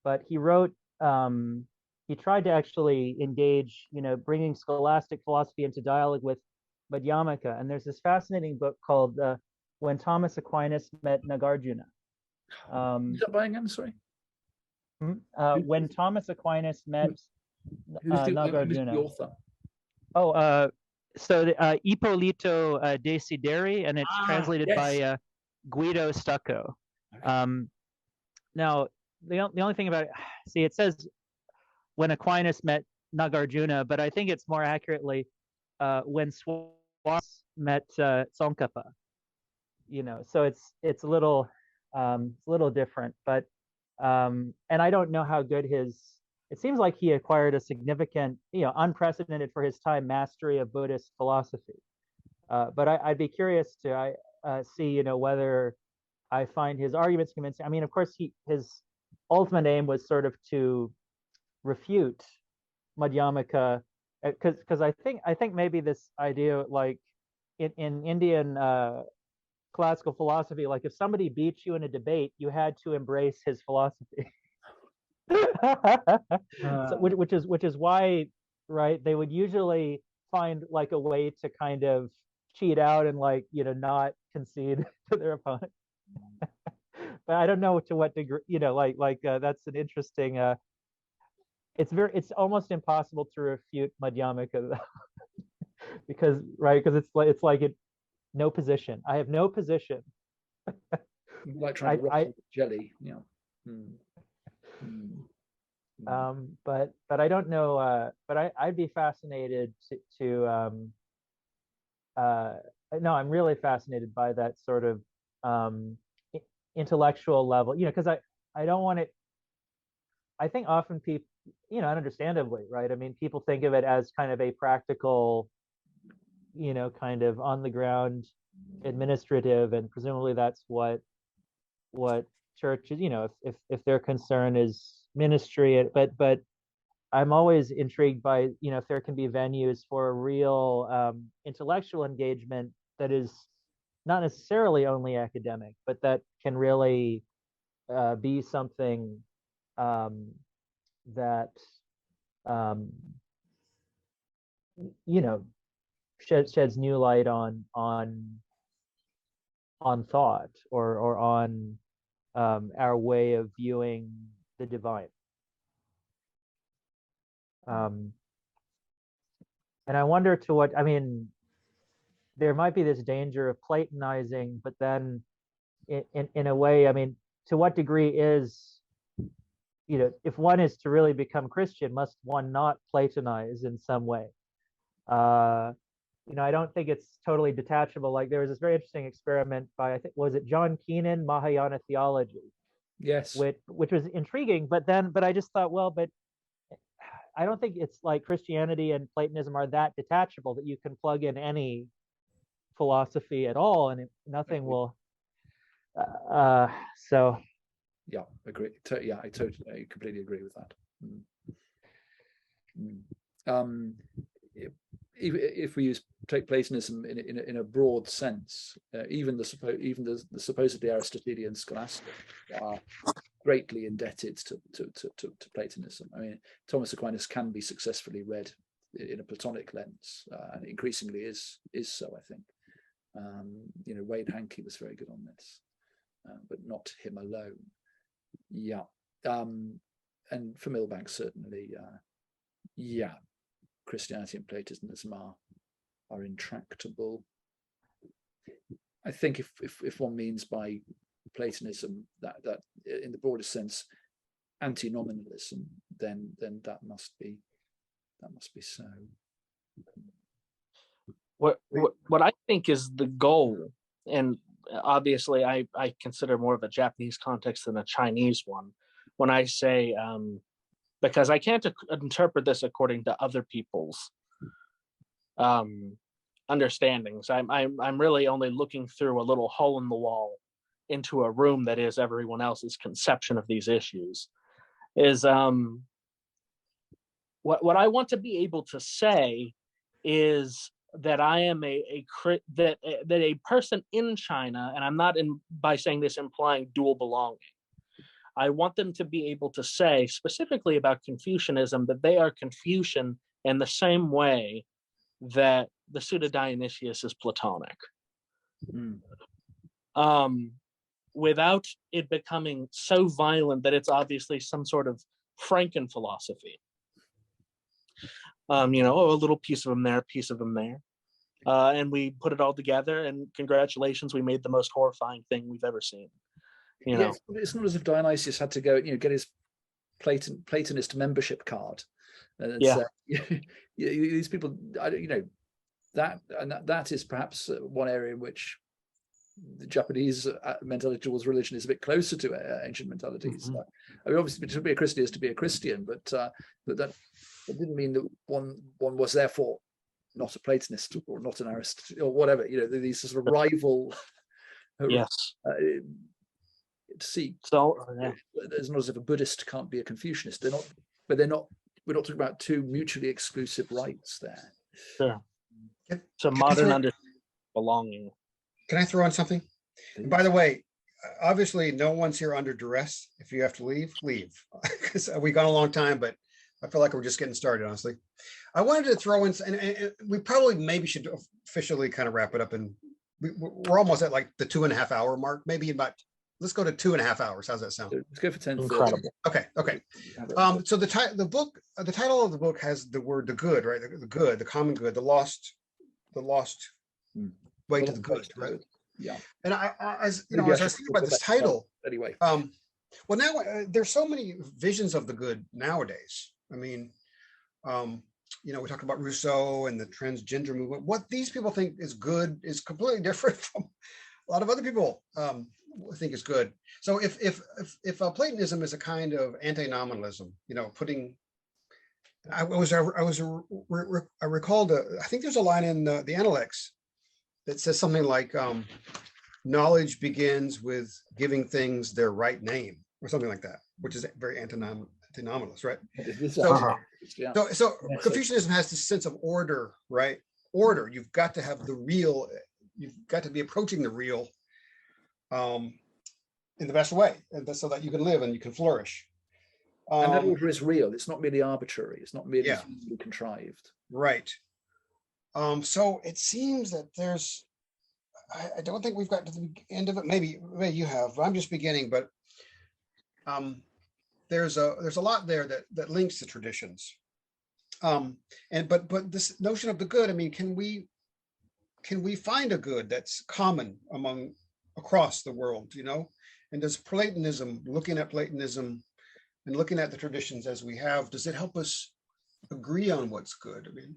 But he wrote, he tried to actually engage, bringing scholastic philosophy into dialogue with Madhyamaka. And there's this fascinating book called When Thomas Aquinas Met Nagarjuna. Is that by again? Sorry. When Thomas Aquinas met Who's the Nagarjuna. author? Ippolito Desideri, and it's translated by Guido Stucco. Now, the only thing about it, see, it says when Aquinas met Nagarjuna, but I think it's more accurately when Swas met Tsongkhapa. So it's a little different, but and I don't know how good it seems like he acquired a significant, unprecedented for his time, mastery of Buddhist philosophy. But I'd be curious to see, whether I find his arguments convincing. I mean, of course, his ultimate aim was sort of to refute Madhyamaka, because I think maybe this idea, like in Indian classical philosophy, like if somebody beat you in a debate, you had to embrace his philosophy. Which is why, right, they would usually find like a way to kind of cheat out and not concede to their opponent. But I don't know to what degree, that's an interesting it's almost impossible to refute Madhyamaka because it's like no position. I have no position. Like trying to ruffle jelly. But I don't know. But I'd be fascinated to no, I'm really fascinated by that sort of intellectual level. Because I don't want it. I think often people, and understandably, right? I mean, people think of it as kind of a practical, kind of on the ground administrative, and presumably that's what churches, if their concern is ministry, but I'm always intrigued by, if there can be venues for a real intellectual engagement that is not necessarily only academic, but that can really be something that sheds new light on thought, or on our way of viewing the divine. And I wonder to what, there might be this danger of Platonizing, but then in a way, to what degree is if one is to really become Christian, must one not Platonize in some way? I don't think it's totally detachable. Like there was this very interesting experiment by, I think, was it John Keenan, Mahayana Theology, Yes. which was intriguing. But I just thought, well, but I don't think it's like Christianity and Platonism are that detachable that you can plug in any philosophy at all and nothing will. So. Yeah, agree. I completely agree with that. If we take Platonism in a broad sense, even the supposedly Aristotelian scholastic are greatly indebted to Platonism. I mean, Thomas Aquinas can be successfully read in a Platonic lens, and increasingly is so, I think. Wayne Hankey was very good on this, but not him alone. Yeah, and for Milbank certainly, Christianity and Platonism are intractable. I think if one means by Platonism that in the broadest sense anti-nominalism, then that must be so. What I think is the goal, and obviously I consider more of a Japanese context than a Chinese one when I say, because I can't interpret this according to other people's understandings. I'm really only looking through a little hole in the wall into a room that is everyone else's conception of these issues. Is what I want to be able to say is that I am that a person in China, and I'm not by saying this implying dual belonging. I want them to be able to say specifically about Confucianism that they are Confucian in the same way that the Suda Dionysius is Platonic. Without it becoming so violent that it's obviously some sort of Franken philosophy. A little piece of them there, a piece of them there. And we put it all together, and congratulations, we made the most horrifying thing we've ever seen. It's not as if Dionysius had to go, get his Platonist membership card. These people, that is perhaps one area in which the Japanese mentality towards religion is a bit closer to ancient mentalities. I mean, obviously, to be a Christian is to be a Christian, but that didn't mean that one was therefore not a Platonist or not an Aristotle or whatever. These sort of rival. Yes. See, so it's not as if a Buddhist can't be a Confucianist. They're not. We're not talking about two mutually exclusive rights there. Sure. It's a modern understanding of belonging. Can I throw in something? And by the way, obviously, no one's here under duress. If you have to leave, leave. Because we've gone a long time, but I feel like we're just getting started, honestly. I wanted to throw in, and we probably maybe should officially kind of wrap it up. And we're almost at like the 2.5 hour mark, maybe about. Let's go to 2.5 hours. How's that sound? Let's go for 10. Incredible. Okay. So the title of the book has the word "the good," right? The good, the common good, the lost way to the good, right? Yeah. And as I was thinking about this title, anyway. Well, now there's so many visions of the good nowadays. I mean, we talked about Rousseau and the transgender movement. What these people think is good is completely different from a lot of other people think is good. So if Platonism is a kind of anti-nominalism, putting, I recalled, I think there's a line in the Analects that says something like, knowledge begins with giving things their right name, or something like that, which is very anti-nominalist, right? So Confucianism has this sense of order, right? Order. You've got to have the real. You've got to be approaching the real in the best way, and that's so that you can live and you can flourish. And that order is real. It's not merely arbitrary. It's not merely contrived. Right. So it seems that there's. I don't think we've got to the end of it. Maybe you have. I'm just beginning, but there's a lot there that links the traditions. But this notion of the good. I mean, can we find a good that's common across the world? And does Platonism, looking at Platonism, and looking at the traditions as we have, does it help us agree on what's good? I mean,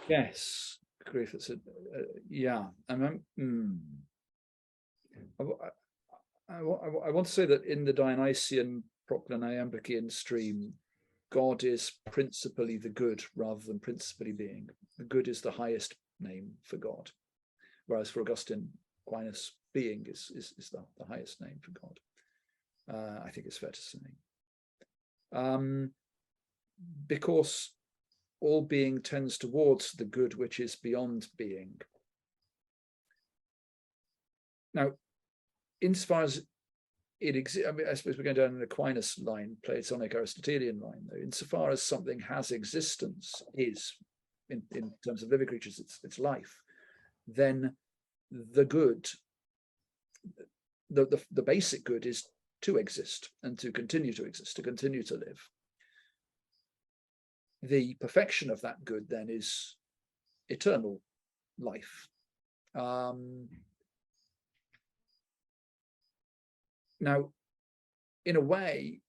Yes, grief. It's yeah. I want to say that in the Dionysian Proclaniambrician stream, God is principally the good rather than principally being. The good is the highest name for God, whereas for Augustine Aquinas, being is the highest name for God. I think it's fair to say, because all being tends towards the good which is beyond being. Now, insofar as it exists, I mean, I suppose we're going down an Aquinas line, Platonic Aristotelian line, though. Insofar as something has existence, is in terms of living creatures, it's life, then the good, the basic good is to exist and to continue to exist, to continue to live. The perfection of that good then is eternal life. Now, in a way,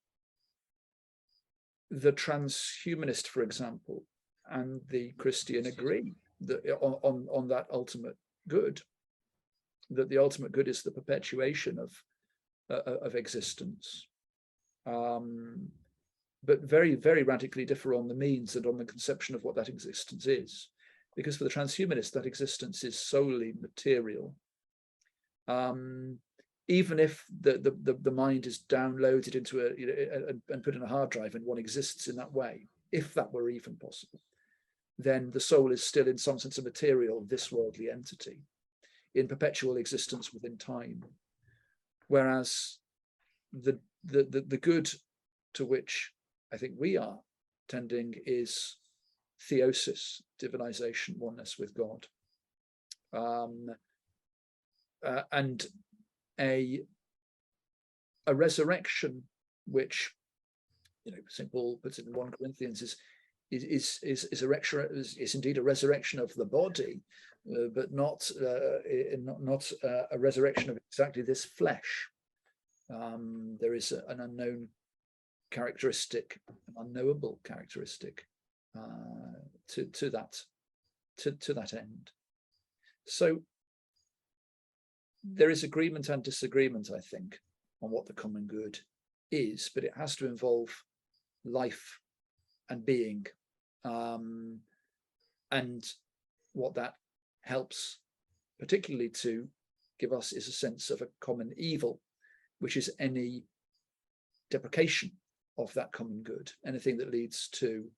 the transhumanist, for example, and the Christian agree that on that ultimate good, that the ultimate good is the perpetuation of existence. But very, very radically differ on the means and on the conception of what that existence is. Because for the transhumanists, that existence is solely material. Even if the mind is downloaded into and put in a hard drive and one exists in that way, if that were even possible, then the soul is still in some sense a material, this worldly entity in perpetual existence within time. Whereas the good to which I think we are tending is theosis, divinization, oneness with God, and a resurrection, which, you know, St. Paul puts it in 1 Corinthians, is indeed a resurrection of the body, but not a resurrection of exactly this flesh. There is an unknown characteristic, an unknowable characteristic to that end. So there is agreement and disagreement, I think, on what the common good is, but it has to involve life and being, and what that helps particularly to give us is a sense of a common evil, which is any deprecation of that common good, anything that leads to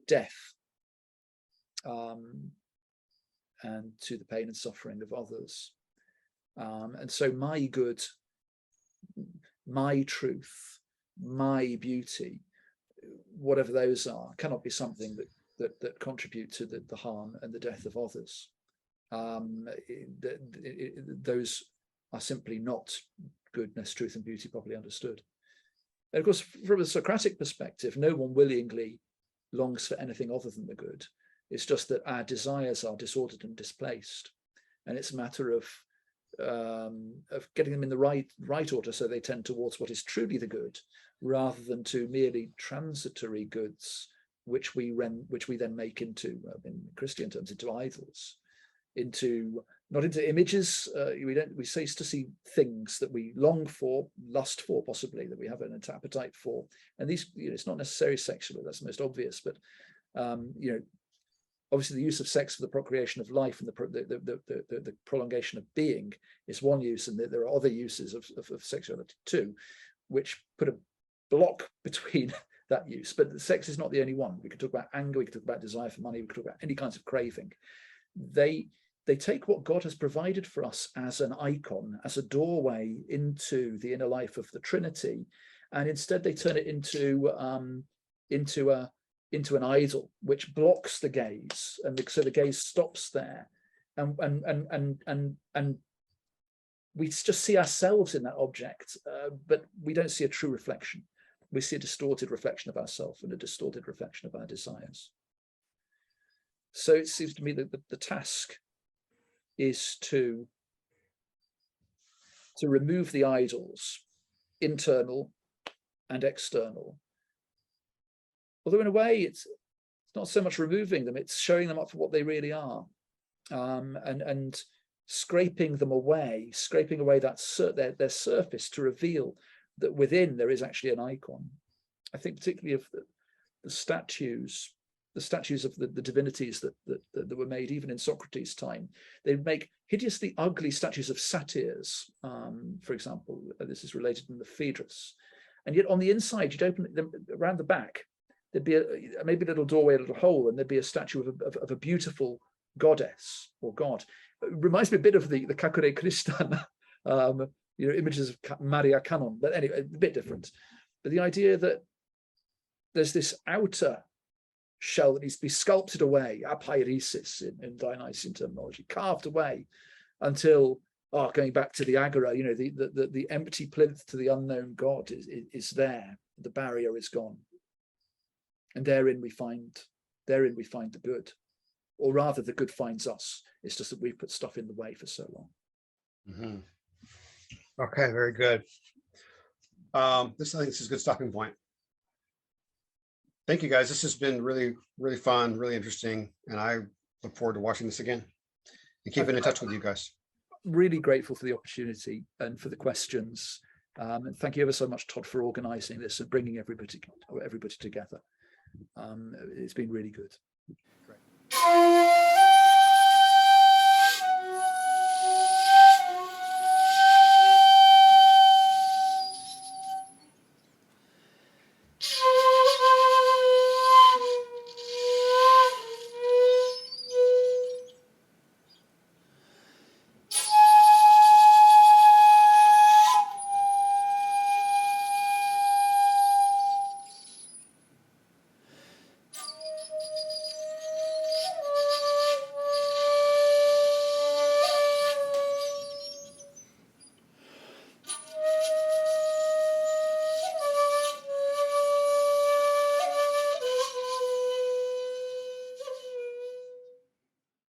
death, and to the pain and suffering of others. And so my good, my truth, my beauty, whatever those are, cannot be something that contribute to the harm and the death of others. Those are simply not goodness, truth, and beauty properly understood. And of course, from a Socratic perspective, no one willingly longs for anything other than the good. It's just that our desires are disordered and displaced, and it's a matter of getting them in the right order, so they tend towards what is truly the good, rather than to merely transitory goods, which we then make into, in Christian terms, into idols, not into images. We cease to see things that we long for, lust for, possibly, that we have an appetite for, and these, it's not necessarily sexual. That's the most obvious, but obviously the use of sex for the procreation of life and the prolongation of being is one use, and there are other uses of sexuality too, which put a block between that use. But the sex is not the only one. We could talk about anger, we could talk about desire for money, we could talk about any kinds of craving. They take what God has provided for us as an icon, as a doorway into the inner life of the Trinity, and instead they turn it into an idol, which blocks the gaze, and so the gaze stops there, and we just see ourselves in that object, but we don't see a true reflection. We see a distorted reflection of ourselves and a distorted reflection of our desires. So it seems to me that the task is to remove the idols, internal and external. Although in a way, it's not so much removing them, it's showing them up for what they really are, and scraping them away, scraping away that their surface to reveal that within there is actually an icon. I think particularly of the statues of the divinities that were made even in Socrates' time. They make hideously ugly statues of satyrs, for example. This is related in the Phaedrus. And yet on the inside, you'd open them around the back, there'd be maybe a little doorway, a little hole, and there'd be a statue of a beautiful goddess or god. It reminds me a bit of the Kakure Kristan, images of Maria Canon, but anyway, a bit different. But the idea that there's this outer shell that needs to be sculpted away, apeiresis in Dionysian terminology, carved away until, going back to the agora, the empty plinth to the unknown God is there. The barrier is gone. And therein we find the good. Or rather, the good finds us. It's just that we've put stuff in the way for so long. Mm-hmm. Okay, very good. I think this is a good stopping point. Thank you, guys. This has been really, really fun, really interesting, and I look forward to watching this again and keeping in touch with you guys. Really grateful for the opportunity and for the questions. And thank you ever so much, Todd, for organising this and bringing everybody together. It's been really good. Great.